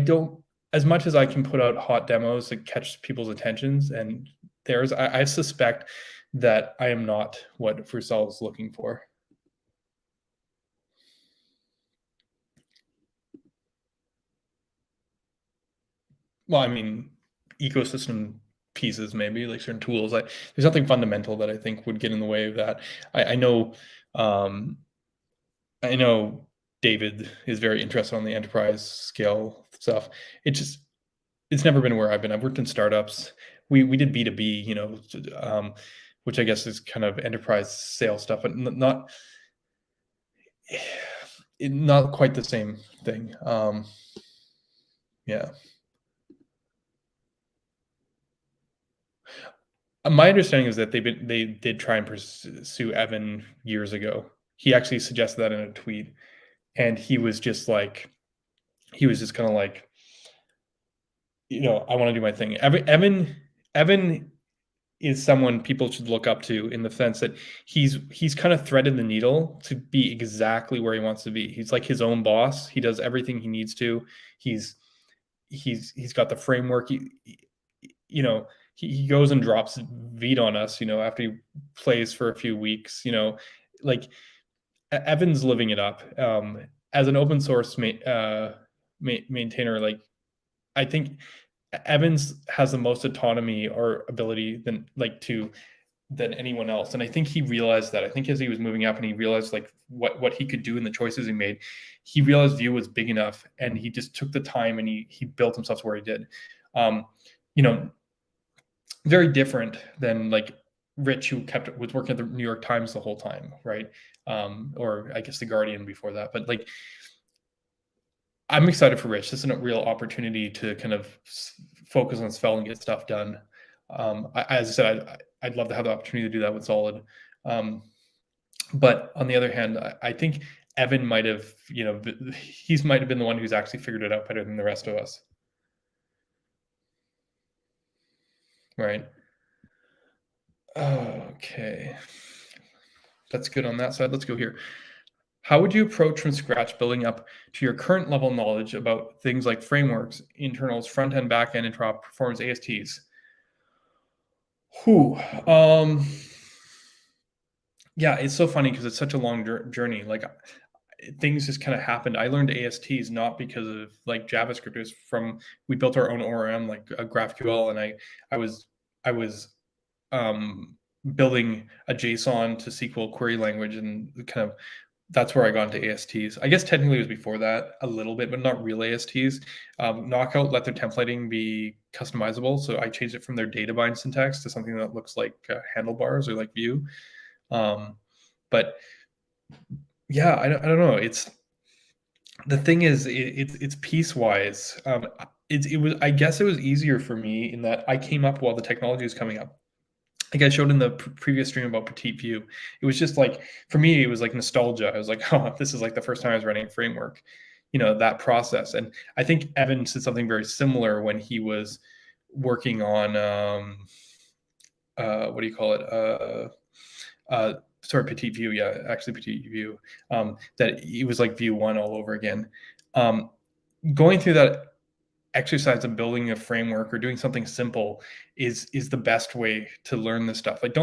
don't, as much as I can put out hot demos that catch people's attentions and theirs. I suspect that I am not what Vercel is looking for. Well, I mean, ecosystem pieces, maybe like certain tools. There's nothing fundamental that I think would get in the way of that. I know, um, I know David is very interested on the enterprise scale stuff. It just it's never been where I've been. I've worked in startups. We did B2B, which I guess is kind of enterprise sales stuff, but not quite the same thing. Yeah. My understanding is that they did try and pursue Evan years ago. He actually suggested that in a tweet, and he was just kind of like, I want to do my thing. Evan is someone people should look up to in the sense that he's kind of threaded the needle to be exactly where he wants to be. He's like his own boss. He does everything he needs to. He's got the framework. He goes and drops Veed on us, after he plays for a few weeks, like Evan's living it up. As an open source maintainer, like I think Evans has the most autonomy or ability than anyone else. And I think he realized that. I think as he was moving up and he realized like what he could do and the choices he made, he realized Vue was big enough, and he just took the time and he built himself to where he did. Very different than like Rich, who was working at the New York Times the whole time, right? Or I guess the Guardian before that. But like, I'm excited for Rich. This is a real opportunity to kind of focus on Svelte and get stuff done. As I said, I'd love to have the opportunity to do that with Solid. But on the other hand, I think Evan might have, he might have been the one who's actually figured it out better than the rest of us. Right. Okay. That's good on that side. Let's go here. How would you approach from scratch building up to your current level of knowledge about things like frameworks, internals, front end, back end, interop, performance, ASTs? Yeah, it's so funny because it's such a long journey. Like things just kind of happened. I learned ASTs not because of like JavaScript. It was we built our own ORM, like a GraphQL, and I was building a JSON to SQL query language, and kind of that's where I got into ASTs. I guess technically it was before that a little bit, but not real ASTs. Knockout let their templating be customizable, so I changed it from their data bind syntax to something that looks like handlebars or like Vue. But yeah, I don't know. The thing is, it's piecewise. I guess it was easier for me in that I came up while the technology was coming up. Like I showed in the previous stream about Petite Vue, it was just like, for me, it was like nostalgia. I was like, oh, this is like the first time I was writing a framework, that process. And I think Evan said something very similar when he was working on, what do you call it? Sorry, Petite Vue. Yeah, actually Petite Vue. That it was like Vue 1 all over again. Going through that exercise of building a framework or doing something simple is the best way to learn this stuff. Like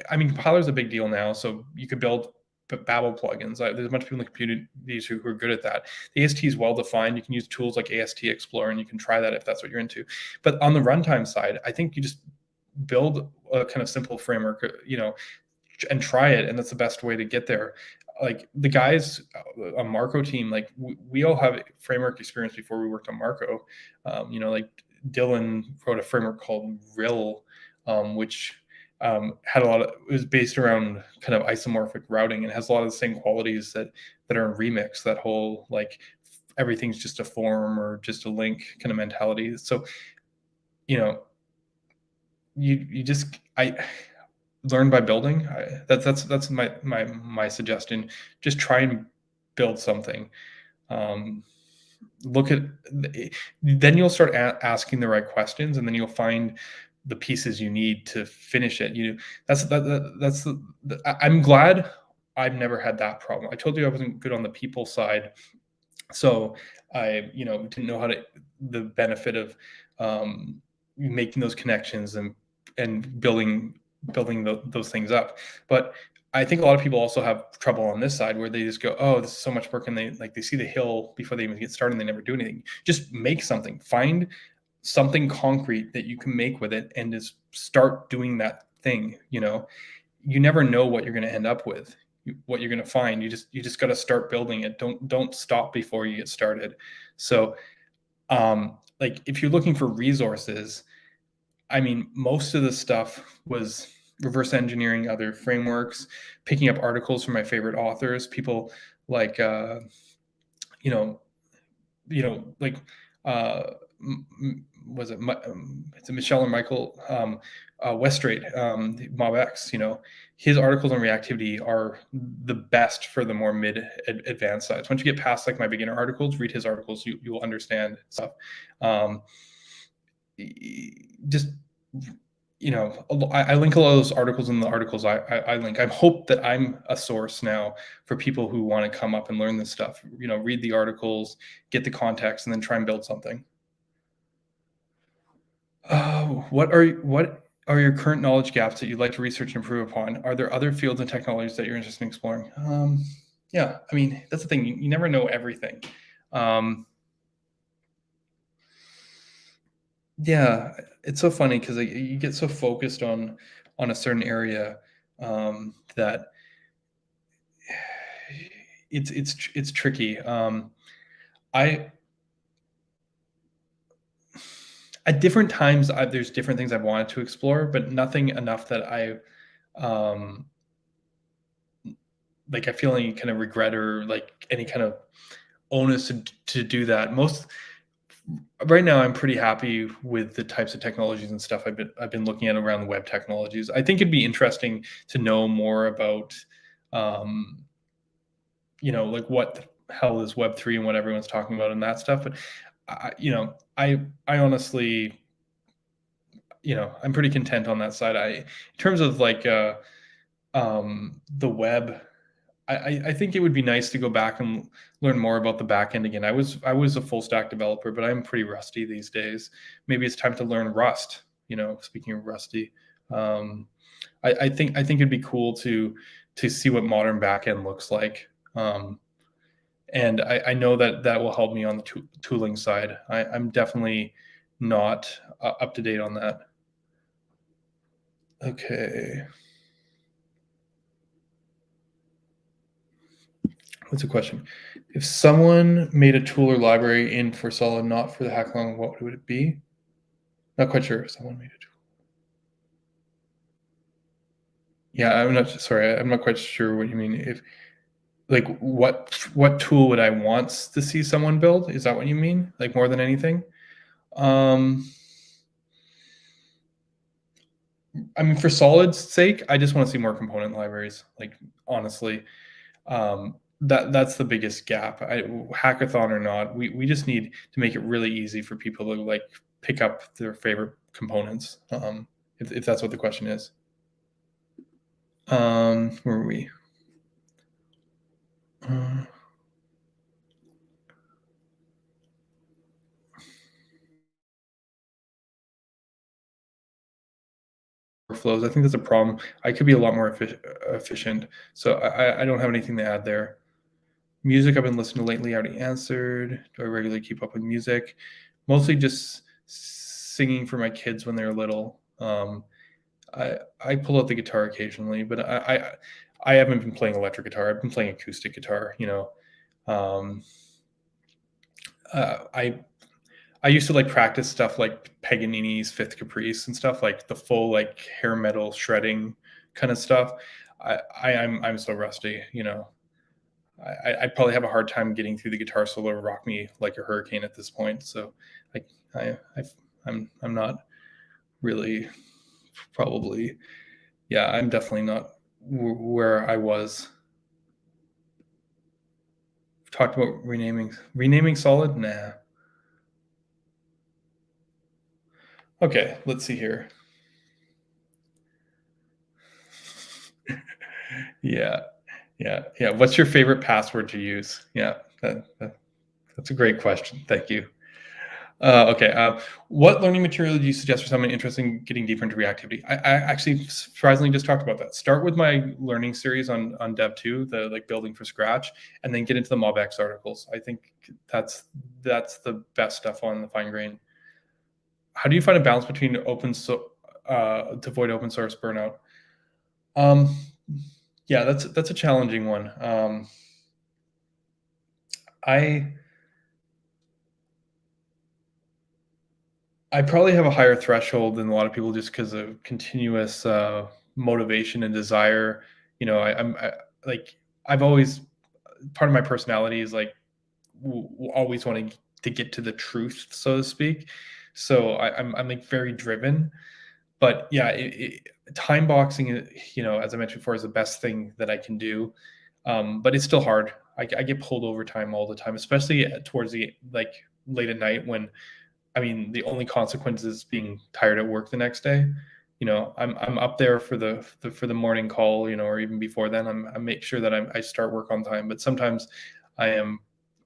compiler is a big deal now, so you could build Babel plugins. There's a bunch of people in the communities who are good at that. The AST is well defined. You can use tools like AST Explorer, and you can try that if that's what you're into. But on the runtime side, I think you just build a kind of simple framework, and try it, and that's the best way to get there. Like the guys on Marco team, like we all have framework experience before we worked on Marco. Like Dylan wrote a framework called RIL, which had it was based around kind of isomorphic routing and has a lot of the same qualities that are in Remix. That whole like everything's just a form or just a link kind of mentality. So I learn by building. That's my suggestion. Just try and build something. Look at then you'll start asking the right questions, and then you'll find the pieces you need to finish it. I'm glad I've never had that problem. I told you I wasn't good on the people side, so I didn't know the benefit of making those connections and building those things up. But I think a lot of people also have trouble on this side where they just go, oh, this is so much work, and they see the hill before they even get started and they never do anything. Just make something. Find something concrete that you can make with it and just start doing that thing. You never know what you're going to end up with, what you're going to find. You just got to start building it. Don't stop before you get started. So like if you're looking for resources, I mean, most of the stuff was reverse engineering other frameworks, picking up articles from my favorite authors, people like like was it it's a Michelle and Michael Westrate, MobX. His articles on reactivity are the best for the more mid advanced sides. Once you get past like my beginner articles, read his articles, you will understand stuff. Just I link a lot of those articles in the articles I link. I hope that I'm a source now for people who want to come up and learn this stuff. Read the articles, get the context, and then try and build something. What are your current knowledge gaps that you'd like to research and improve upon? Are there other fields and technologies that you're interested in exploring? Yeah, I mean, that's the thing. You never know everything. Yeah, it's so funny because you get so focused on a certain area that it's tricky. At different times, there's different things I've wanted to explore, but nothing enough that I like I feel any kind of regret or like any kind of onus to do that. Right now, I'm pretty happy with the types of technologies and stuff I've been looking at around the web technologies. I think it'd be interesting to know more about, like what the hell is Web3 and what everyone's talking about and that stuff. But I honestly, I'm pretty content on that side. In terms of like the web, I think it would be nice to go back and learn more about the back end again. I was a full stack developer, but I'm pretty rusty these days. Maybe it's time to learn Rust. Speaking of rusty, I think it'd be cool to see what modern back end looks like. And I know that will help me on the tooling side. I'm definitely not up to date on that. Okay. What's the question? If someone made a tool or library in for Solid, not for the hackathon, what would it be? Not quite sure if someone made a tool. Yeah, I'm not quite sure what you mean. If like what tool would I want to see someone build? Is that what you mean? Like more than anything? I mean, for Solid's sake, I just want to see more component libraries. Like honestly, that's the biggest gap. Hackathon or not, we just need to make it really easy for people to like pick up their favorite components. If that's what the question is. Where are we? Workflows. I think that's a problem. I could be a lot more efficient. So I don't have anything to add there. Music I've been listening to lately, I already answered. Do I regularly keep up with music? Mostly just singing for my kids when they're little. I pull out the guitar occasionally, but I haven't been playing electric guitar. I've been playing acoustic guitar. I used to like practice stuff like Paganini's Fifth Caprice and stuff, like the full like hair metal shredding kind of stuff. I'm so rusty. I'd probably have a hard time getting through the guitar solo Rock Me Like a Hurricane at this point. So I'm not really probably, yeah, I'm definitely not where I was. Talked about renaming Solid. Nah. Okay, let's see here. Yeah. What's your favorite password to use? Yeah, that's a great question. Thank you. Okay. What learning material do you suggest for someone interested in getting deeper into reactivity? I actually surprisingly just talked about that. Start with my learning series on Dev 2, the like building from scratch, and then get into the MobX articles. I think that's the best stuff on the fine grain. How do you find a balance between to avoid open source burnout? Um, yeah, that's a challenging one. I I probably have a higher threshold than a lot of people just because of continuous motivation and desire. You know, like I've always part of my personality is like always wanting to get to the truth, so to speak. So I'm like very driven. But yeah, time boxing, as I mentioned before, is the best thing that I can do. But it's still hard. I get pulled over time all the time, especially towards the like late at night when I mean, the only consequence is being tired at work the next day. I'm up there for the morning call, or even before then. I make sure that I start work on time, but sometimes I am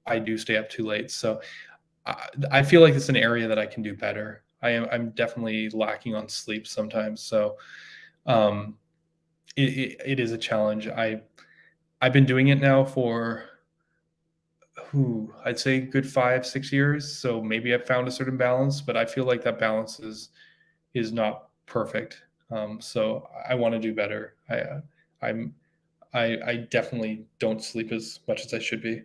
I do stay up too late. So I feel like it's an area that I can do better. I'm definitely lacking on sleep sometimes. So um, it is a challenge. I've been doing it now for I'd say good 5, 6 years. So maybe I've found a certain balance, but I feel like that balance is not perfect. So I want to do better. I'm I definitely don't sleep as much as I should be.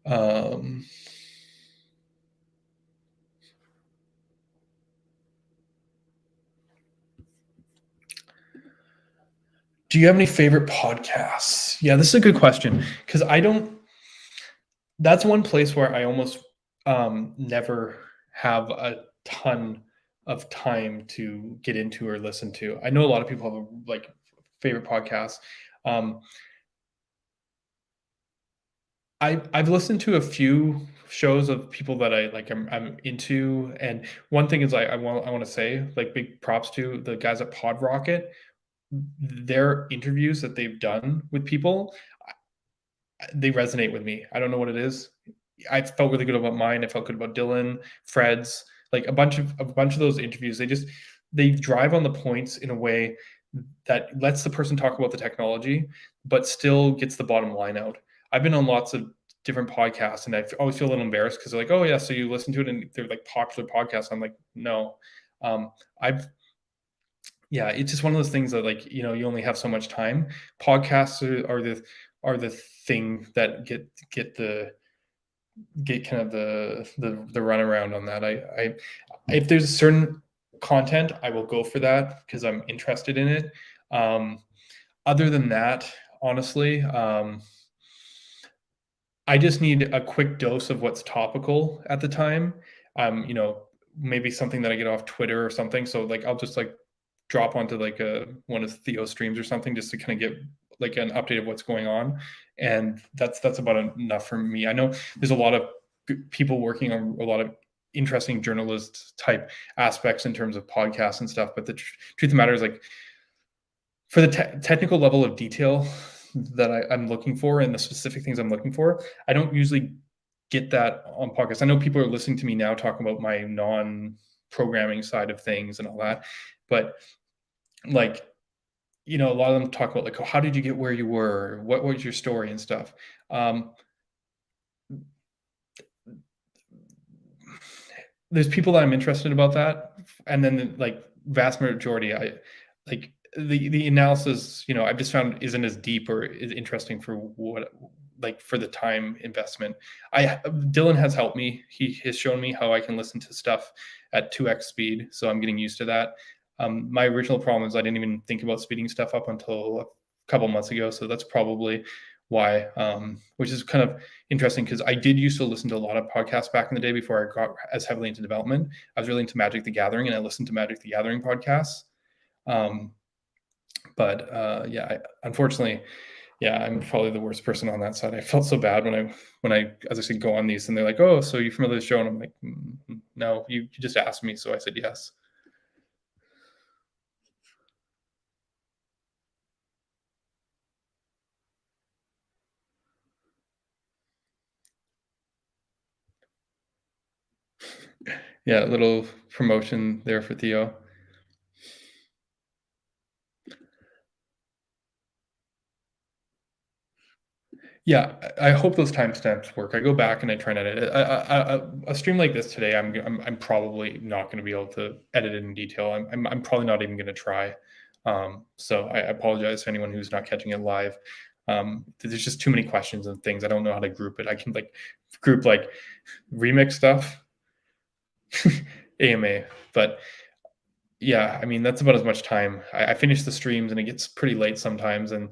Um, do you have any favorite podcasts? Yeah, this is a good question because I don't. That's one place where I almost never have a ton of time to get into or listen to. I know a lot of people have like favorite podcasts. Um, I've listened to a few shows of people that I like. I'm into, and one thing is I want to say like big props to the guys at Pod Rocket. Their interviews that they've done with people, they resonate with me. I don't know what it is. I felt really good about mine. I felt good about Dylan, Fred's, like a bunch of those interviews. They drive on the points in a way that lets the person talk about the technology, but still gets the bottom line out. I've been on lots of different podcasts, and I always feel a little embarrassed because they're like, "Oh yeah, so you listen to it," and they're like popular podcasts. I'm like, no, I've yeah, it's just one of those things that like you only have so much time. Podcasts are the thing that get kind of the runaround on that. I if there's a certain content, I will go for that because I'm interested in it. Um, Other than that, honestly, I just need a quick dose of what's topical at the time. Maybe something that I get off Twitter or something. So like I'll just like drop onto like one of Theo's streams or something just to kind of get like an update of what's going on. And that's about enough for me. I know there's a lot of people working on a lot of interesting journalist type aspects in terms of podcasts and stuff. But the truth of the matter is like for the technical level of detail that I'm looking for and the specific things I'm looking for, I don't usually get that on podcasts. I know people are listening to me now talking about my non-programming side of things and all that, but like a lot of them talk about like, oh, how did you get where you were? What was your story and stuff? Um, there's people that I'm interested about that, and then like vast majority, I like the analysis. I've just found isn't as deep or is interesting for what like for the time investment. Dylan has helped me. He has shown me how I can listen to stuff at 2x speed, so I'm getting used to that. My original problem is I didn't even think about speeding stuff up until a couple months ago, so that's probably why, which is kind of interesting because I did used to listen to a lot of podcasts back in the day before I got as heavily into development. I was really into Magic the Gathering, and I listened to Magic the Gathering podcasts. Um, but yeah, unfortunately, yeah, I'm probably the worst person on that side. I felt so bad when I as I said go on these, and they're like, "Oh, so you familiar with the show?" And I'm like, "No, you just asked me, so I said yes." Yeah, a little promotion there for Theo. Yeah, I hope those timestamps work. I go back and I try and edit it. A stream like this today, I'm probably not going to be able to edit it in detail. I'm probably not even going to try. So I apologize to anyone who's not catching it live. There's just too many questions and things. I don't know how to group it. I can like group like remix stuff, AMA, but yeah, I mean, that's about as much time. I finish the streams and it gets pretty late sometimes, and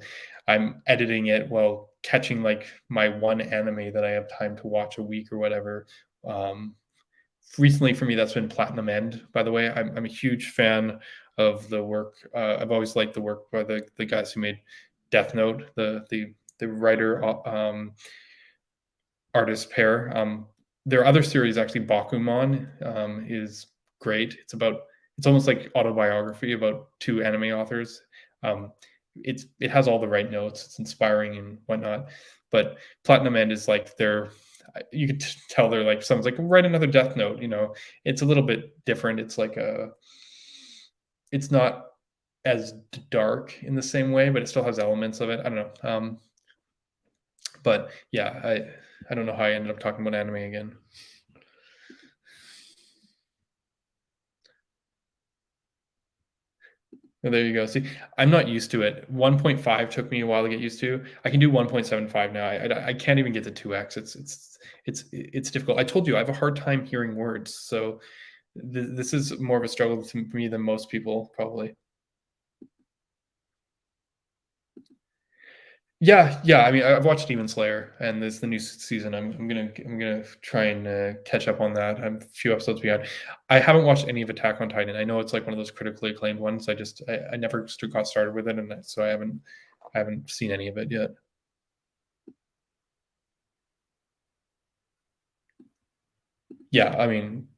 I'm editing it while catching like my one anime that I have time to watch a week or whatever. Um, Recently for me, that's been Platinum End, by the way. I'm a huge fan of the work. I've always liked the work by the guys who made Death Note, the writer artist pair. Their other series, actually, Bakuman, is great. It's almost like autobiography about two anime authors. Um, it has all the right notes. It's inspiring and whatnot. But Platinum End is like you could tell they're like someone's like write another Death Note. It's a little bit different. It's not as dark in the same way, but it still has elements of it. I don't know. But yeah, I don't know how I ended up talking about anime again. Oh, there you go. See, I'm not used to it. 1.5 took me a while to get used to. I can do 1.75 now. I can't even get to 2x. It's difficult. I told you I have a hard time hearing words, so this is more of a struggle for me than most people probably. Yeah. I mean, I've watched Demon Slayer, and this the new season. I'm gonna try and catch up on that. I'm a few episodes behind. I haven't watched any of Attack on Titan. I know it's like one of those critically acclaimed ones. I never got started with it, and so I haven't seen any of it yet. Yeah, I mean,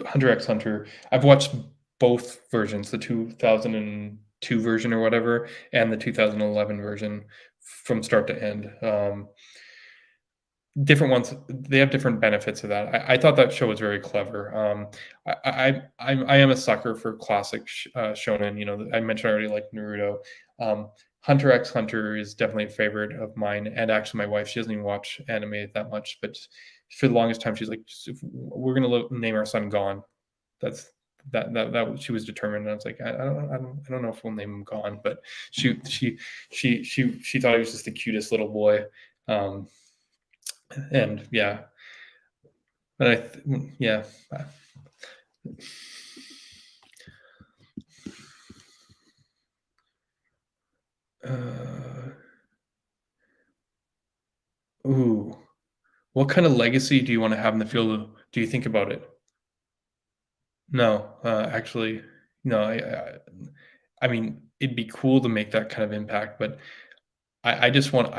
Hunter x Hunter. I've watched both versions, the 2002 version or whatever, and the 2011 version from start to end. Different ones, they have different benefits of that. I thought that show was very clever. I am a sucker for classic shonen. I mentioned already, like Naruto. Hunter x Hunter is definitely a favorite of mine, and actually, my wife, she doesn't even watch anime that much, but for the longest time, she's like, "We're gonna name our son Gon." That's that she was determined. And I was like, I don't know if we'll name him Gon, but she thought he was just the cutest little boy. Um, and yeah, but yeah. Uh, ooh, what kind of legacy do you want to have in the field? Do you think about it? No, actually, no. I mean, it'd be cool to make that kind of impact, but I just want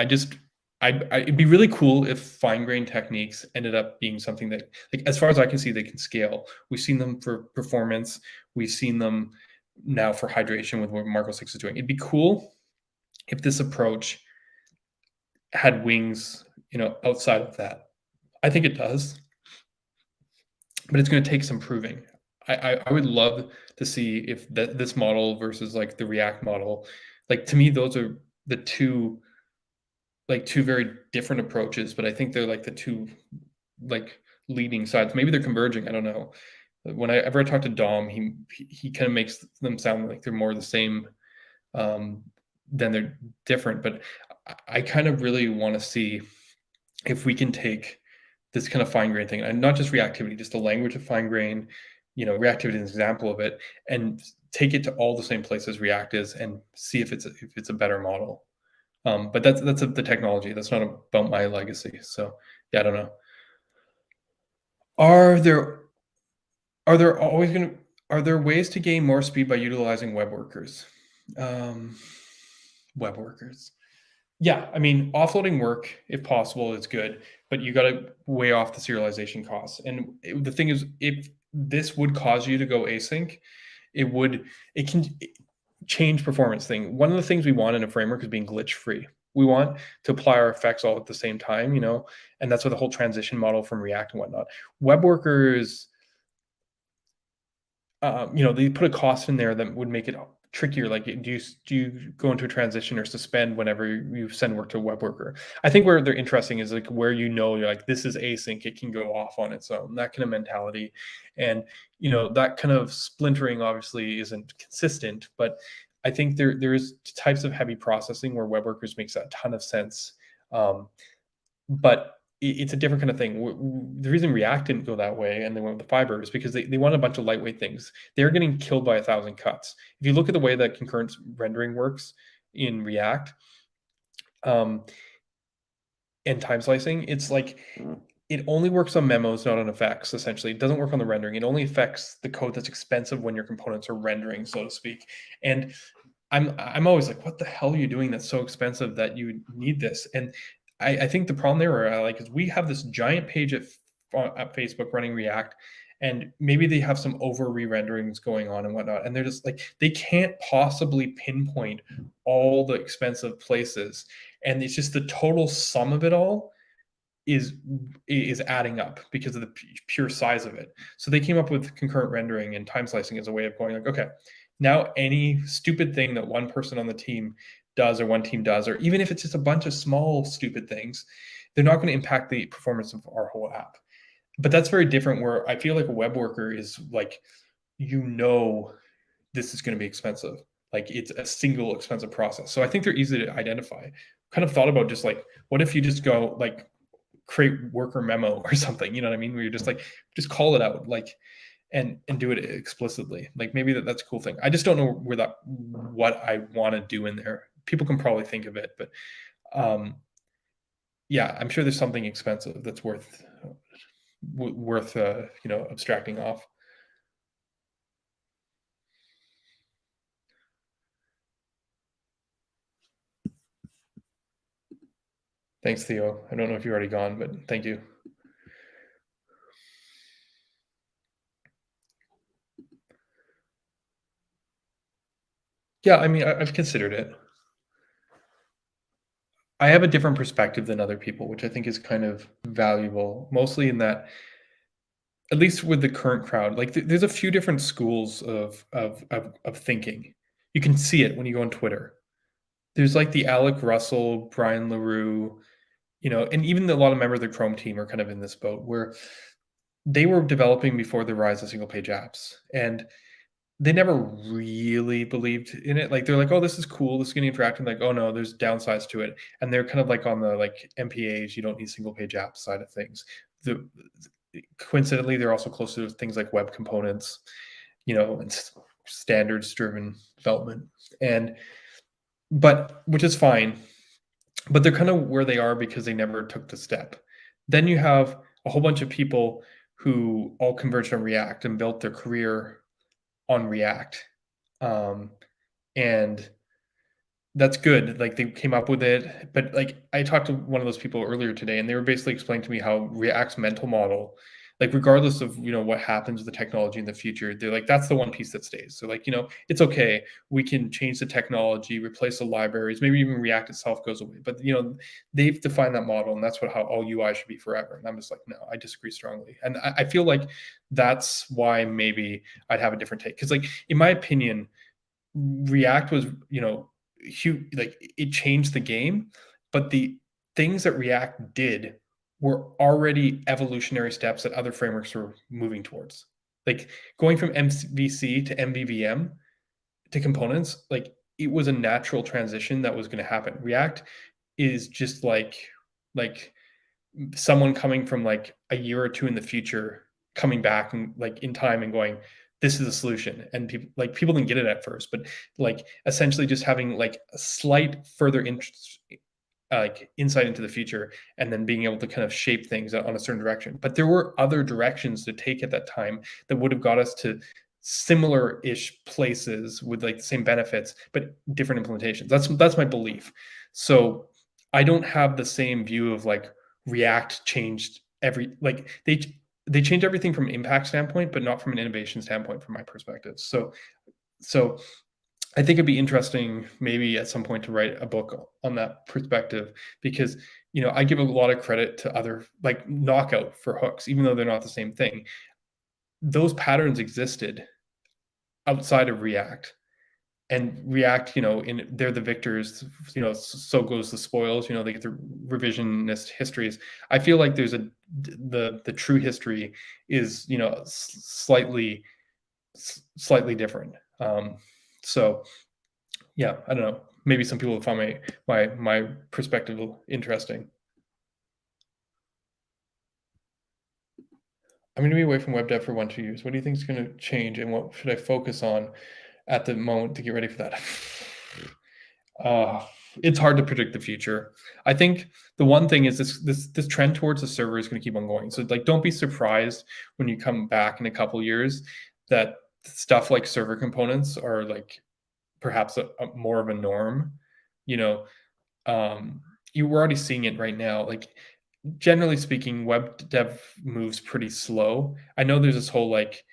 it'd be really cool if fine grained techniques ended up being something that, like, as far as I can see, they can scale. We've seen them for performance. We've seen them now for hydration with what Marco 6 is doing. It'd be cool if this approach had wings, outside of that. I think it does, but it's going to take some proving. I would love to see if this model versus like the React model, like, to me, those are the two very different approaches, but I think they're like the two like leading sides. Maybe they're converging. I don't know. Whenever I talk to Dom, he kind of makes them sound like they're more the same um, than they're different. But I kind of really want to see if we can take this kind of fine grain thing, and not just reactivity, just the language of fine grain. Reactivity is an example of it, and take it to all the same places React is, and see if it's a better model. But that's the technology. That's not about my legacy. So yeah, I don't know. Are there are there always going to are there ways to gain more speed by utilizing web workers? Um, Web workers. Yeah, I mean, offloading work, if possible, is good, but you got to weigh off the serialization costs. And the thing is, if this would cause you to go async, it can change performance thing. One of the things we want in a framework is being glitch free. We want to apply our effects all at the same time, and that's what the whole transition model from React and whatnot. Web workers, they put a cost in there that would make it trickier. Like, do you go into a transition or suspend whenever you send work to a web worker? I think where they're interesting is like where you're like, this is async, it can go off on its own, that kind of mentality. And that kind of splintering obviously isn't consistent, but I think there is types of heavy processing where web workers makes a ton of sense. But it's a different kind of thing. The reason React didn't go that way and they went with the fiber is because they want a bunch of lightweight things. They're getting killed by 1,000 cuts. If you look at the way that concurrent rendering works in React, and time slicing, it's like it only works on memos, not on effects. Essentially, it doesn't work on the rendering. It only affects the code that's expensive when your components are rendering, so to speak. And I'm always like, what the hell are you doing that's so expensive that you need this? And I think the problem there is we have this giant page at Facebook running React, and maybe they have some over re-renderings going on and whatnot, and they're just like, they can't possibly pinpoint all the expensive places, and it's just the total sum of it all is adding up because of the pure size of it. So they came up with concurrent rendering and time slicing as a way of going like, okay, now any stupid thing that one person on the team does or one team does, or even if it's just a bunch of small stupid things, they're not going to impact the performance of our whole app. But that's very different where I feel like a web worker is like, this is going to be expensive. Like, it's a single expensive process. So I think they're easy to identify. Kind of thought about just like, what if you just go like create worker memo or something, you know what I mean? Where you're just like, just call it out, like, and do it explicitly. Like, maybe that's a cool thing. I just don't know what I want to do in there. People can probably think of it, but yeah, I'm sure there's something expensive that's worth abstracting off. Thanks, Theo. I don't know if you're already gone, but thank you. Yeah, I mean, I've considered it. I have a different perspective than other people, which I think is kind of valuable, mostly in that, at least with the current crowd, like there's a few different schools of thinking. You can see it when you go on Twitter. There's like the Alec Russell, Brian LaRue, and even a lot of members of the Chrome team are kind of in this boat where they were developing before the rise of single page apps, and they never really believed in it. Like, they're like, oh, this is cool, this is going to interact, and like, oh no, there's downsides to it. And they're kind of like on the like MPAs, you don't need single page apps side of things. Coincidentally, they're also close to things like web components, and standards driven development, but which is fine. But they're kind of where they are because they never took the step. Then you have a whole bunch of people who all converged on React and built their career on React. And that's good. Like, they came up with it, but like, I talked to one of those people earlier today, and they were basically explaining to me how React's mental model, like, regardless of what happens with the technology in the future, they're like, that's the one piece that stays. So like, it's okay, we can change the technology, replace the libraries, maybe even React itself goes away, but they've defined that model, and that's how all UI should be forever. And I'm just like, no, I disagree strongly. And I feel like that's why maybe I'd have a different take, because like, in my opinion, React was, huge, like, it changed the game, but the things that React did were already evolutionary steps that other frameworks were moving towards. Like, going from MVC to MVVM to components, like, it was a natural transition that was going to happen. React is just like someone coming from like a year or two in the future, coming back and like in time and going, this is a solution. And people didn't get it at first, but like essentially just having like a slight further interest, like insight into the future, and then being able to kind of shape things on a certain direction. But there were other directions to take at that time that would have got us to similar-ish places with like the same benefits, but different implementations. That's my belief. So I don't have the same view of like React changed they changed everything from an impact standpoint, but not from an innovation standpoint from my perspective. So I think it'd be interesting maybe at some point to write a book on that perspective, because I give a lot of credit to other, like Knockout for hooks, even though they're not the same thing. Those patterns existed outside of React. And React, they're the victors, so goes the spoils, they get the revisionist histories. I feel like there's the true history is, slightly different. So yeah, I don't know. Maybe some people will find my perspective interesting. I'm going to be away from web dev for 1-2 years. What do you think is going to change, and what should I focus on at the moment to get ready for that? It's hard to predict the future. I think the one thing is this trend towards the server is going to keep on going. So like, don't be surprised when you come back in a couple years that stuff like server components are like perhaps a more of a norm. You were already seeing it right now. Like, generally speaking, web dev moves pretty slow. I know there's this whole like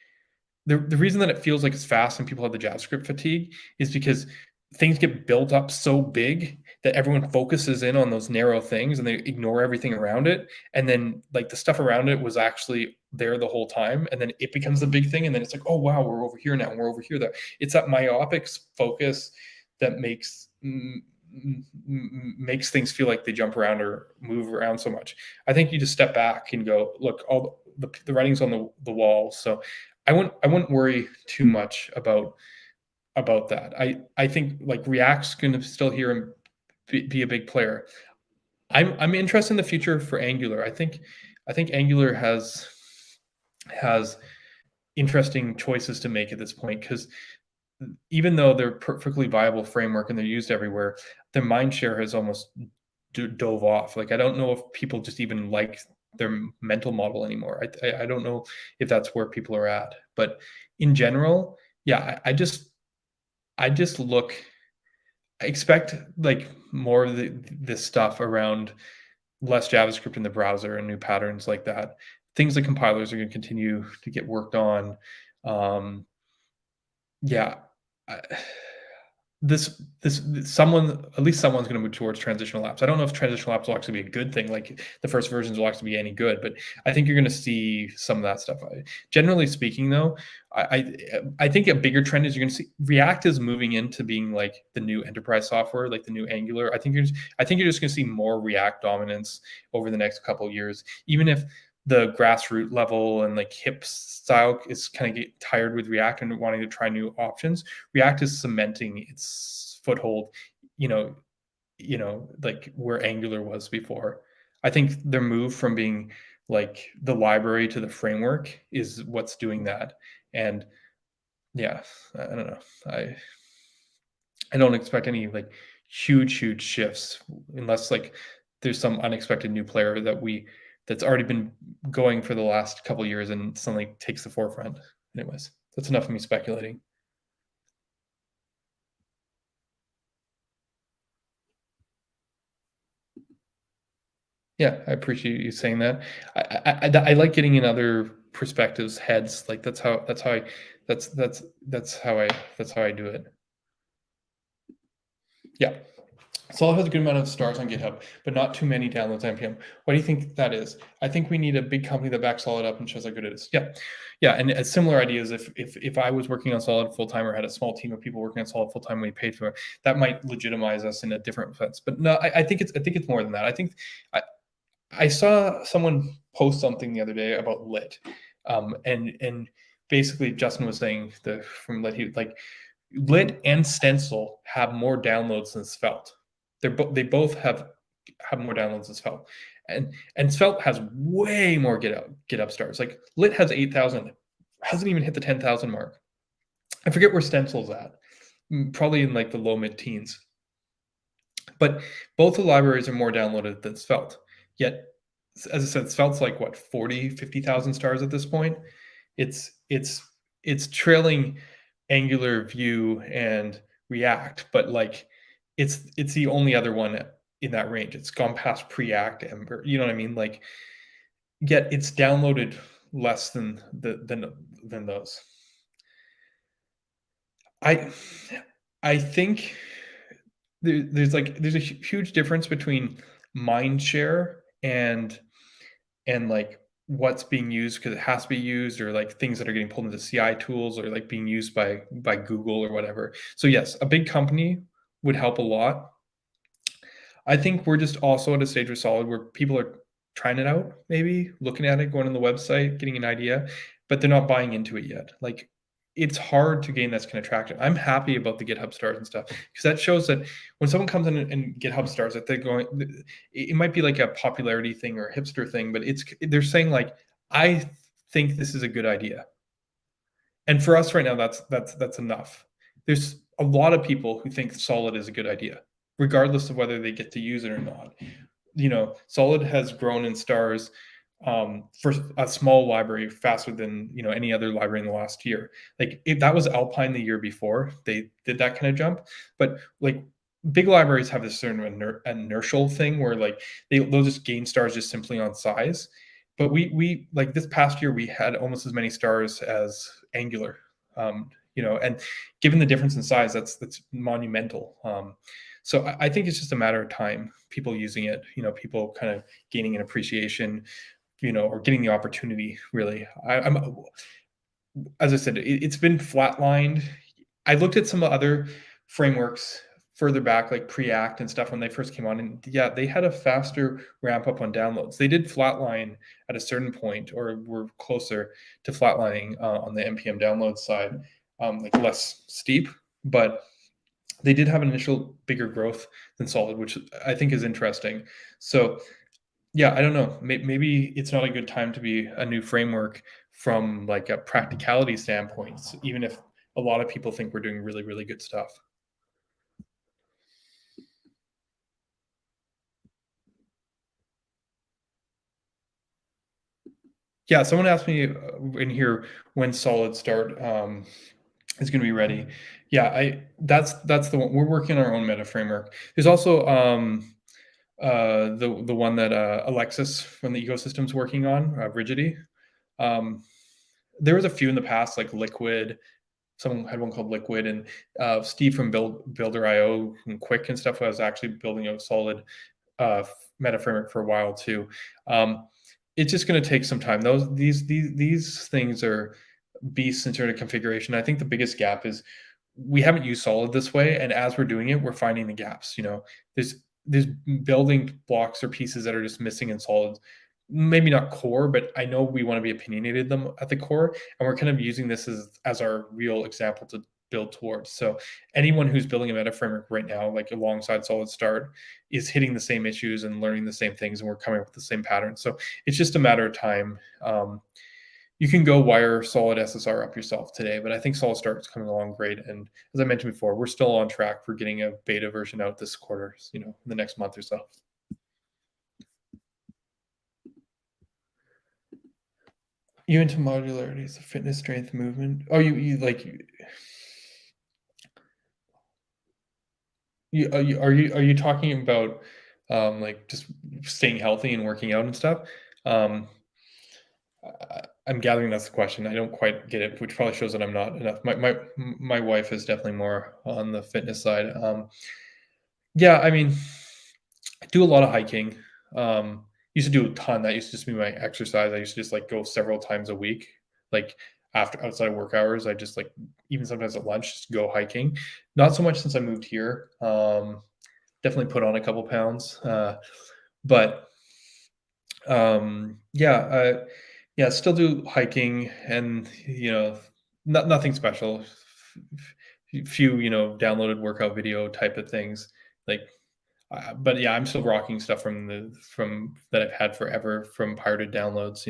the reason that it feels like it's fast and people have the JavaScript fatigue is because things get built up so big that everyone focuses in on those narrow things and they ignore everything around it. And then like the stuff around it was actually there the whole time. And then it becomes the big thing. And then it's like, oh, wow, we're over here now. We're over here. It's that myopic focus that makes things feel like they jump around or move around so much. I think you just step back and go, look, all the writing's on the wall. So I wouldn't worry too much about that. I think like React's going to still here and be a big player. I'm interested in the future for Angular. I think Angular has interesting choices to make at this point, because even though they're perfectly viable framework and they're used everywhere, their mind share has almost dove off. Like, I don't know if people just even like their mental model anymore. I don't know if that's where people are at, but in general, yeah, I just I expect like more of this stuff around less JavaScript in the browser and new patterns like that. Things like compilers are going to continue to get worked on. Yeah, I, someone, at least someone's going to move towards transitional apps. I don't know if transitional apps will actually be a good thing, like the first versions will actually be any good, but I think you're going to see some of that stuff. Generally speaking, though, I think a bigger trend is you're going to see React is moving into being like the new enterprise software, like the new Angular. I think you're just going to see more React dominance over the next couple of years, even if the grassroots level and like hip style is kind of get tired with React and wanting to try new options. React is cementing its foothold, like where Angular was before. I think their move from being like the library to the framework is what's doing that. And yeah, I don't know. I don't expect any like huge shifts unless like there's some unexpected new player that's already been going for the last couple of years and suddenly takes the forefront. Anyways, that's enough of me speculating. Yeah, I appreciate you saying that. I like getting in other perspectives, heads. Like that's how I do it. Yeah. Solid has a good amount of stars on GitHub, but not too many downloads npm. What do you think that is? I think we need a big company that backs Solid up and shows how good it is. Yeah, and a similar idea is if I was working on Solid full time or had a small team of people working on Solid full time, we paid for it, that might legitimize us in a different sense. But no, I think it's more than that. I think I saw someone post something the other day about Lit, and basically Justin was saying from Lit, he like Lit and Stencil have more downloads than Svelte. They both have more downloads than Svelte, and Svelte has way more GitHub stars. Like Lit has 8,000, hasn't even hit the 10,000 mark. I forget where Stencil's at, probably in like the low mid teens. But both the libraries are more downloaded than Svelte. Yet, as I said, Svelte's like what 50,000 stars at this point. It's trailing Angular, Vue, and React, but like it's the only other one in that range. It's gone past Preact, Ember. You know what I mean? Like, yet it's downloaded less than those. I think there's a huge difference between mind share and like what's being used because it has to be used, or like things that are getting pulled into CI tools, or like being used by Google or whatever. So yes, a big company would help a lot. I think we're just also at a stage with Solid where people are trying it out, maybe looking at it, going on the website, getting an idea, but they're not buying into it yet. Like, it's hard to gain this kind of traction. I'm happy about the GitHub stars and stuff because that shows that when someone comes in and GitHub stars, that they're going, it might be like a popularity thing or a hipster thing, but they're saying like, I think this is a good idea. And for us right now, that's enough. There's a lot of people who think Solid is a good idea, regardless of whether they get to use it or not. Solid has grown in stars for a small library faster than any other library in the last year. Like if that was Alpine the year before, they did that kind of jump. But like big libraries have this certain inertial thing where like they'll just gain stars just simply on size. But we like this past year we had almost as many stars as Angular. And given the difference in size, that's monumental. So I think it's just a matter of time, people using it, people kind of gaining an appreciation, or getting the opportunity. Really, I'm as I said, it's been flatlined. I looked at some other frameworks further back, like Preact and stuff when they first came on, and yeah, they had a faster ramp up on downloads. They did flatline at a certain point, or were closer to flatlining on the npm download side, like less steep, but they did have an initial bigger growth than Solid, which I think is interesting. So yeah, I don't know. Maybe it's not a good time to be a new framework from like a practicality standpoint, even if a lot of people think we're doing really, really good stuff. Yeah, someone asked me in here when Solid Start is going to be ready. Yeah, that's the one. We're working on our own meta framework. There's also the one that Alexis from the ecosystem's working on, Rigidity. There was a few in the past, like Liquid. Someone had one called Liquid, and Steve from Builder.io and Quick and stuff was actually building a solid meta framework for a while too. It's just going to take some time. These things are beasts in terms of configuration. I think the biggest gap is we haven't used Solid this way, and as we're doing it, we're finding the gaps. There's building blocks or pieces that are just missing in Solid. Maybe not core, but I know we want to be opinionated them at the core, and we're kind of using this as our real example to build towards. So anyone who's building a meta framework right now, like alongside Solid Start, is hitting the same issues and learning the same things, and we're coming up with the same patterns. So it's just a matter of time. You can go wire Solid SSR up yourself today, but I think Solid Start is coming along great. And as I mentioned before, we're still on track for getting a beta version out this quarter, in the next month or so. You into modularity, so fitness, strength, movement. Oh, you like are you talking about like just staying healthy and working out and stuff? Um, I'm gathering that's the question. I don't quite get it, which probably shows that I'm not enough. My wife is definitely more on the fitness side. Yeah, I mean, I do a lot of hiking. Used to do a ton. That used to just be my exercise. I used to just like go several times a week, like after outside of work hours. I just like even sometimes at lunch just go hiking. Not so much since I moved here. Definitely put on a couple pounds, but yeah, still do hiking, and nothing special. Few downloaded workout video type of things, like but yeah, I'm still rocking stuff from that I've had forever, from pirated downloads,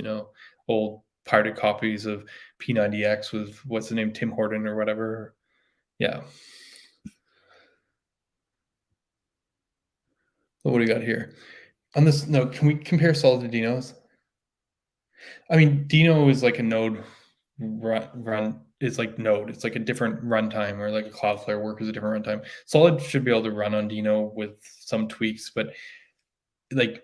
old pirated copies of P90X with what's the name, Tim Horton or whatever. Yeah. So what do we got here? On this note, can we compare Solid to Dino's? I mean, Dino is like a node run is like Node. It's like a different runtime, or like a Cloudflare work is a different runtime. Solid should be able to run on Dino with some tweaks, but like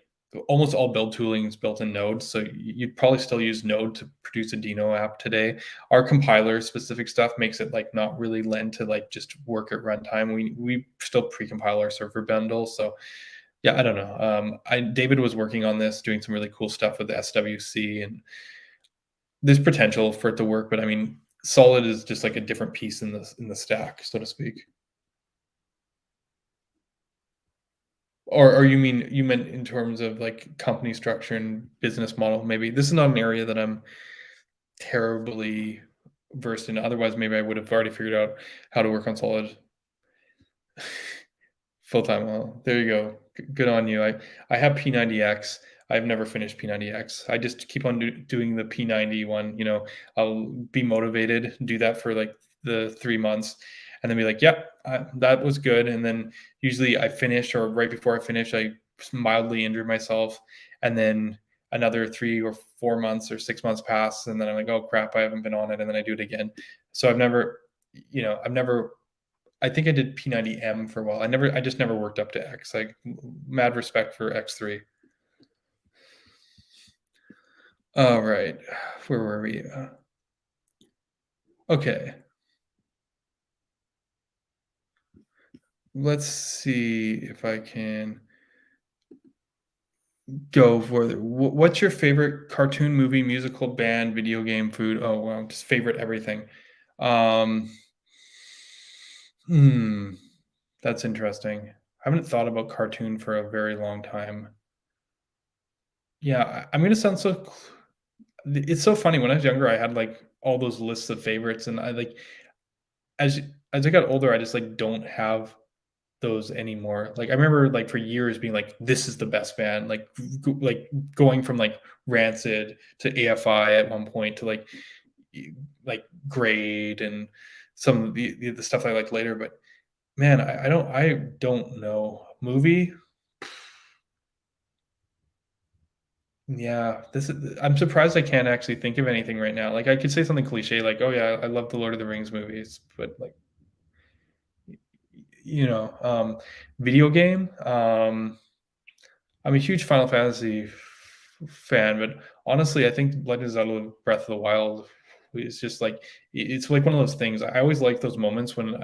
almost all build tooling is built in Node, so you'd probably still use Node to produce a Dino app today. Our compiler specific stuff makes it like not really lend to like just work at runtime. We still precompile our server bundle, so Yeah, I don't know. David was working on this, doing some really cool stuff with the SWC, and there's potential for it to work. But I mean, Solid is just like a different piece in the stack, so to speak. Or you meant in terms of like company structure and business model? Maybe this is not an area that I'm terribly versed in. Otherwise, maybe I would have already figured out how to work on Solid full time. Well, there you go. Good on you. I have P90X. I've never finished P90X. I just keep on doing the P90 one. I'll be motivated, do that for like the 3 months, and then be like, "Yep, that was good." And then usually I finish, or right before I finish, I mildly injure myself, and then another 3 or 4 months or 6 months pass, and then I'm like, "Oh crap, I haven't been on it," and then I do it again. So I've never I think I did P90M for a while. I just never worked up to X. Like mad respect for X3. All right. Where were we? Okay. Let's see if I can go further. What's your favorite cartoon, movie, musical, band, video game, food? Oh, wow. Just favorite everything. Um, hmm. That's interesting. I haven't thought about cartoon for a very long time. Yeah, I'm gonna sound it's so funny. When I was younger, I had like all those lists of favorites, and I like as as I got older, I just like don't have those anymore. Like I remember like for years being like, this is the best band, like going from like Rancid to AFI at one point to like Grade and some of the stuff I like later. But man, I don't know. Movie? Yeah, I'm surprised I can't actually think of anything right now. Like I could say something cliche like, "Oh yeah, I love the Lord of the Rings movies," but like, you know, um, video game, I'm a huge Final Fantasy fan, but honestly, I think Legend of Zelda: Breath of the Wild is just like it's like one of those things. I always like those moments when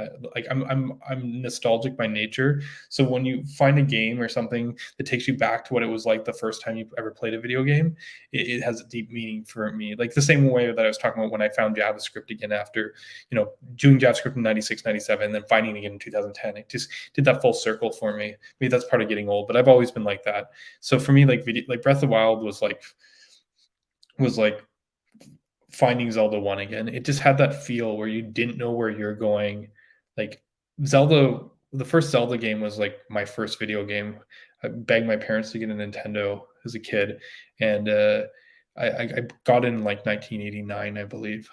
I'm nostalgic by nature. So when you find a game or something that takes you back to what it was like the first time you ever played a video game, it has a deep meaning for me. Like the same way that I was talking about when I found JavaScript again after doing JavaScript in 96, 97, and then finding it again in 2010. It just did that full circle for me. Maybe that's part of getting old, but I've always been like that. So for me, like Breath of the Wild was like finding Zelda 1 again. It just had that feel where you didn't know where you're going. Like Zelda the first Zelda game was like my first video game. I begged my parents to get a Nintendo as a kid, and I got in like 1989, I believe.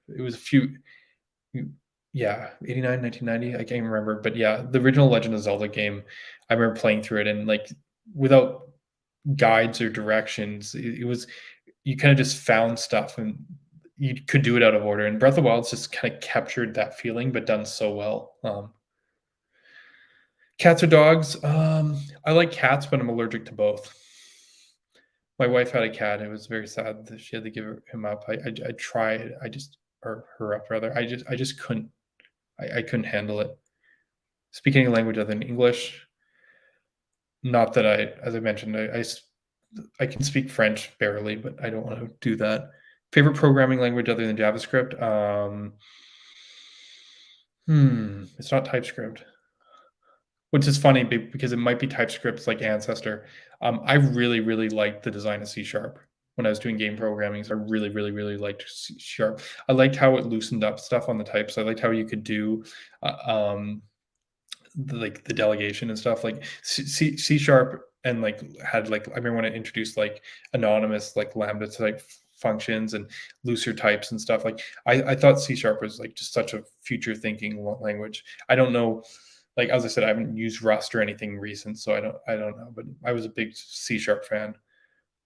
It was a few, yeah, 89, 1990. I can't remember, but yeah, the original Legend of Zelda game. I remember playing through it, and like without guides or directions. It was you kind of just found stuff and you could do it out of order. And Breath of the Wild's just kind of captured that feeling, but done so well. Cats or dogs? I like cats, but I'm allergic to both. My wife had a cat. It was very sad that she had to give him up. I tried. Or her up rather. I just couldn't. I couldn't handle it. Speaking a language other than English, not that as I mentioned, I can speak French barely, but I don't want to do that. Favorite programming language other than JavaScript? It's not TypeScript, which is funny because it might be TypeScript's like ancestor. I really, really liked the design of C Sharp when I was doing game programming. So I really, really, really liked C Sharp. I liked how it loosened up stuff on the types. I liked how you could do uh, um, the delegation and stuff like C sharp and like had like I remember when it introduced like anonymous like lambda type functions and looser types and stuff like I thought C sharp was like just such a future thinking language. I don't know, like as I said, I haven't used Rust or anything recent, so I don't know, but I was a big C sharp fan.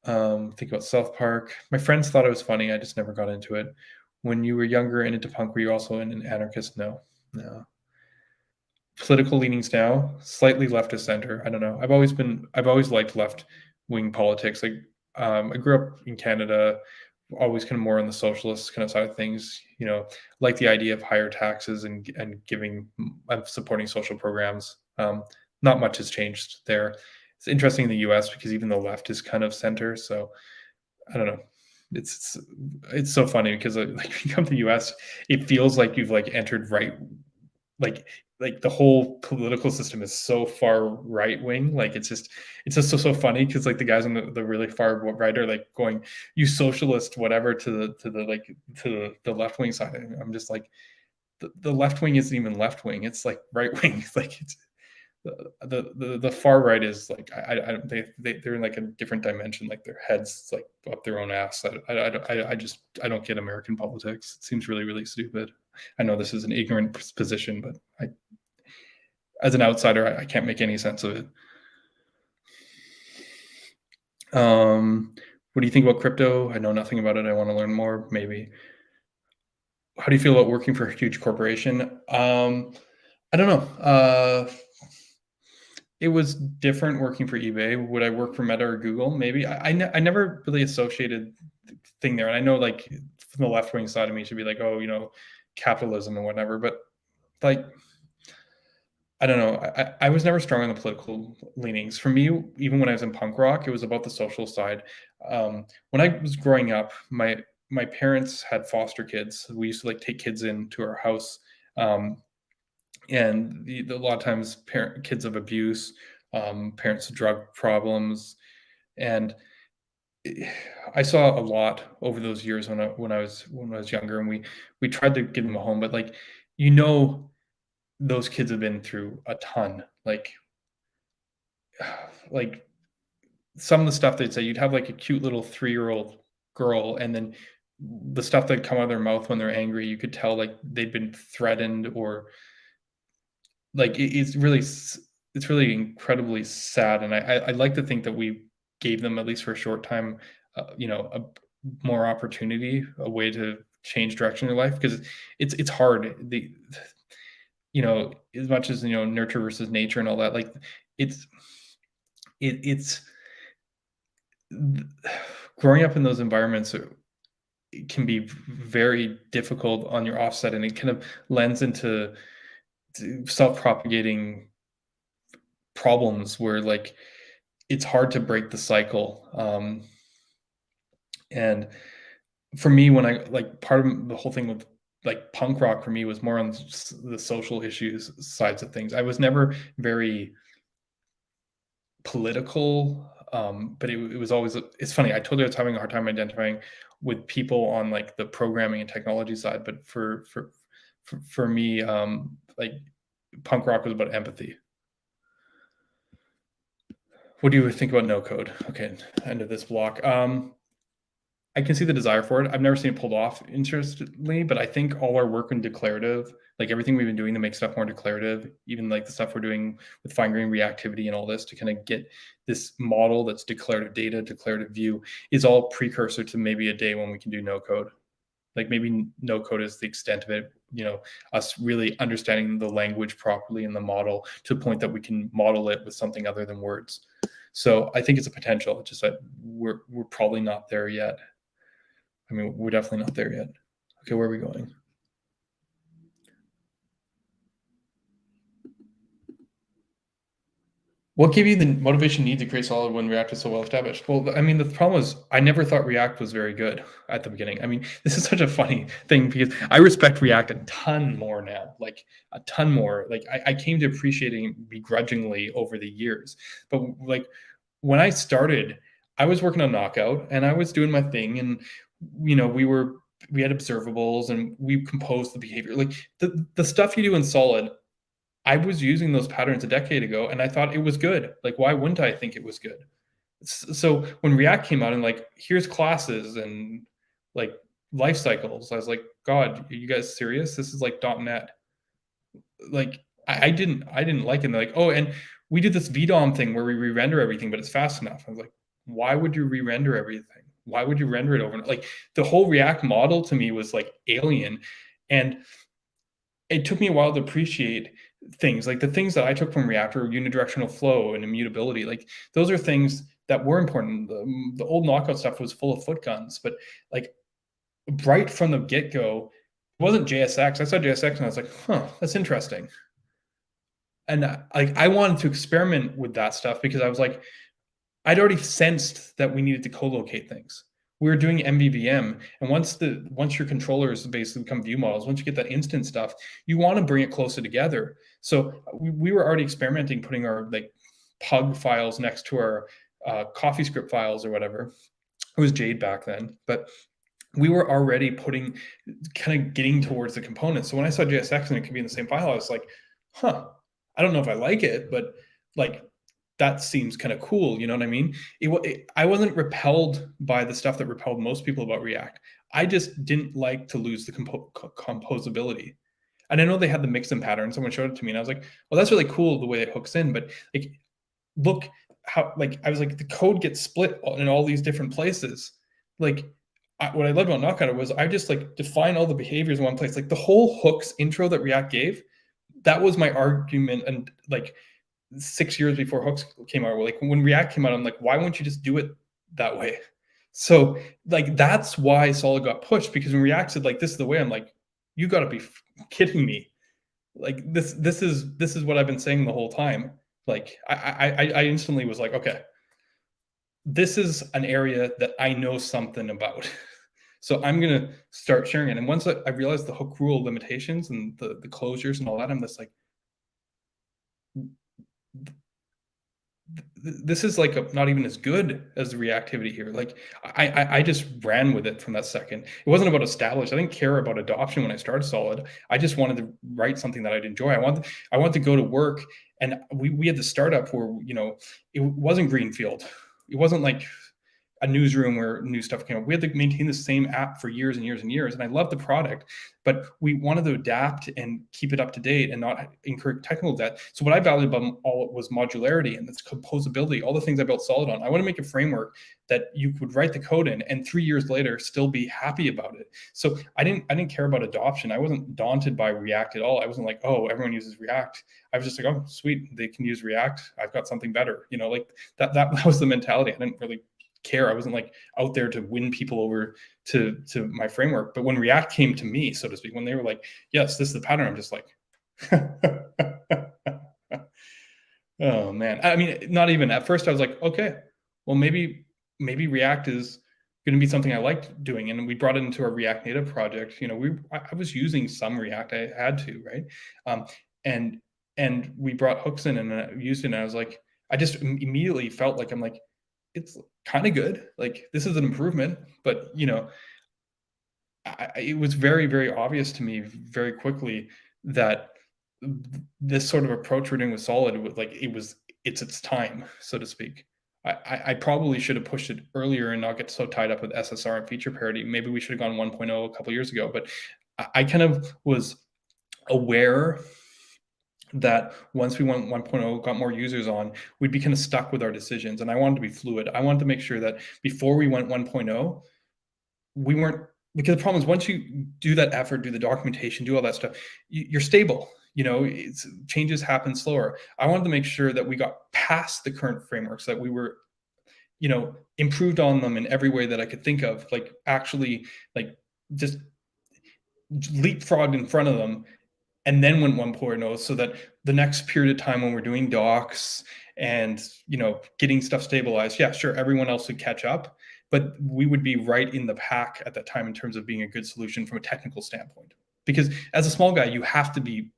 Think about South Park. My friends thought it was funny. I just never got into it. When you were younger and into punk, were you also an anarchist? No, no. Political leanings now, slightly left of center. I don't know. I've always liked left wing politics. Like I grew up in Canada, always kind of more on the socialist kind of side of things. Like the idea of higher taxes and giving supporting social programs. not much has changed there. It's interesting in the US because even the left is kind of center. So I don't know. It's so funny because like when you come to the US, it feels like you've like entered right, like the whole political system is so far right wing. Like it's just so funny because like the guys on the really far right are like going, you socialist whatever to the like to the left wing side. And I'm just like the left wing isn't even left wing. It's like right wing. It's like it's the far right is like they're in like a different dimension. Like their heads like up their own ass. I don't get American politics. It seems really really stupid. I know this is an ignorant position, but as an outsider, I can't make any sense of it. What do you think about crypto? I know nothing about it. I want to learn more. Maybe. How do you feel about working for a huge corporation? I don't know. It was different working for eBay. Would I work for Meta or Google? Maybe. I never really associated the thing there. And I know like from the left wing side of me should be like, oh, capitalism and whatever. But like, I don't know. I was never strong on the political leanings. For me, even when I was in punk rock, it was about the social side. When I was growing up, my parents had foster kids. We used to like take kids into our house. And a lot of times kids of abuse, parents with drug problems, and I saw a lot over those years when I was younger, and we tried to give them a home, but like those kids have been through a ton, like some of the stuff they'd say, you'd have like a cute little 3-year-old girl, and then the stuff that'd come out of their mouth when they're angry, you could tell like they'd been threatened or like it's really incredibly sad, and I like to think that we gave them at least for a short time, a more opportunity, a way to change direction in their life because it's hard. As much as nurture versus nature and all that, like it's it's growing up in those environments it can be very difficult on your offset, and it kind of lends into self-propagating problems where like it's hard to break the cycle. And for me, when I like part of the whole thing with like punk rock for me was more on the social issues sides of things. I was never very political, but it was always, it's funny. I told you I was having a hard time identifying with people on like the programming and technology side, but for me, like punk rock was about empathy. What do you think about no code? Okay, end of this block. I can see the desire for it. I've never seen it pulled off interestingly, but I think all our work in declarative, like everything we've been doing to make stuff more declarative, even like the stuff we're doing with fine-grained reactivity and all this to kind of get this model that's declarative data, declarative view, is all precursor to maybe a day when we can do no code. Like maybe no code is the extent of it, us really understanding the language properly in the model to the point that we can model it with something other than words. So I think it's a potential. It's just that we're probably not there yet. I mean, we're definitely not there yet. Okay, where are we going? What gave you the motivation need to create solid when React is so well established? Well, I mean, the problem is I never thought React was very good at the beginning. I mean, this is such a funny thing because I respect React a ton more now, like a ton more. Like I came to appreciating it begrudgingly over the years. But like when I started, I was working on Knockout and I was doing my thing, and we had observables and we composed the behavior. Like the stuff you do in Solid, I was using those patterns a decade ago and I thought it was good. Like, why wouldn't I think it was good? So when React came out and like, here's classes and like life cycles, I was like, God, are you guys serious? This is like .NET. Like, I didn't like it. And they're like, oh, and we did this VDOM thing where we re-render everything, but it's fast enough. I was like, why would you re-render everything? Why would you render it overnight? Like the whole React model to me was like alien. And it took me a while to appreciate things like the things that I took from React were unidirectional flow and immutability. Like those are things that were important. The old Knockout stuff was full of foot guns, but like right from the get-go, it wasn't JSX. I saw JSX and I was like, huh, that's interesting. And like I wanted to experiment with that stuff because I was like, I'd already sensed that we needed to co-locate things. We were doing MVVM, and once your controllers basically become view models, once you get that instant stuff, you want to bring it closer together. So we were already experimenting, putting our like pug files next to our CoffeeScript files or whatever. It was Jade back then, but we were already putting kind of getting towards the components. So when I saw JSX and it could be in the same file, I was like, huh, I don't know if I like it, but like that seems kind of cool. You know what I mean? I wasn't repelled by the stuff that repelled most people about React. I just didn't like to lose the composability. And I know they had the mix and pattern. Someone showed it to me, and I was like, "Well, that's really cool the way it hooks in." But like, look how like I was like, the code gets split in all these different places. Like, what I loved about Knockout was I just like define all the behaviors in one place. Like the whole hooks intro that React gave, that was my argument. And like 6 years before hooks came out, like when React came out, I'm like, why won't you just do it that way? So like that's why Solid got pushed, because when React said like this is the way, I'm like, you got to be kidding me. Like this is what I've been saying the whole time. Like I instantly was like, okay, this is an area that I know something about. So I'm gonna start sharing it. And once I realized the hook rule limitations and the closures and all that, I'm just like, this is like not even as good as the reactivity here. Like I just ran with it from that second. It wasn't about established. I didn't care about adoption when I started Solid. I just wanted to write something that I'd enjoy. I wanted to go to work, and we had the startup where it wasn't greenfield. It wasn't like a newsroom where new stuff came up. We had to maintain the same app for years and years and years. And I loved the product, but we wanted to adapt and keep it up to date and not incur technical debt. So what I valued about all was modularity and its composability, all the things I built Solid on. I want to make a framework that you could write the code in and 3 years later still be happy about it. So I didn't care about adoption. I wasn't daunted by React at all. I wasn't like, oh, everyone uses React. I was just like, oh, sweet, they can use React. I've got something better. Like that was the mentality. I didn't really care. I wasn't like out there to win people over to my framework. But when React came to me, so to speak, when they were like, yes, this is the pattern, I'm just like, oh man. I mean, not even at first I was like, okay, well maybe React is going to be something I liked doing. And we brought it into our React Native project. I was using some React. I had to, right? And we brought hooks in and I used it, and I was like, I just immediately felt like, I'm like, it's kind of good. Like this is an improvement, but it was very, very obvious to me very quickly that this sort of approach we're doing with Solid was like, it's its time, so to speak. I probably should have pushed it earlier and not get so tied up with SSR and feature parity. Maybe we should have gone 1.0 a couple years ago, but I kind of was aware that once we went 1.0, got more users on, we'd be kind of stuck with our decisions. And I wanted to be fluid. I wanted to make sure that before we went 1.0, we weren't, because the problem is once you do that effort, do the documentation, do all that stuff, you're stable. Changes happen slower. I wanted to make sure that we got past the current frameworks, that we were, improved on them in every way that I could think of, like actually like just leapfrogged in front of them and then went 1.0, so that the next period of time when we're doing docs and getting stuff stabilized, yeah, sure, everyone else would catch up, but we would be right in the pack at that time in terms of being a good solution from a technical standpoint. Because as a small guy, you have to be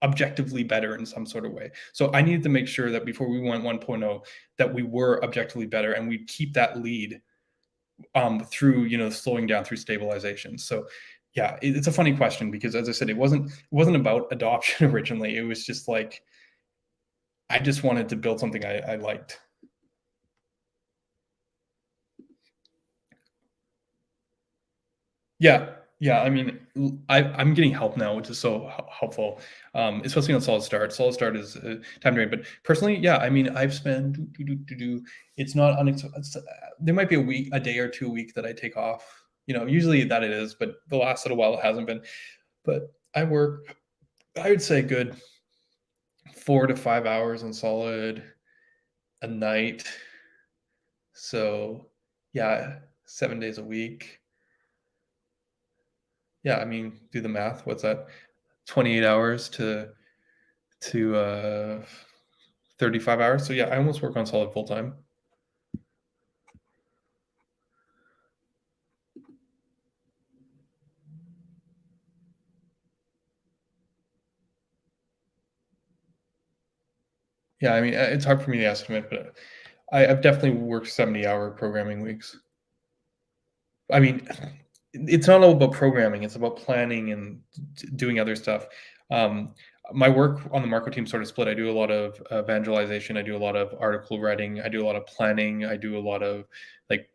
objectively better in some sort of way. So I needed to make sure that before we went 1.0, that we were objectively better, and we'd keep that lead through slowing down through stabilization. So yeah, it's a funny question, because as I said, it wasn't about adoption originally. It was just like I just wanted to build something I liked. Yeah. I mean, I'm getting help now, which is so helpful, especially on Solid Start. Solid Start is time to read. But personally, yeah, I mean, I've spent it's not there might be a day or two a week that I take off. Usually that it is, but the last little while it hasn't been. But I work, I would say, good 4 to 5 hours on Solid a night. So yeah, 7 days a week. Yeah, I mean, do the math. What's that? 28 hours to to 35 hours. So yeah, I almost work on Solid full time. Yeah, I mean, it's hard for me to estimate, but I've definitely worked 70-hour programming weeks. I mean, it's not all about programming, it's about planning and doing other stuff. Um, my work on the Marco team sort of split. I do a lot of evangelization, I do a lot of article writing, I do a lot of planning, I do a lot of like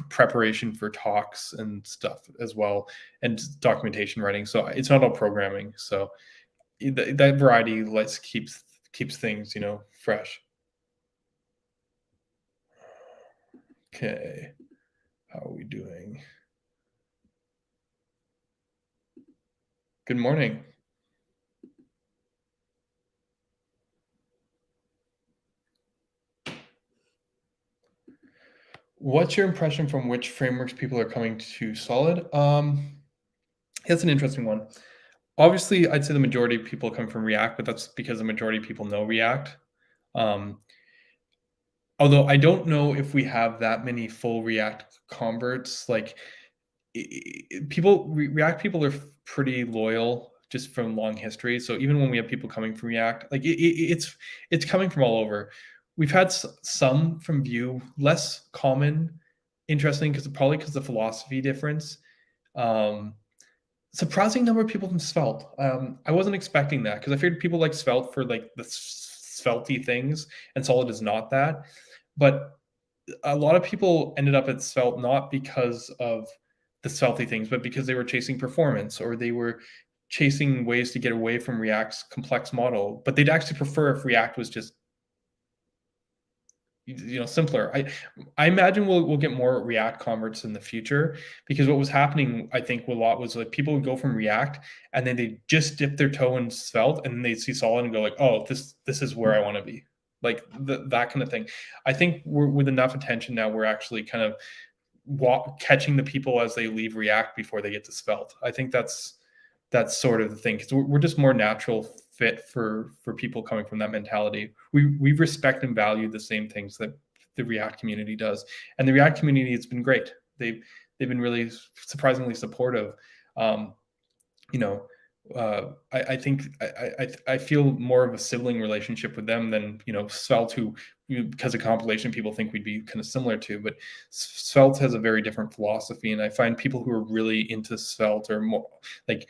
preparation for talks and stuff as well, and documentation writing. So it's not all programming. So that variety keeps things, fresh. Okay, how are we doing? Good morning. What's your impression from which frameworks people are coming to Solid? That's an interesting one. Obviously, I'd say the majority of people come from React, but that's because the majority of people know React. Um, although I don't know if we have that many full React converts. Like React people are pretty loyal just from long history. So even when we have people coming from React, like it's coming from all over. We've had some from Vue, less common, interesting because the philosophy difference. Um, Surprising number of people from Svelte. I wasn't expecting that because I figured people like Svelte for like the svelty things, and Solid is not that. But a lot of people ended up at Svelte not because of the svelty things, but because they were chasing performance or they were chasing ways to get away from React's complex model. But they'd actually prefer if React was just simpler. I imagine we'll get more React converts in the future, because what was happening, I think, a lot was like people would go from React and then they just dip their toe in Svelte and then they'd see Solid and go like, oh, this is where I want to be, like that kind of thing. I think we're with enough attention now, we're actually kind of catching the people as they leave React before they get to Svelte. I think that's sort of the thing, because we're just more natural fit for people coming from that mentality. We respect and value the same things that the React community does, and the React community has been great. They've been really surprisingly supportive. Um, you know, I think I feel more of a sibling relationship with them than Svelte, who because of compilation people think we'd be kind of similar to, but Svelte has a very different philosophy, and I find people who are really into Svelte are more like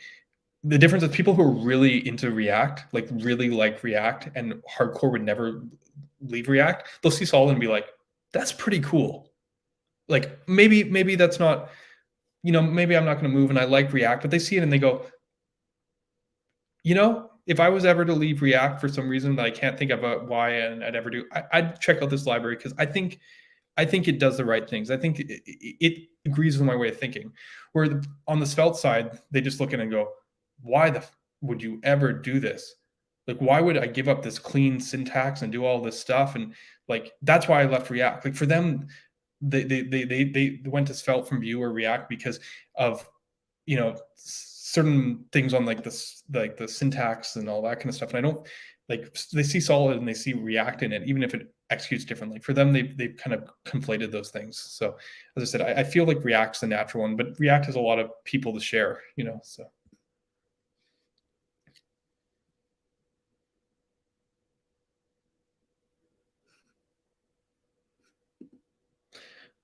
the difference is people who are really into React, like really like React and hardcore would never leave React. They'll see Solid and be like, that's pretty cool. Like maybe that's not, maybe I'm not going to move and I like React, but they see it and they go, if I was ever to leave React for some reason that I can't think of why and I'd ever do, I'd check out this library because I think it does the right things. I think it agrees with my way of thinking. Where on the Svelte side, they just look at it and go, why would you ever do this? Like, why would I give up this clean syntax and do all this stuff? And like, that's why I left React. Like for them, they went to Svelte from Vue or React because of, certain things on like this, like the syntax and all that kind of stuff. And I don't like, they see Solid and they see React in it, even if it executes differently. For them, they've kind of conflated those things. So as I said, I feel like React's the natural one, but React has a lot of people to share, so.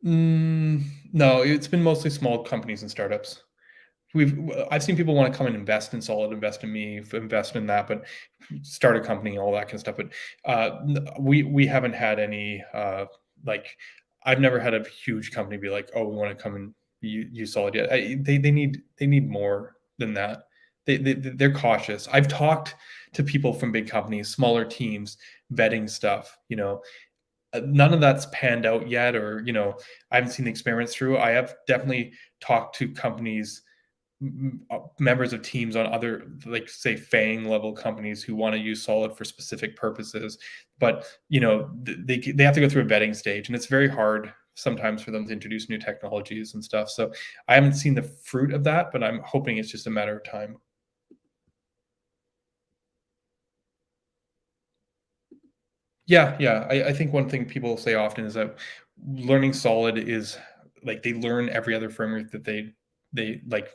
No, it's been mostly small companies and startups. I've seen people want to come and invest in Solid, invest in me, invest in that, but start a company, all that kind of stuff. But we haven't had any like I've never had a huge company be like, oh, we want to come and use Solid. Yet they need more than that. They're cautious. I've talked to people from big companies, smaller teams, vetting stuff. None of that's panned out yet, or I haven't seen the experiments through. I have definitely talked to companies, members of teams on other, like say Fang level companies who want to use Solid for specific purposes, but they have to go through a vetting stage, and it's very hard sometimes for them to introduce new technologies and stuff. So I haven't seen the fruit of that, but I'm hoping it's just a matter of time. Yeah. I think one thing people say often is that learning Solid is like they learn every other framework that they like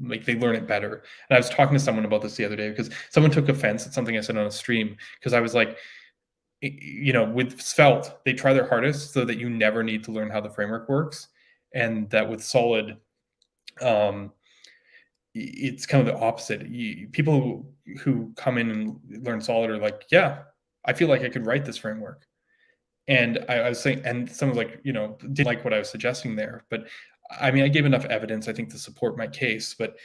they learn it better. And I was talking to someone about this the other day because someone took offense at something I said on a stream because I was like, with Svelte, they try their hardest so that you never need to learn how the framework works, and that with Solid, um, it's kind of the opposite. People who come in and learn Solid are like, yeah, I feel like I could write this framework. And I was saying, and someone was like, didn't like what I was suggesting there, but I mean, I gave enough evidence, I think, to support my case. But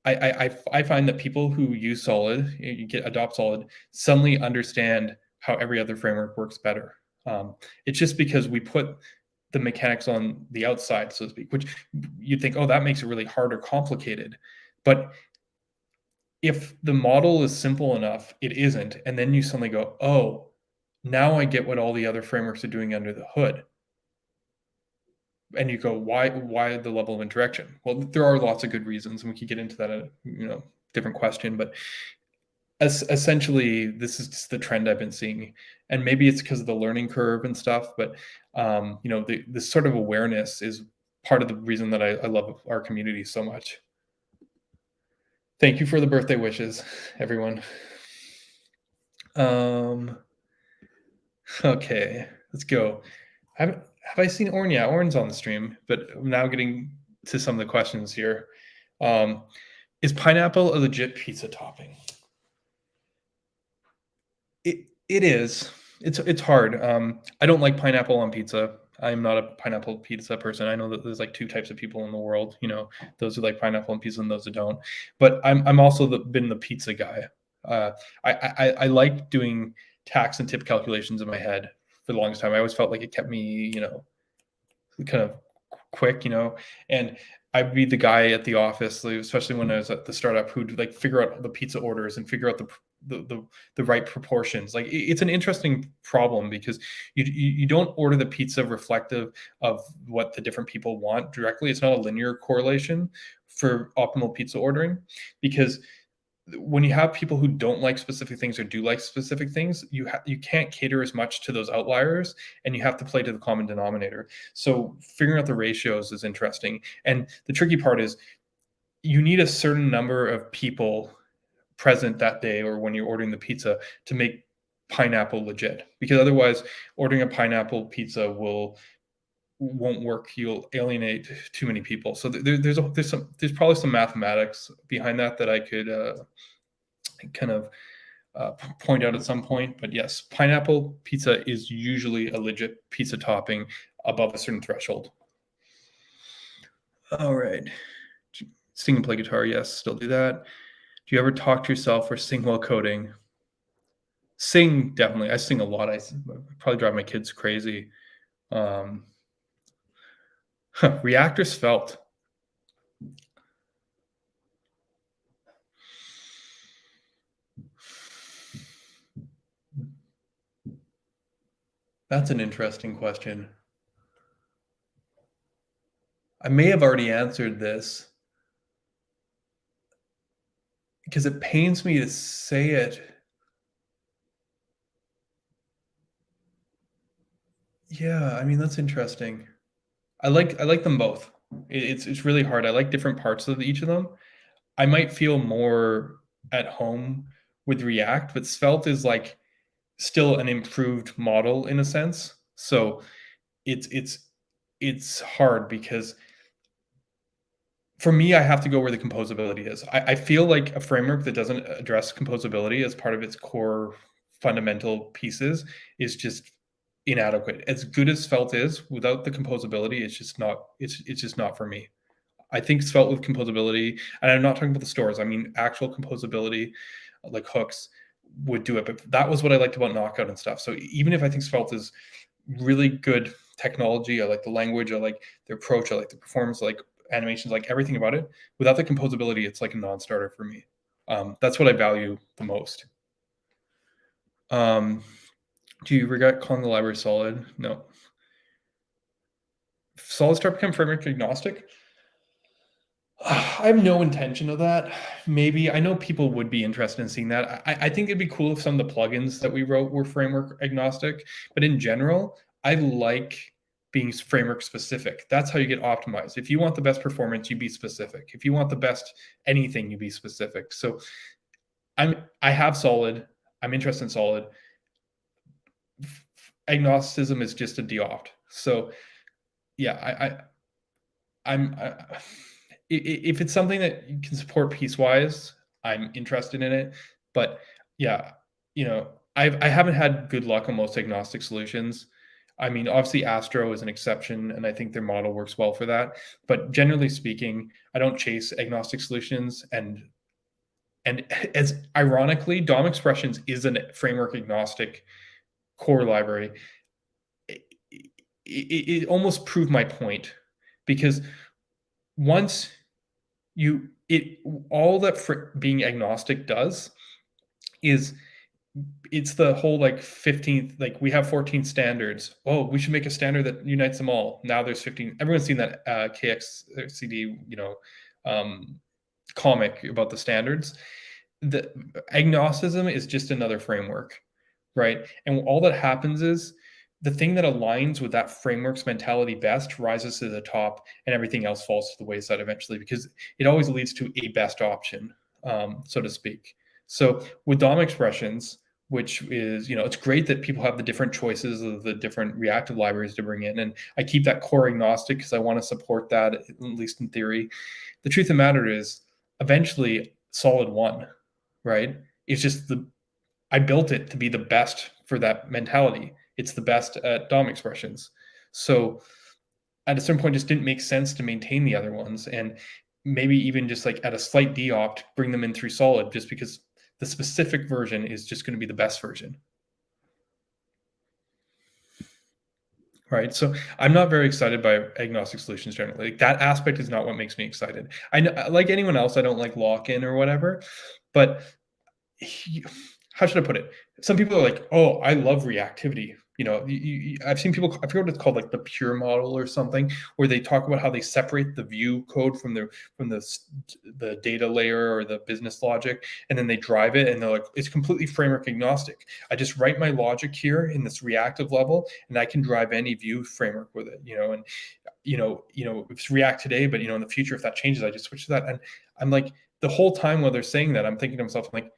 I find that people who use Solid, adopt Solid, suddenly understand how every other framework works better. It's just because we put the mechanics on the outside, so to speak, which you'd think, oh, that makes it really hard or complicated. But if the model is simple enough, it isn't. And then you suddenly go, oh, now I get what all the other frameworks are doing under the hood. And you go, why the level of interaction? Well, there are lots of good reasons, and we could get into that at a different question. But essentially, this is just the trend I've been seeing, and maybe it's because of the learning curve and stuff. But this sort of awareness is part of the reason that I love our community so much. Thank you for the birthday wishes, everyone. Okay, let's go. Have I seen Orn? Yeah, Orn's on the stream, but I'm now getting to some of the questions here. Is pineapple a legit pizza topping? It is. It's hard. I don't like pineapple on pizza. I'm not a pineapple pizza person. I know that there's like two types of people in the world. Those who like pineapple on pizza and those who don't. But I'm also been the pizza guy. I like doing tax and tip calculations in my head for the longest time. I always felt like it kept me, kind of quick, and I'd be the guy at the office, especially when I was at the startup, who'd like figure out the pizza orders and figure out the right proportions. Like it's an interesting problem because you don't order the pizza reflective of what the different people want directly. It's not a linear correlation for optimal pizza ordering, because when you have people who don't like specific things or do like specific things, you can't cater as much to those outliers, and you have to play to the common denominator. So figuring out the ratios is interesting, and the tricky part is you need a certain number of people present that day or when you're ordering the pizza to make pineapple legit, because otherwise ordering a pineapple pizza won't work. You'll alienate too many people. So there's probably some mathematics behind that I could kind of point out at some point. But yes, pineapple pizza is usually a legit pizza topping above a certain threshold. All right. Sing and play guitar. Yes, still do that. Do you ever talk to yourself or sing while coding? Sing, definitely. I sing a lot. I probably drive my kids crazy. React or Svelte? That's an interesting question. I may have already answered this because it pains me to say it. Yeah, I mean, that's interesting. I like them both. It's really hard. I like different parts of each of them. I might feel more at home with React, but Svelte is like still an improved model in a sense. So it's hard because for me, I have to go where the composability is. I feel like a framework that doesn't address composability as part of its core fundamental pieces is just inadequate. As good as Svelte is, without the composability, it's just not for me. I think Svelte with composability, and I'm not talking about the stores, I mean actual composability, like hooks, would do it. But that was what I liked about Knockout and stuff. So even if I think Svelte is really good technology, I like the language, I like the approach, I like the performance, I like animations, like everything about it. Without the composability, it's like a non-starter for me. That's what I value the most. Do you regret calling the library solid? No. Solid start become framework agnostic? I have no intention of that. Maybe I know people would be interested in seeing that. I think it'd be cool if some of the plugins that we wrote were framework agnostic, but in general, I like being framework specific. That's how you get optimized. If you want the best performance, you be specific. If you want the best anything, you be specific. So I have Solid. I'm interested in Solid. Agnosticism is just a deopt. So yeah, I'm if it's something that you can support piecewise, I'm interested in it. But yeah, I haven't had good luck on most agnostic solutions. I mean, obviously Astro is an exception, and I think their model works well for that. But generally speaking, I don't chase agnostic solutions. And as ironically, DOM expressions is a framework agnostic core library. It almost proved my point, because once all that being agnostic does is it's the whole like 15th, like we have 14 standards. Oh, we should make a standard that unites them all. Now there's 15. Everyone's seen that KXCD, comic about the standards. The agnosticism is just another framework, right? And all that happens is the thing that aligns with that framework's mentality best rises to the top, and everything else falls to the wayside eventually, because it always leads to a best option, so to speak. So with DOM expressions, which is, it's great that people have the different choices of the different reactive libraries to bring in. And I keep that core agnostic because I want to support that, at least in theory. The truth of the matter is, eventually Solid won, right? It's just I built it to be the best for that mentality. It's the best at DOM expressions. So at a certain point, it just didn't make sense to maintain the other ones, and maybe even just like at a slight deopt, bring them in through Solid, just because the specific version is just going to be the best version. Right. So I'm not very excited by agnostic solutions generally. Like, that aspect is not what makes me excited. I know, like anyone else, I don't like lock-in or whatever, but how should I put it? Some people are like, "Oh, I love reactivity." I've seen people, I forget what it's called, like the pure model or something, where they talk about how they separate the view code from the data layer or the business logic, and then they drive it, and they're like, it's completely framework agnostic. I just write my logic here in this reactive level, and I can drive any view framework with it. And it's React today, but in the future, if that changes, I just switch to that. And I'm like, the whole time while they're saying that, I'm thinking to myself, I'm like,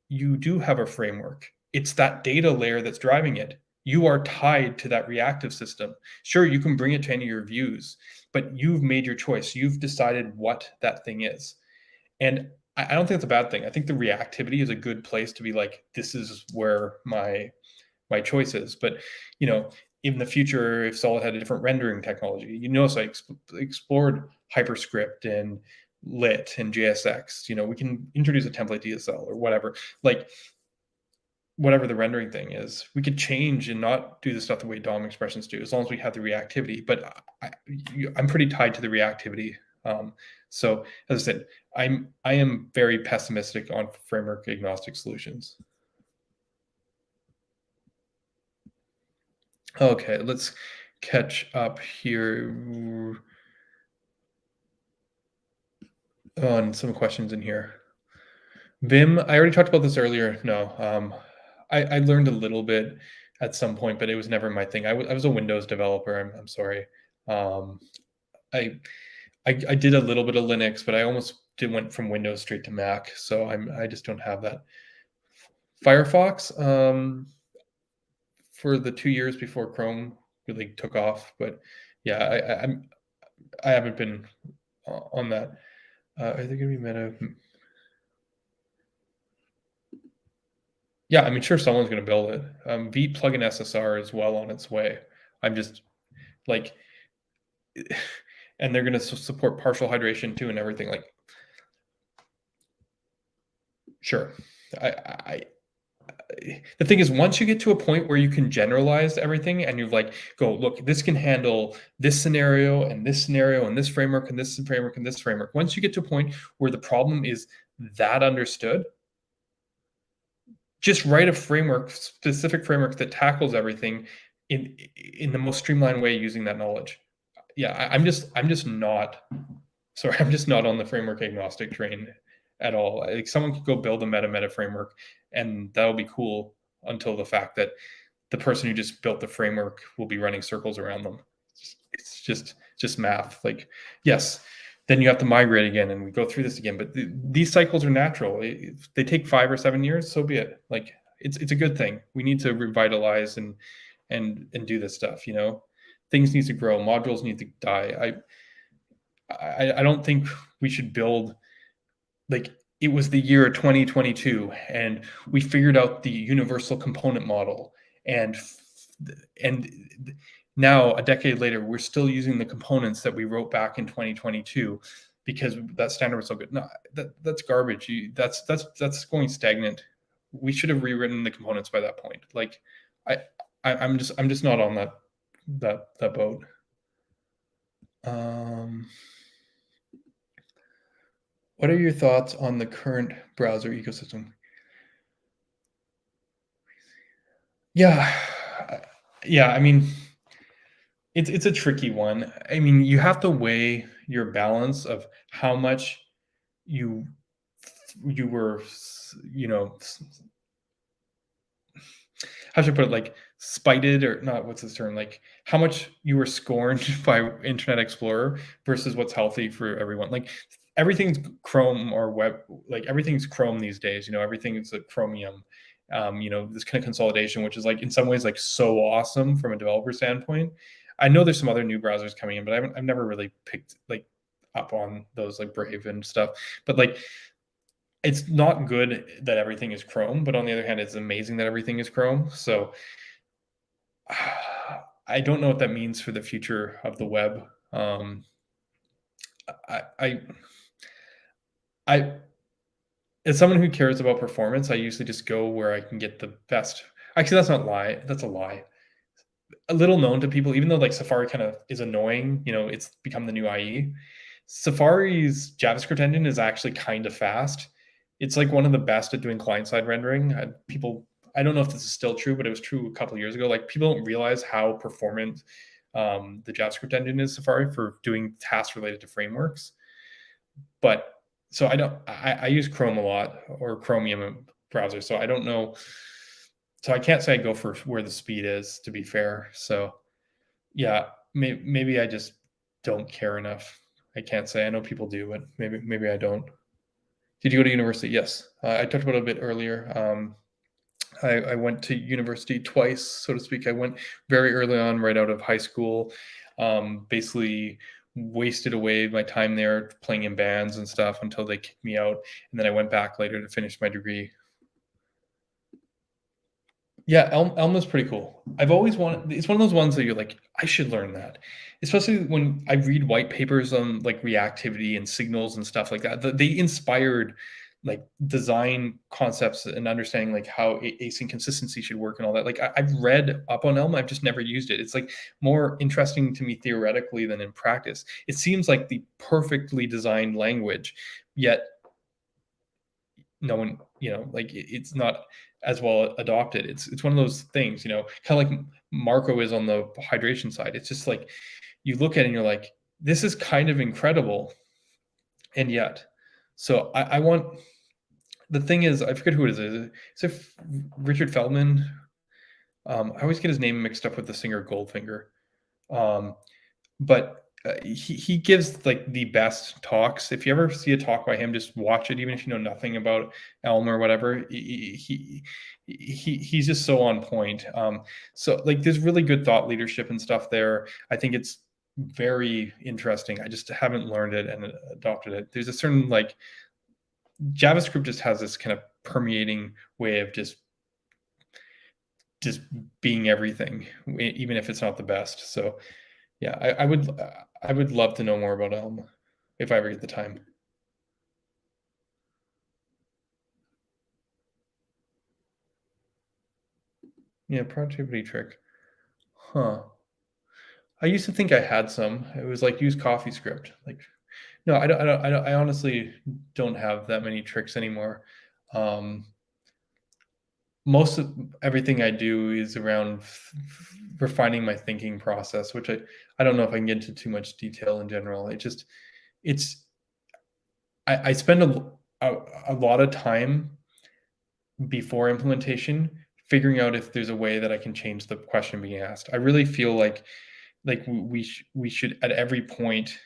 you do have a framework. It's that data layer that's driving it. You are tied to that reactive system. Sure, you can bring it to any of your views, but you've made your choice. You've decided what that thing is. And I don't think it's a bad thing. I think the reactivity is a good place to be like, this is where my choice is. But, in the future, if Solid had a different rendering technology, so I explored HyperScript and Lit and JSX. We can introduce a template DSL or whatever. Like, whatever the rendering thing is, we could change and not do the stuff the way DOM expressions do, as long as we have the reactivity. But I'm pretty tied to the reactivity. So as I said, I am very pessimistic on framework agnostic solutions. Okay, let's catch up here on some questions in here. Vim, I already talked about this earlier. No, I learned a little bit at some point, but it was never my thing. I was a Windows developer. I'm sorry. I did a little bit of Linux, but I almost went from Windows straight to Mac. So I just don't have that. Firefox, for the 2 years before Chrome really took off, but yeah, I haven't been on that. Are they going to be meta? Yeah, I mean, sure, someone's going to build it. Vite plugin SSR is well on its way. I'm just like, and they're going to support partial hydration too and everything. Like, sure. The thing is, once you get to a point where you can generalize everything and you're like, go, look, this can handle this scenario and this scenario and this framework and this framework and this framework. Once you get to a point where the problem is that understood, just write a framework, specific framework that tackles everything in the most streamlined way using that knowledge. Yeah, I'm just not sorry, I'm just not on the framework agnostic train at all. Like someone could go build a meta framework, and that'll be cool until the fact that the person who just built the framework will be running circles around them. It's just math. Like, yes, then you have to migrate again, and we go through this again. But these cycles are natural. If they take 5 or 7 years, so be it. Like, it's a good thing. We need to revitalize and do this stuff. You know, things need to grow. Modules need to die. I don't think we should build like it was the year 2022 and we figured out the universal component model and now a decade later we're still using the components that we wrote back in 2022 because that standard was so good. No, that's garbage. That's going stagnant. We should have rewritten the components by that point. Like I'm just not on that boat. What are your thoughts on the current browser ecosystem? Yeah, I mean, it's a tricky one. I mean, you have to weigh your balance of how much you were, you know, how should I put it? Like spited or not? What's this term? Like how much you were scorned by Internet Explorer versus what's healthy for everyone. Like everything's Chrome or web. Like everything's Chrome these days. You know, everything is a Chromium. You know, this kind of consolidation, which is like in some ways like so awesome from a developer standpoint. I know there's some other new browsers coming in, but I've never really picked like up on those like Brave and stuff. But like it's not good that everything is Chrome, but on the other hand, it's amazing that everything is Chrome. So I don't know what that means for the future of the web. I as someone who cares about performance, I usually just go where I can get the best. Actually, that's not lie. That's a lie. A little known to people, even though like Safari kind of is annoying, you know, it's become the new IE. Safari's JavaScript engine is actually kind of fast. It's like one of the best at doing client-side rendering. I don't know if this is still true, but it was true a couple of years ago. Like people don't realize how performant the JavaScript engine is Safari for doing tasks related to frameworks. But so I use Chrome a lot or Chromium browser, so I don't know. So I can't say I go for where the speed is, to be fair. So yeah, maybe I just don't care enough. I can't say. I know people do, but maybe I don't. Did you go to university? Yes, I talked about it a bit earlier. I went to university twice, so to speak. I went very early on, right out of high school. Basically wasted away my time there playing in bands and stuff until they kicked me out. And then I went back later to finish my degree. Yeah, Elm is pretty cool. I've always wanted. It's one of those ones that you're like, I should learn that, especially when I read white papers on like reactivity and signals and stuff like that. They inspired like design concepts and understanding like how async consistency should work and all that. Like I've read up on Elm, I've just never used it. It's like more interesting to me theoretically than in practice. It seems like the perfectly designed language, yet no one, you know, like it's not as well adopted. It's one of those things, you know, kind of like Marco is on the hydration side. It's just like you look at it and you're like, this is kind of incredible, and yet. So I want. The thing is, I forget who it is. Is it Richard Feldman? I always get his name mixed up with the singer Goldfinger. But he gives like the best talks. If you ever see a talk by him, just watch it, even if you know nothing about Elm or whatever. He's just so on point. So like there's really good thought leadership and stuff there. I think it's very interesting. I just haven't learned it and adopted it. There's a certain like JavaScript just has this kind of permeating way of just being everything, even if it's not the best. So yeah, I would love to know more about Elm if I ever get the time. Yeah, productivity trick. Huh. I used to think I had some. It was like use CoffeeScript. Like, no, I honestly don't have that many tricks anymore. Most of everything I do is around refining my thinking process, which I don't know if I can get into too much detail in general. It's I spend a lot of time before implementation figuring out if there's a way that I can change the question being asked. I really feel like we should at every point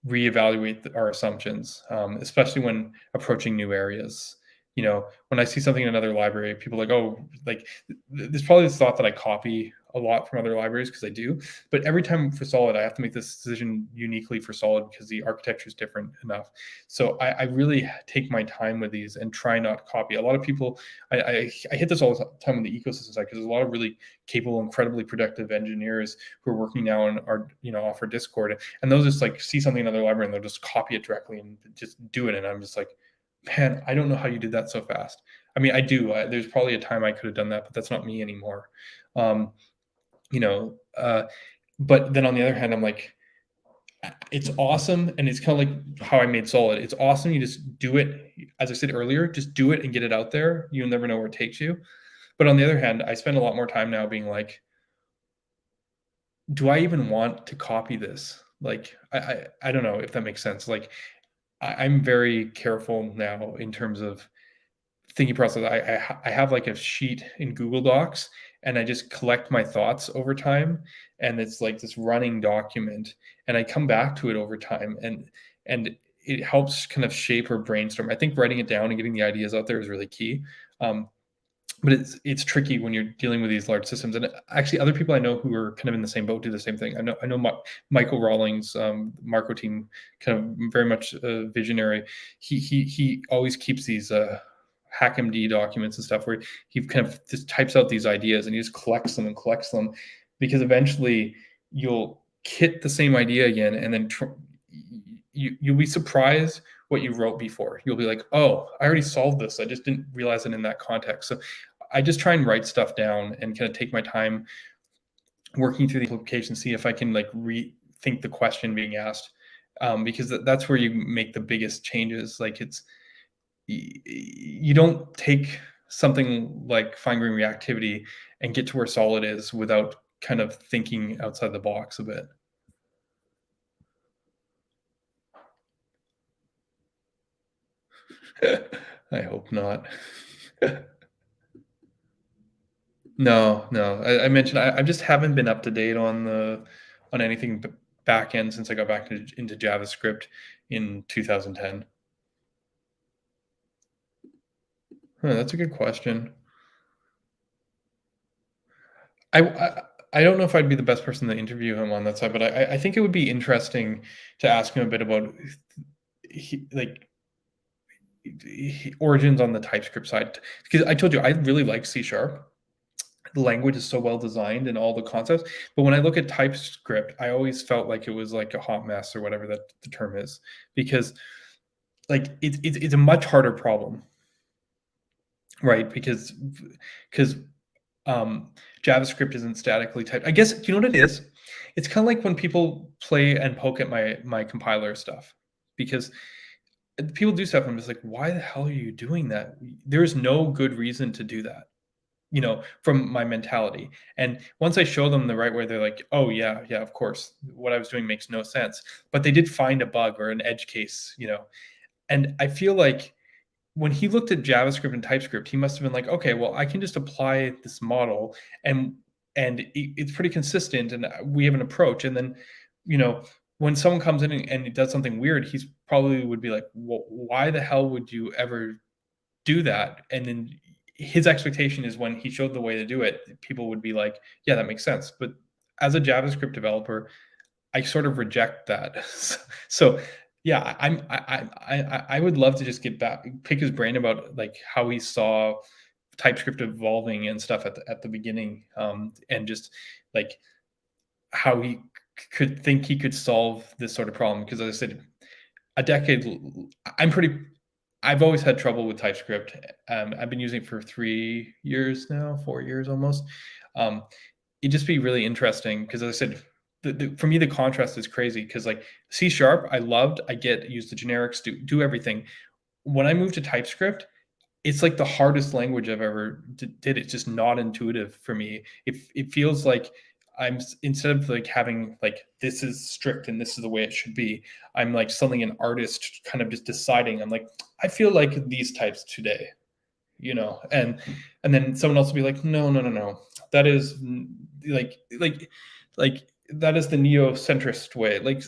reevaluate our assumptions, especially when approaching new areas. When I see something in another library, people are like, oh, like there's probably this thought that I copy a lot from other libraries because I do. But every time for Solid, I have to make this decision uniquely for Solid because the architecture is different enough. So I really take my time with these and try not to copy. A lot of people, I hit this all the time on the ecosystem side because there's a lot of really capable, incredibly productive engineers who are working now and are off our Discord, and they'll just like see something in another library and they'll just copy it directly and just do it. And I'm just like, man, I don't know how you did that so fast. I mean, I do. There's probably a time I could have done that, but that's not me anymore. Um, you know, uh, but then on the other hand, I'm like, it's awesome, and it's kind of like how I made Solid. It's awesome. You just do it. As I said earlier, just do it and get it out there. You'll never know where it takes you. But on the other hand, I spend a lot more time now being like, do I even want to copy this? Like, I don't know if that makes sense. Like, I'm very careful now in terms of thinking process. I have like a sheet in Google Docs, and I just collect my thoughts over time, and it's like this running document, and I come back to it over time, and it helps kind of shape or brainstorm. I think writing it down and getting the ideas out there is really key. Um, but it's tricky when you're dealing with these large systems. And actually, other people I know who are kind of in the same boat do the same thing. I know Michael Rawlings, Marco team, kind of very much a visionary. He always keeps these HackMD documents and stuff where he kind of just types out these ideas and he just collects them, because eventually you'll hit the same idea again, and then you'll be surprised what you wrote before. You'll be like, oh, I already solved this. I just didn't realize it in that context. So I just try and write stuff down and kind of take my time working through the application, see if I can like rethink the question being asked, because that's where you make the biggest changes. Like you don't take something like fine-grained reactivity and get to where Solid is without kind of thinking outside the box a bit. I hope not. No. I mentioned I just haven't been up to date on anything back end since I got back into JavaScript in 2010. That's a good question. I don't know if I'd be the best person to interview him on that side, but I think it would be interesting to ask him a bit about like origins on the TypeScript side, because I told you I really like C#. The language is so well designed and all the concepts, but when I look at TypeScript, I always felt like it was like a hot mess or whatever that the term is, because like it's a much harder problem, right? Because JavaScript isn't statically typed. I guess, do you know what it is? It's kind of like when people play and poke at my compiler stuff, because people do stuff and I'm just like, why the hell are you doing that? There's no good reason to do that, from my mentality. And once I show them the right way, they're like, oh yeah, of course, what I was doing makes no sense. But they did find a bug or an edge case, and I feel like when he looked at JavaScript and TypeScript, he must have been like, okay, well, I can just apply this model, and it's pretty consistent, and we have an approach. And then, when someone comes in and it does something weird, he's probably would be like, well, why the hell would you ever do that? And then his expectation is when he showed the way to do it, people would be like, yeah, that makes sense. But as a JavaScript developer, I sort of reject that. So yeah, I would love to just pick his brain about like how he saw TypeScript evolving and stuff at the beginning, and just like how he could think he could solve this sort of problem. Because as I said, a decade, I've always had trouble with TypeScript. I've been using it for 3 years now, 4 years almost. It'd just be really interesting because, as I said, for me the contrast is crazy, because like C# I loved. I use the generics, do everything. When I moved to TypeScript, it's like the hardest language I've ever did. It's just not intuitive for me. It feels like instead of like having like this is strict and this is the way it should be, I'm like suddenly an artist kind of just deciding. I'm like, I feel like these types today, and then someone else will be like, no, no, no, no, that is like that is the neo-centrist way. Like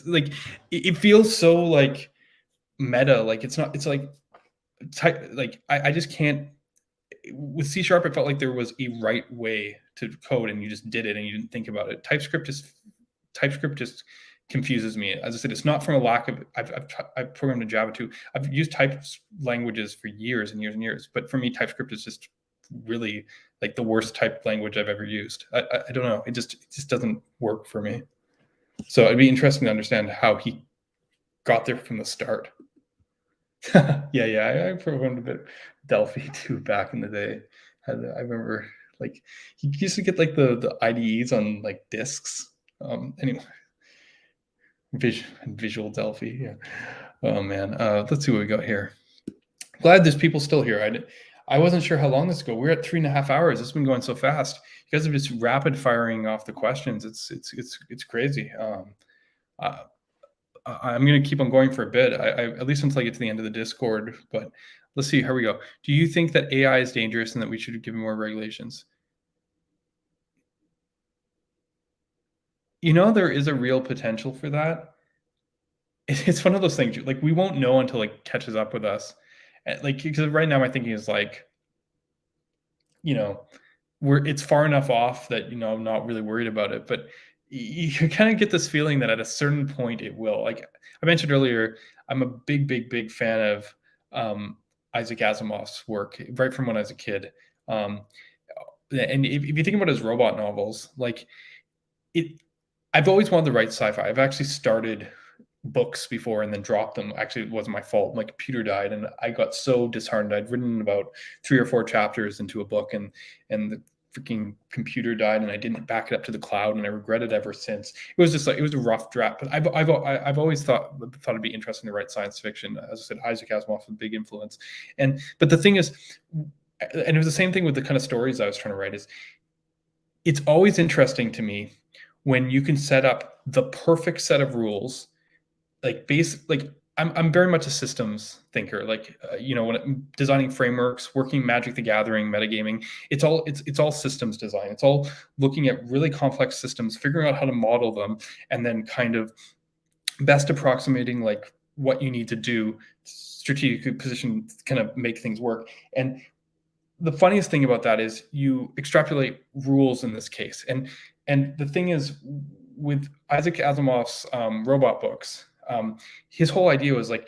it feels so like meta. Like it's not. It's like like I just can't. With C#, it felt like there was a right way to code, and you just did it, and you didn't think about it. TypeScript just confuses me. As I said, it's not from a lack of. I've programmed in Java too. I've used type languages for years and years and years, but for me, TypeScript is just really like the worst type language I've ever used. I don't know. It just doesn't work for me. So it'd be interesting to understand how he got there from the start. Yeah, I programmed a bit Delphi too back in the day. I remember like he used to get like the IDEs on like disks. Anyway, visual Delphi. Yeah. Oh man. Let's see what we got here. Glad there's people still here. I wasn't sure how long this ago. We're at 3.5 hours. It's been going so fast. You guys have just rapid firing off the questions. It's crazy. I'm going to keep on going for a bit, at least until I get to the end of the Discord. But let's see. Here we go. Do you think that AI is dangerous and that we should give more regulations? There is a real potential for that. It's one of those things. Like we won't know until it catches up with us. Like because right now my thinking is like, it's far enough off that I'm not really worried about it. But you kind of get this feeling that at a certain point it will. Like I mentioned earlier, I'm a big fan of Isaac Asimov's work right from when I was a kid. And if you think about his robot novels, like I've always wanted to write sci-fi. I've actually started books before and then dropped them. Actually, it wasn't my fault. My computer died and I got so disheartened. I'd written about 3 or 4 chapters into a book and the freaking computer died and I didn't back it up to the cloud and I regret it ever since. It was just like, it was a rough draft, but I've always thought it'd be interesting to write science fiction. As I said, Isaac Asimov was a big influence. But the thing is, and it was the same thing with the kind of stories I was trying to write, is it's always interesting to me when you can set up the perfect set of rules, like I'm very much a systems thinker. Like when I'm designing frameworks, working Magic the Gathering, metagaming, it's all systems design. It's all looking at really complex systems, figuring out how to model them, and then kind of best approximating like what you need to do, strategic position, kind of make things work. And the funniest thing about that is you extrapolate rules in this case. And the thing is, with Isaac Asimov's robot books, his whole idea was like,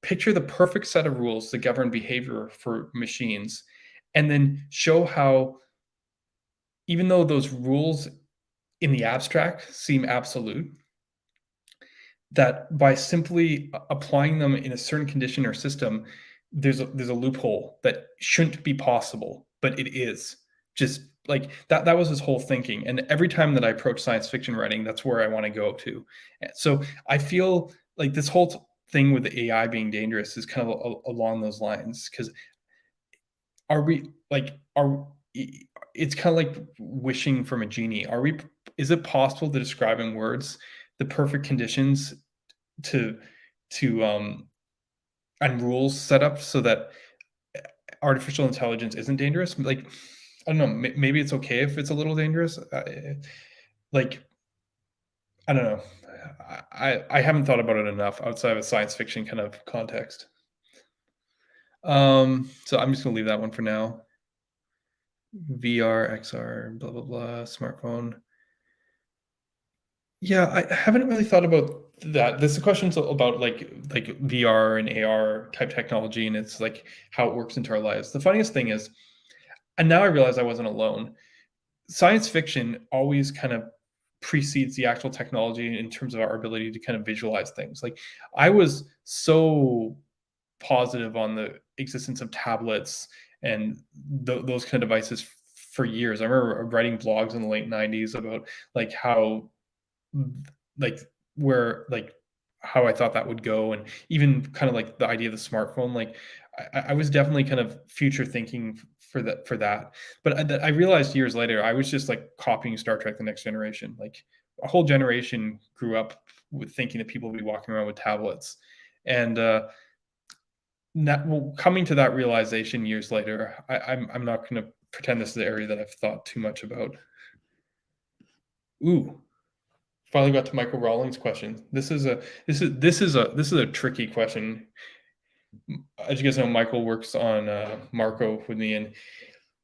picture the perfect set of rules that govern behavior for machines, and then show how, even though those rules in the abstract seem absolute, that by simply applying them in a certain condition or system, there's a loophole that shouldn't be possible, but it is. Just like that was his whole thinking. And every time that I approach science fiction writing, that's where I want to go to. So I feel like this whole thing with the AI being dangerous is kind of along those lines, because it's kind of like wishing from a genie. Is it possible to describe in words the perfect conditions to and rules set up so that artificial intelligence isn't dangerous? Like, I don't know, maybe it's okay if it's a little dangerous. Like, I don't know. I haven't thought about it enough outside of a science fiction kind of context. So I'm just gonna leave that one for now. VR, XR, blah, blah, blah, smartphone. Yeah, I haven't really thought about that. This question's about like VR and AR type technology, and it's like how it works into our lives. The funniest thing is, and now I realize I wasn't alone. Science fiction always kind of precedes the actual technology in terms of our ability to kind of visualize things. Like I was so positive on the existence of tablets and those kind of devices for years. I remember writing blogs in the late 90s about like how like where like how I thought that would go, and even kind of like the idea of the smartphone. Like I was definitely kind of future thinking for that. But I realized years later I was just like copying Star Trek: The Next Generation. Like a whole generation grew up with thinking that people would be walking around with tablets, and coming to that realization years later, I'm not going to pretend this is the area that I've thought too much about. Ooh, finally got to Michael Rawlings' question. This is a tricky question. As you guys know, Michael works on Marco with me, and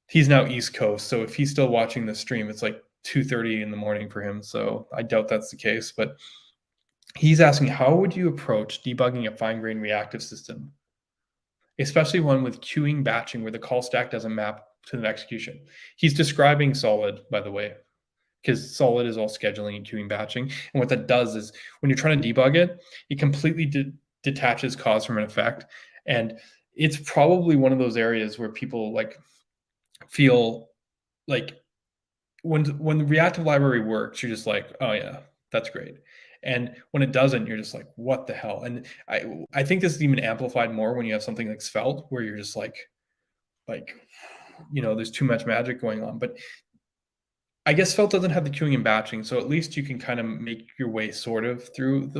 he's now East Coast. So if he's still watching the stream, it's like 2:30 in the morning for him. So I doubt that's the case. But he's asking, how would you approach debugging a fine-grained reactive system, especially one with queuing batching where the call stack doesn't map to the execution? He's describing Solid, by the way, because Solid is all scheduling and queuing batching. And what that does is when you're trying to debug it, it completely detaches cause from an effect. And it's probably one of those areas where people like feel like when the reactive library works, you're just like, oh yeah, that's great. And when it doesn't, you're just like, what the hell? And I think this is even amplified more when you have something like Svelte, where you're just like, there's too much magic going on. But I guess Svelte doesn't have the queuing and batching, so at least you can kind of make your way sort of through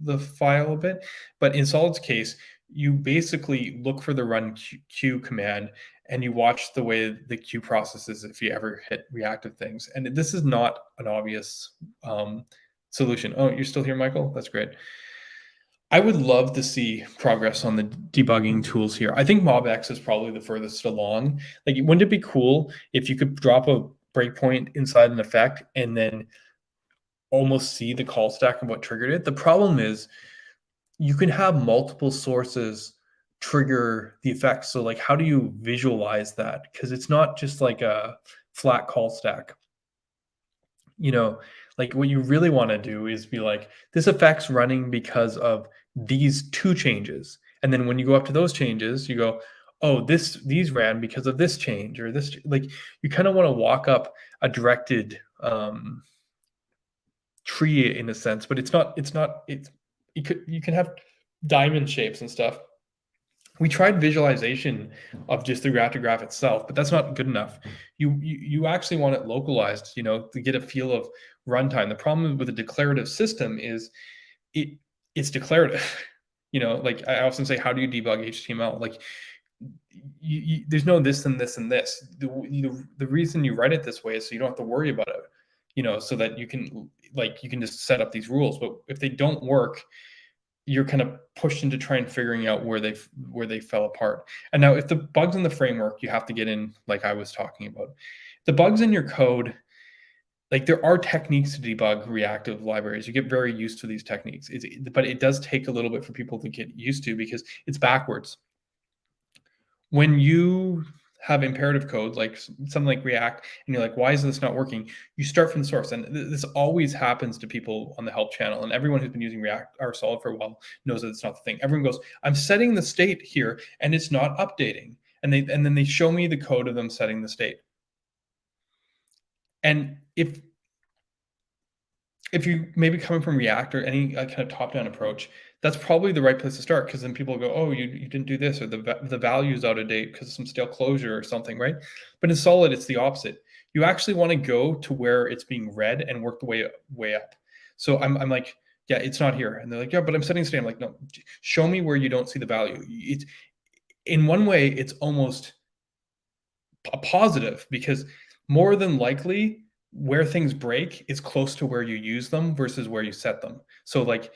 the file a bit. But in Solid's case, you basically look for the run queue command and you watch the way the queue processes if you ever hit reactive things. And this is not an obvious solution. Oh, you're still here, Michael? That's great. I would love to see progress on the debugging tools here. I think MobX is probably the furthest along. Like, wouldn't it be cool if you could drop a breakpoint inside an effect and then almost see the call stack of what triggered it? The problem is you can have multiple sources trigger the effect. So like, how do you visualize that? Because it's not just like a flat call stack. Like what you really want to do is be like, this effect's running because of these two changes. And then when you go up to those changes, you go, oh, these ran because of this change or this. Like, you kind of want to walk up a directed tree in a sense, but you can have diamond shapes and stuff. We tried visualization of just the reactive graph itself, but that's not good enough. You actually want it localized, to get a feel of runtime. The problem with a declarative system is it's declarative. Like I often say, how do you debug HTML? Like there's no this and this and this. The reason you write it this way is so you don't have to worry about it, so that you can just set up these rules. But if they don't work, you're kind of pushed into trying figuring out where they fell apart. And now if the bugs in the framework, you have to get in, like I was talking about. The bugs in your code, like there are techniques to debug reactive libraries. You get very used to these techniques, but it does take a little bit for people to get used to because it's backwards. When you have imperative code, like something like React, and you're like, why is this not working? You start from the source. And this always happens to people on the help channel. And everyone who's been using React or Solid for a while knows that it's not the thing. Everyone goes, I'm setting the state here and it's not updating. And then they show me the code of them setting the state. And if you maybe coming from React or any kind of top-down approach, that's probably the right place to start, because then people go, oh, you didn't do this, or the value is out of date because of some stale closure or something, right? But in Solid, it's the opposite. You actually want to go to where it's being read and work the way up. So I'm like, yeah, it's not here. And they're like, yeah, but I'm setting state. I'm like, no, show me where you don't see the value. It's, in one way, it's almost a positive, because more than likely where things break is close to where you use them versus where you set them. So like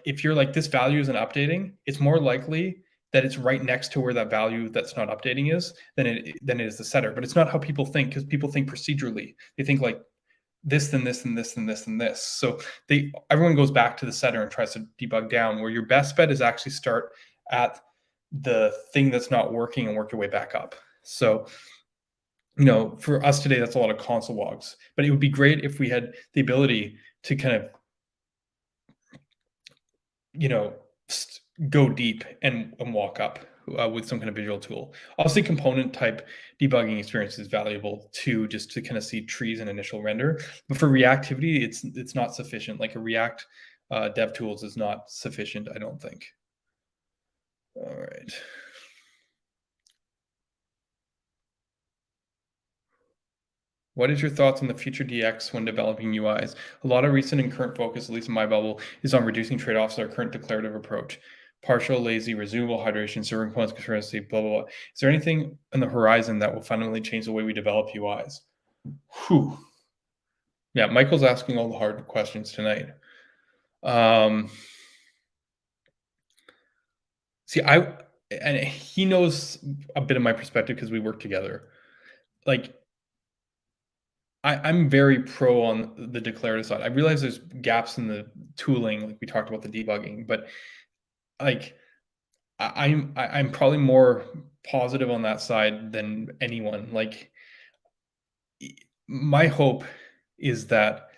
if you're like, this value isn't updating, it's more likely that it's right next to where that value that's not updating is than it is the setter. But it's not how people think, because people think procedurally. They think like this, then this, and this, and this, and this. So everyone goes back to the setter and tries to debug down, where your best bet is actually start at the thing that's not working and work your way back up. So for us today, that's a lot of console logs, but it would be great if we had the ability to kind of, go deep and walk up with some kind of visual tool. Obviously, component type debugging experience is valuable too, just to kind of see trees and initial render. But for reactivity, it's not sufficient. Like a React dev tools is not sufficient, I don't think. All right. What is your thoughts on the future DX when developing UIs? A lot of recent and current focus, at least in my bubble, is on reducing trade-offs in our current declarative approach. Partial, lazy, resumable hydration, serving components, concurrency, blah, blah, blah. Is there anything on the horizon that will fundamentally change the way we develop UIs? Whew. Yeah, Michael's asking all the hard questions tonight. See, and he knows a bit of my perspective because we work together. Like, I'm very pro on the declarative side. I realize there's gaps in the tooling, like we talked about the debugging, but like I'm probably more positive on that side than anyone. Like, my hope is that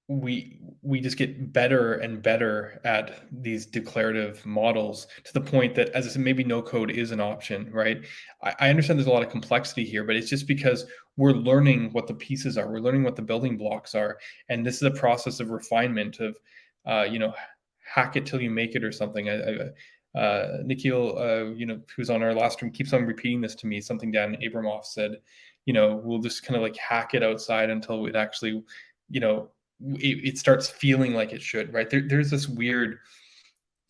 we just get better and better at these declarative models to the point that, as I said, maybe no code is an option, right? I understand there's a lot of complexity here, but it's just because we're learning what the pieces are, we're learning what the building blocks are, and this is a process of refinement of, you know, hack it till you make it or something. Nikhil, who's on our last stream, keeps on repeating this to me. Something Dan Abramoff said, we'll just kind of like hack it outside until it actually, it starts feeling like it should, right? There's this weird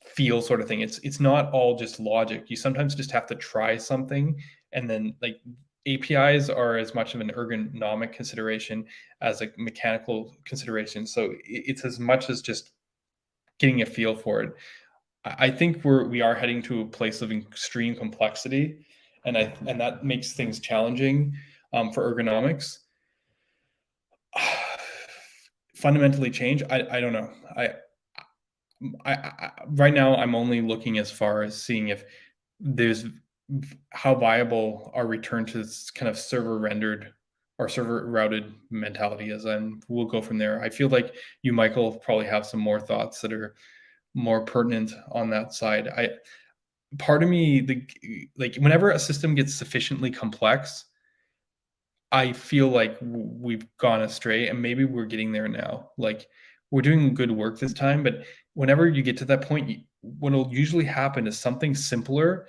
feel sort of thing. It's not all just logic. You sometimes just have to try something, and then like APIs are as much of an ergonomic consideration as a mechanical consideration. So it's as much as just getting a feel for it. I think we are heading to a place of extreme complexity, and that makes things challenging for ergonomics. Fundamentally change, I don't know. I right now I'm only looking as far as seeing if there's how viable our return to this kind of server rendered or server routed mentality is, and we'll go from there. I feel like you, Michael, probably have some more thoughts that are more pertinent on that side. Part of me, like whenever a system gets sufficiently complex, I feel like we've gone astray, and maybe we're getting there now. Like, we're doing good work this time, but whenever you get to that point, what'll usually happen is something simpler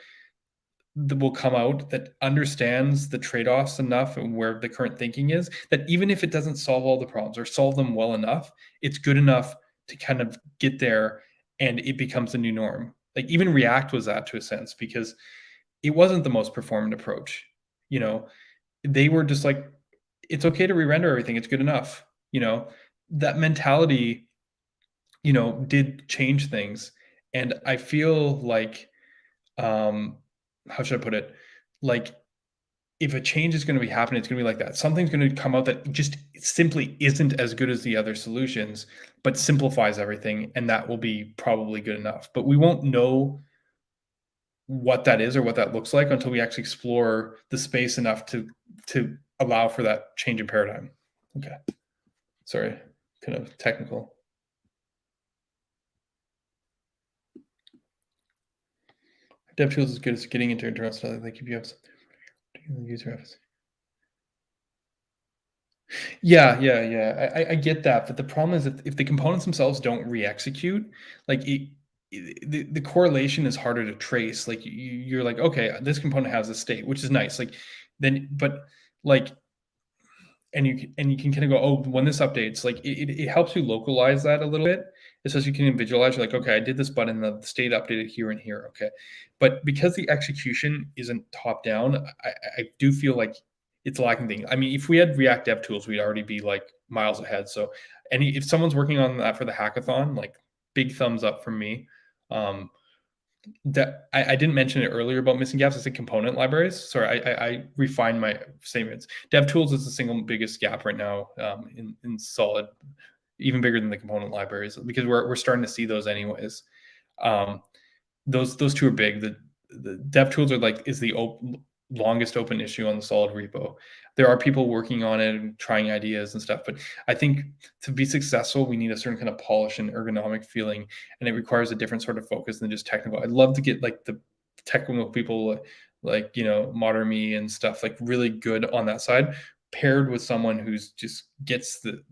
that will come out that understands the trade-offs enough and where the current thinking is, that even if it doesn't solve all the problems or solve them well enough, it's good enough to kind of get there, and it becomes the new norm. Like, even React was that to a sense, because it wasn't the most performant approach. They were just like, it's okay to re-render everything, it's good enough. That mentality did change things. And I feel like, how should I put it, like, if a change is going to be happening, it's going to be like that. Something's going to come out that just simply isn't as good as the other solutions, but simplifies everything, and that will be probably good enough. But we won't know what that is or what that looks like until we actually explore the space enough to allow for that change in paradigm. Okay. Sorry, kind of technical. DevTools is good as getting into internal stuff. They keep you up user office. Yeah. I get that, but the problem is if the components themselves don't re-execute, like the correlation is harder to trace. Like you're like, okay, this component has a state, which is nice. Like then, but like, and you can kind of go, oh, when this updates, like it helps you localize that a little bit. It says you can visualize, you're like, okay, I did this button, the state updated here and here. Okay. But because the execution isn't top down, I do feel like it's lacking things. I mean, if we had React Dev Tools, we'd already be like miles ahead. So if someone's working on that for the hackathon, like big thumbs up from me. That I didn't mention it earlier about missing gaps. I said component libraries. Sorry, I refined my statements. DevTools is the single biggest gap right now in Solid, even bigger than the component libraries, because we're starting to see those anyways. Those two are big. The DevTools is the longest open issue on the Solid repo. There are people working on it and trying ideas and stuff, but I think to be successful, we need a certain kind of polish and ergonomic feeling, and it requires a different sort of focus than just technical. I'd love to get like the technical people, like Modern Me and stuff, like really good on that side, paired with someone who's just gets the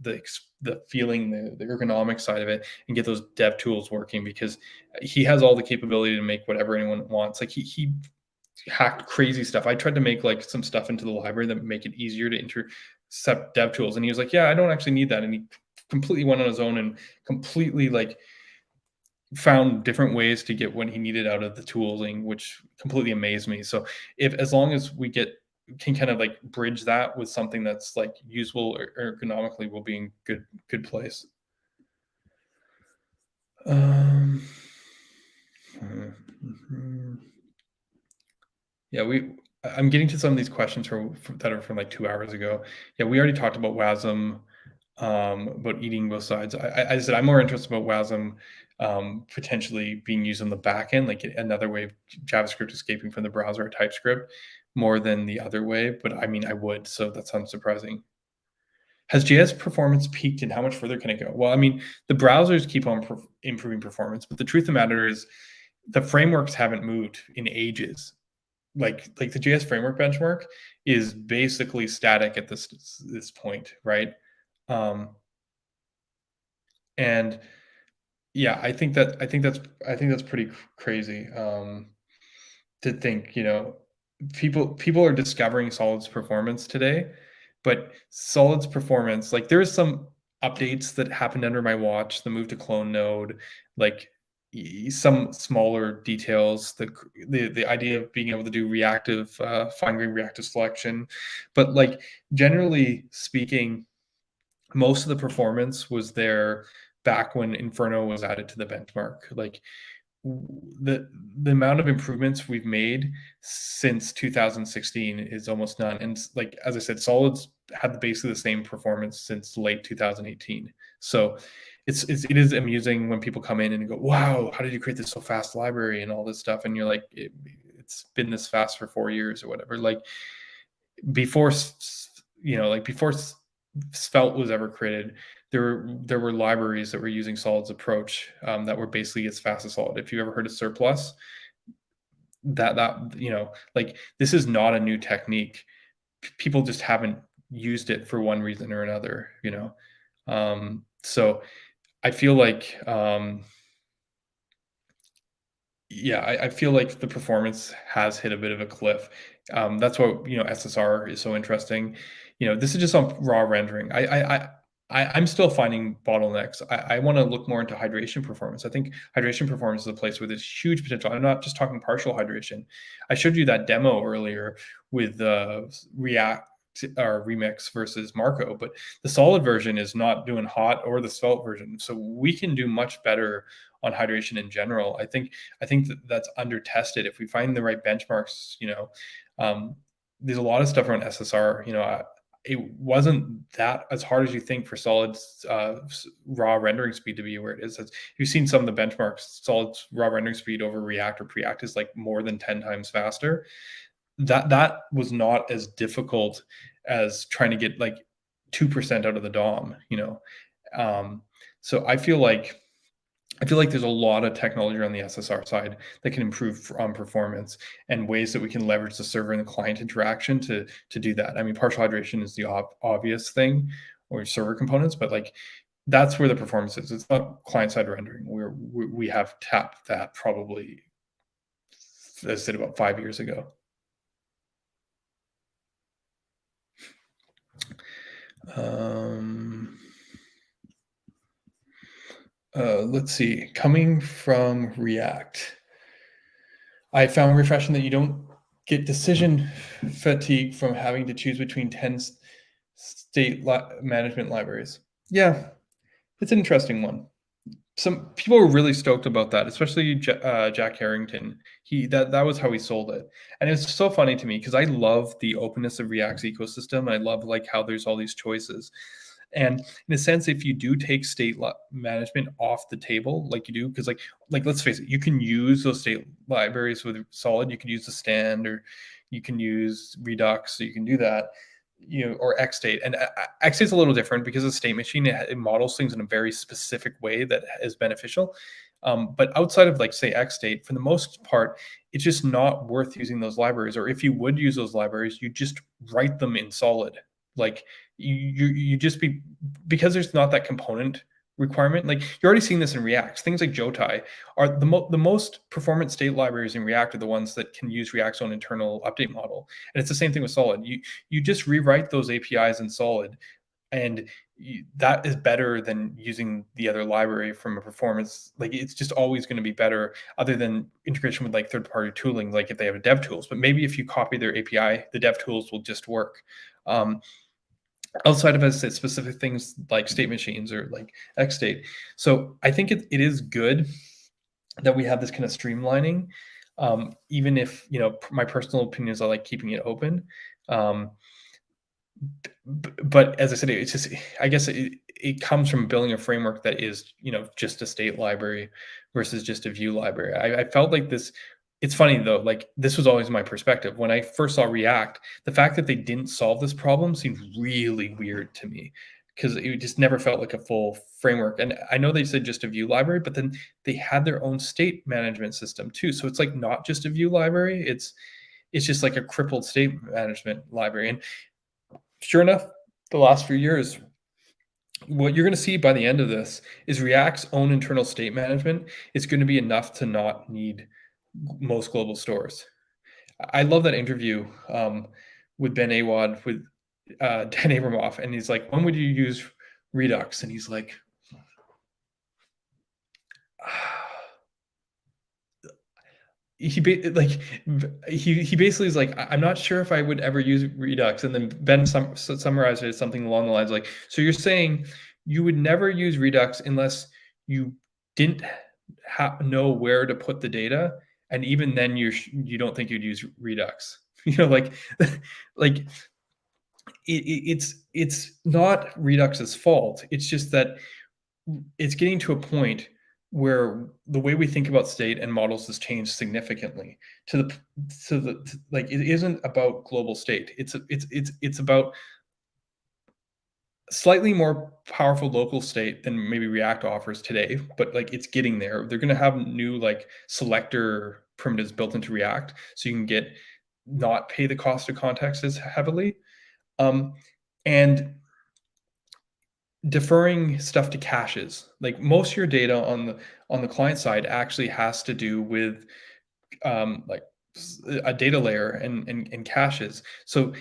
feeling, the ergonomic side of it, and get those dev tools working, because he has all the capability to make whatever anyone wants. Like he hacked crazy stuff. I tried to make like some stuff into the library that would make it easier to SEP dev tools, and he was like, yeah, I don't actually need that. And he completely went on his own and completely like found different ways to get what he needed out of the tooling, which completely amazed me. So if, as long as we can kind of like bridge that with something that's like usable or ergonomically, we'll be in good place. Yeah, I'm getting to some of these questions that are from like 2 hours ago. Yeah, we already talked about WASM, about eating both sides. I said I'm more interested about WASM potentially being used on the back end, like another way of JavaScript escaping from the browser or TypeScript, more than the other way. But I mean, I would, so that's unsurprising. Has JS performance peaked, and how much further can it go? Well, I mean, the browsers keep on improving performance, but the truth of the matter is the frameworks haven't moved in ages. Like the JS framework benchmark is basically static at this point, right? And yeah, I think that's pretty crazy. To think, people are discovering Solid's performance today, but Solid's performance, like there's some updates that happened under my watch, the move to clone node, like some smaller details, the idea of being able to do reactive, fine-grained reactive selection, but like generally speaking, most of the performance was there back when Inferno was added to the benchmark. Like the amount of improvements we've made since 2016 is almost none. And like as I said, Solids had basically the same performance since late 2018. So it is amusing when people come in and go, "Wow, how did you create this so fast library and all this stuff?" And you're like, "It's been this fast for 4 years or whatever." Like before, before Svelte was ever created, there were libraries that were using Solid's approach, that were basically as fast as Solid. If you ever heard of Surplus, like this is not a new technique. People just haven't used it for one reason or another. So I feel like, yeah, I feel like the performance has hit a bit of a cliff. That's why SSR is so interesting. This is just on raw rendering. I'm still finding bottlenecks. I want to look more into hydration performance. I think hydration performance is a place where there's huge potential. I'm not just talking partial hydration. I showed you that demo earlier with React or Remix versus Marco, but the solid version is not doing hot, or the Svelte version. So we can do much better on hydration in general. I think that's under tested. If we find the right benchmarks, there's a lot of stuff around SSR. It wasn't that as hard as you think for Solid's raw rendering speed to be where it is. You've seen some of the benchmarks. Solid's raw rendering speed over React or Preact is like more than 10 times faster. That was not as difficult as trying to get like 2% out of the DOM. So I feel like there's a lot of technology on the SSR side that can improve on performance, and ways that we can leverage the server and the client interaction to do that. I mean, partial hydration is the obvious thing, or server components, but like that's where the performance is. It's not client-side rendering. We have tapped that probably, as I said, about 5 years ago. Let's see. Coming from React, I found refreshing that you don't get decision fatigue from having to choose between 10 state management libraries. Yeah, it's an interesting one. Some people were really stoked about that, especially Jack Harrington. That was how he sold it, and it's so funny to me because I love the openness of React's ecosystem, and I love like how there's all these choices. And in a sense, if you do take state management off the table, like you do, because like let's face it, you can use those state libraries with Solid. You can use the stand, or you can use Redux, so you can do that. Or XState. And XState is a little different because the state machine, it models things in a very specific way that is beneficial. But outside of like say XState, for the most part, it's just not worth using those libraries. Or if you would use those libraries, you just write them in Solid. Like you just because there's not that component requirement. Like you're already seeing this in React. Things like Jotai are the most performant state libraries in React are the ones that can use React's own internal update model. And it's the same thing with Solid. You just rewrite those APIs in Solid, and that is better than using the other library from a performance. Like it's just always going to be better, other than integration with like third-party tooling, like if they have dev tools. But maybe if you copy their API, the dev tools will just work. Outside of, as I said, specific things like state machines or like XState. So I think it is good that we have this kind of streamlining, even if, my personal opinion is I like keeping it open. But as I said, it's just, I guess it comes from building a framework that is, just a state library versus just a view library. I felt like this. It's funny though, like this was always my perspective. When I first saw React, the fact that they didn't solve this problem seemed really weird to me, because it just never felt like a full framework. And I know they said just a view library, but then they had their own state management system too. So it's like not just a view library, it's just like a crippled state management library. And sure enough, the last few years, what you're going to see by the end of this is React's own internal state management is going to be enough to not need most global stores. I love that interview with Ben Awad with Dan Abramoff, and he's like, "When would you use Redux?" And he's like, he basically is like, I'm not sure if I would ever use Redux. And then Ben summarized it as something along the lines like, so you're saying you would never use Redux unless you didn't know where to put the data, and even then you don't think you'd use Redux. Like like it's not Redux's fault. It's just that it's getting to a point where the way we think about state and models has changed significantly like it isn't about global state. It's about slightly more powerful local state than maybe React offers today, but like it's getting there. They're going to have new like selector primitives built into React, so you can not pay the cost of context as heavily, and deferring stuff to caches. Like most of your data on the client side actually has to do with like a data layer and caches. So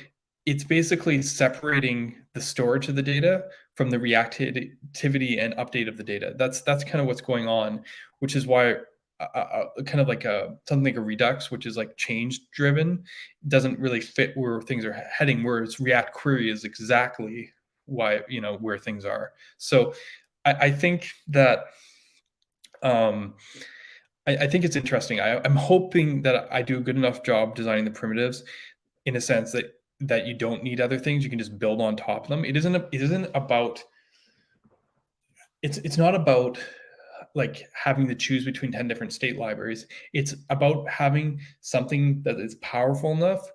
it's basically separating the storage of the data from the reactivity and update of the data. That's kind of what's going on, which is why kind of like something like a Redux, which is like change driven, doesn't really fit where things are heading. Whereas React query is exactly why, where things are. So I think that I think it's interesting. I'm hoping that I do a good enough job designing the primitives in a sense that you don't need other things. You can just build on top of them. It's not about like having to choose between 10 different state libraries. It's about having something that is powerful enough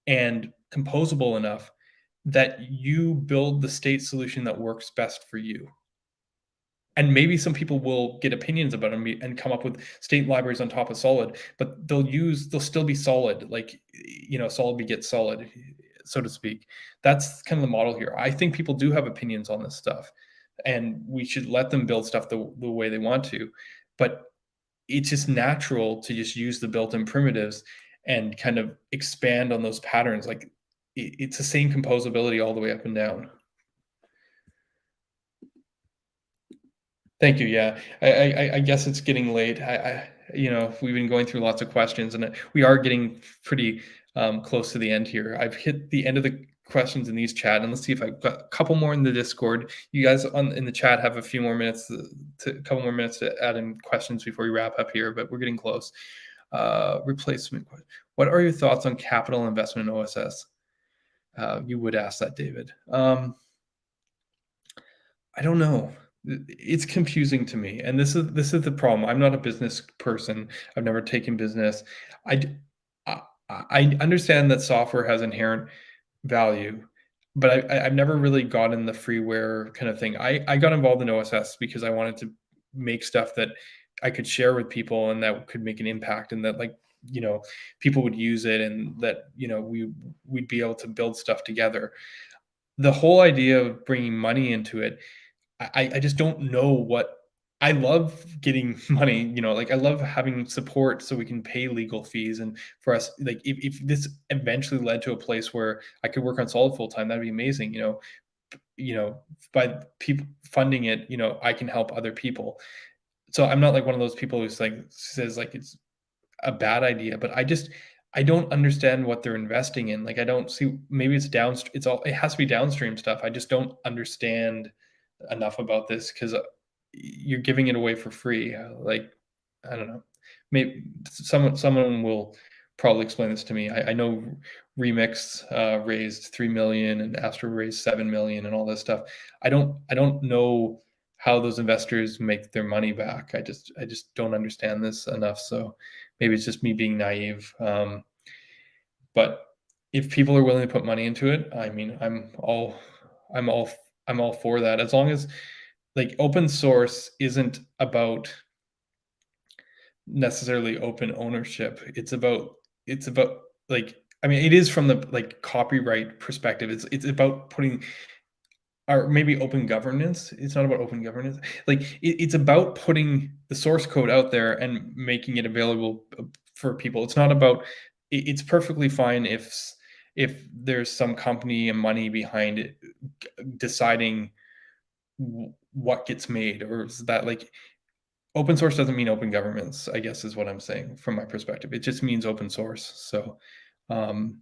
and composable enough that you build the state solution that works best for you. And maybe some people will get opinions about them and come up with state libraries on top of Solid, but they'll still be Solid, like, Solid begets Solid, so to speak. That's kind of the model here. I think people do have opinions on this stuff, and we should let them build stuff the way they want to. But it's just natural to just use the built-in primitives and kind of expand on those patterns. Like it's the same composability all the way up and down. Thank you. Yeah, I guess it's getting late. We've been going through lots of questions, and we are getting pretty close to the end here. I've hit the end of the questions in these chat, and let's see if I've got a couple more in the Discord. You guys in the chat have a few more minutes, a couple more minutes to add in questions before we wrap up here, but we're getting close. Replacement. What are your thoughts on capital investment in OSS? You would ask that, David. I don't know. It's confusing to me, and this is the problem. I'm not a business person. I've never taken business. I understand that software has inherent value, but I've never really gotten the freeware kind of thing. I got involved in OSS because I wanted to make stuff that I could share with people and that could make an impact, and that people would use it, and that we'd be able to build stuff together. The whole idea of bringing money into it, I just don't know what I love getting money, like I love having support so we can pay legal fees. And for us, like if this eventually led to a place where I could work on Solid full time, that'd be amazing. You know, by people funding it, I can help other people. So I'm not like one of those people who's like says like it's a bad idea, but I don't understand what they're investing in. Like I don't see, maybe it's downstream, it has to be downstream stuff. I just don't understand enough about this because you're giving it away for free. Like I don't know. Maybe someone will probably explain this to me. I know Remix raised 3 million and Astro raised 7 million and all this stuff. I don't know how those investors make their money back. I just don't understand this enough. So maybe it's just me being naive. But if people are willing to put money into it, I mean, I'm all I'm all for that. As long as like open source isn't about necessarily open ownership. It's about like I mean it is from the like copyright perspective. It's about putting or maybe open governance. It's not about open governance. Like it's about putting the source code out there and making it available for people. It's not about it's perfectly fine if there's some company and money behind it deciding what gets made or is that like open source doesn't mean open governments, I guess is what I'm saying from my perspective. It just means open source. So, um,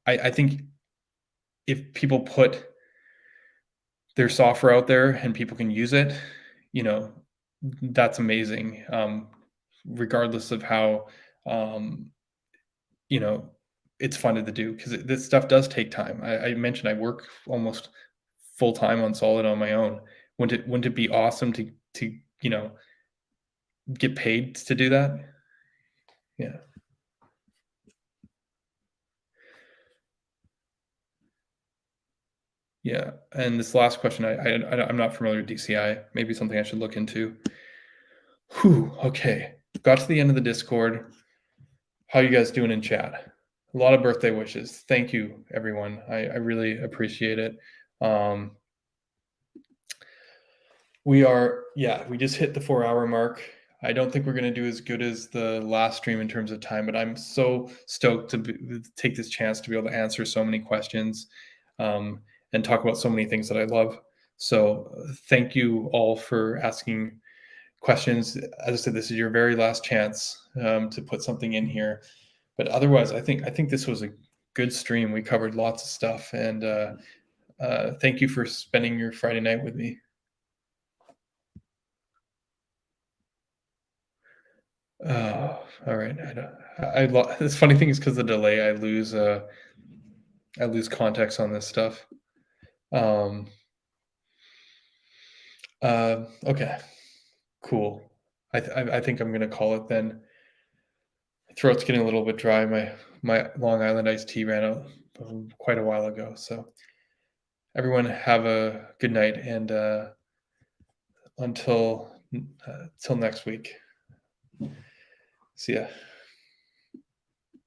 I think if people put their software out there and people can use it, you know, that's amazing. Regardless of how, um, you know, it's funded to do because this stuff does take time. I mentioned I work almost full time on Solid on my own. Wouldn't it be awesome to get paid to do that? Yeah. Yeah, and this last question, I'm not familiar with DCI. Maybe something I should look into. Whew, okay. Got to the end of the Discord. How you guys doing in chat? A lot of birthday wishes. Thank you, everyone. I really appreciate it. Um, we just hit the 4 hour mark. I don't think we're going to do as good as the last stream in terms of time, but I'm so stoked to take this chance to be able to answer so many questions and talk about so many things that I love. So thank you all for asking questions. As I said, this is your very last chance to put something in here. But otherwise, I think this was a good stream. We covered lots of stuff, and thank you for spending your Friday night with me. Oh, all right. The funny thing is because the delay, I lose context on this stuff. Okay, cool. I think I'm gonna call it then. Throat's getting a little bit dry. My Long Island iced tea ran out quite a while ago. So everyone have a good night and until till next week. See ya.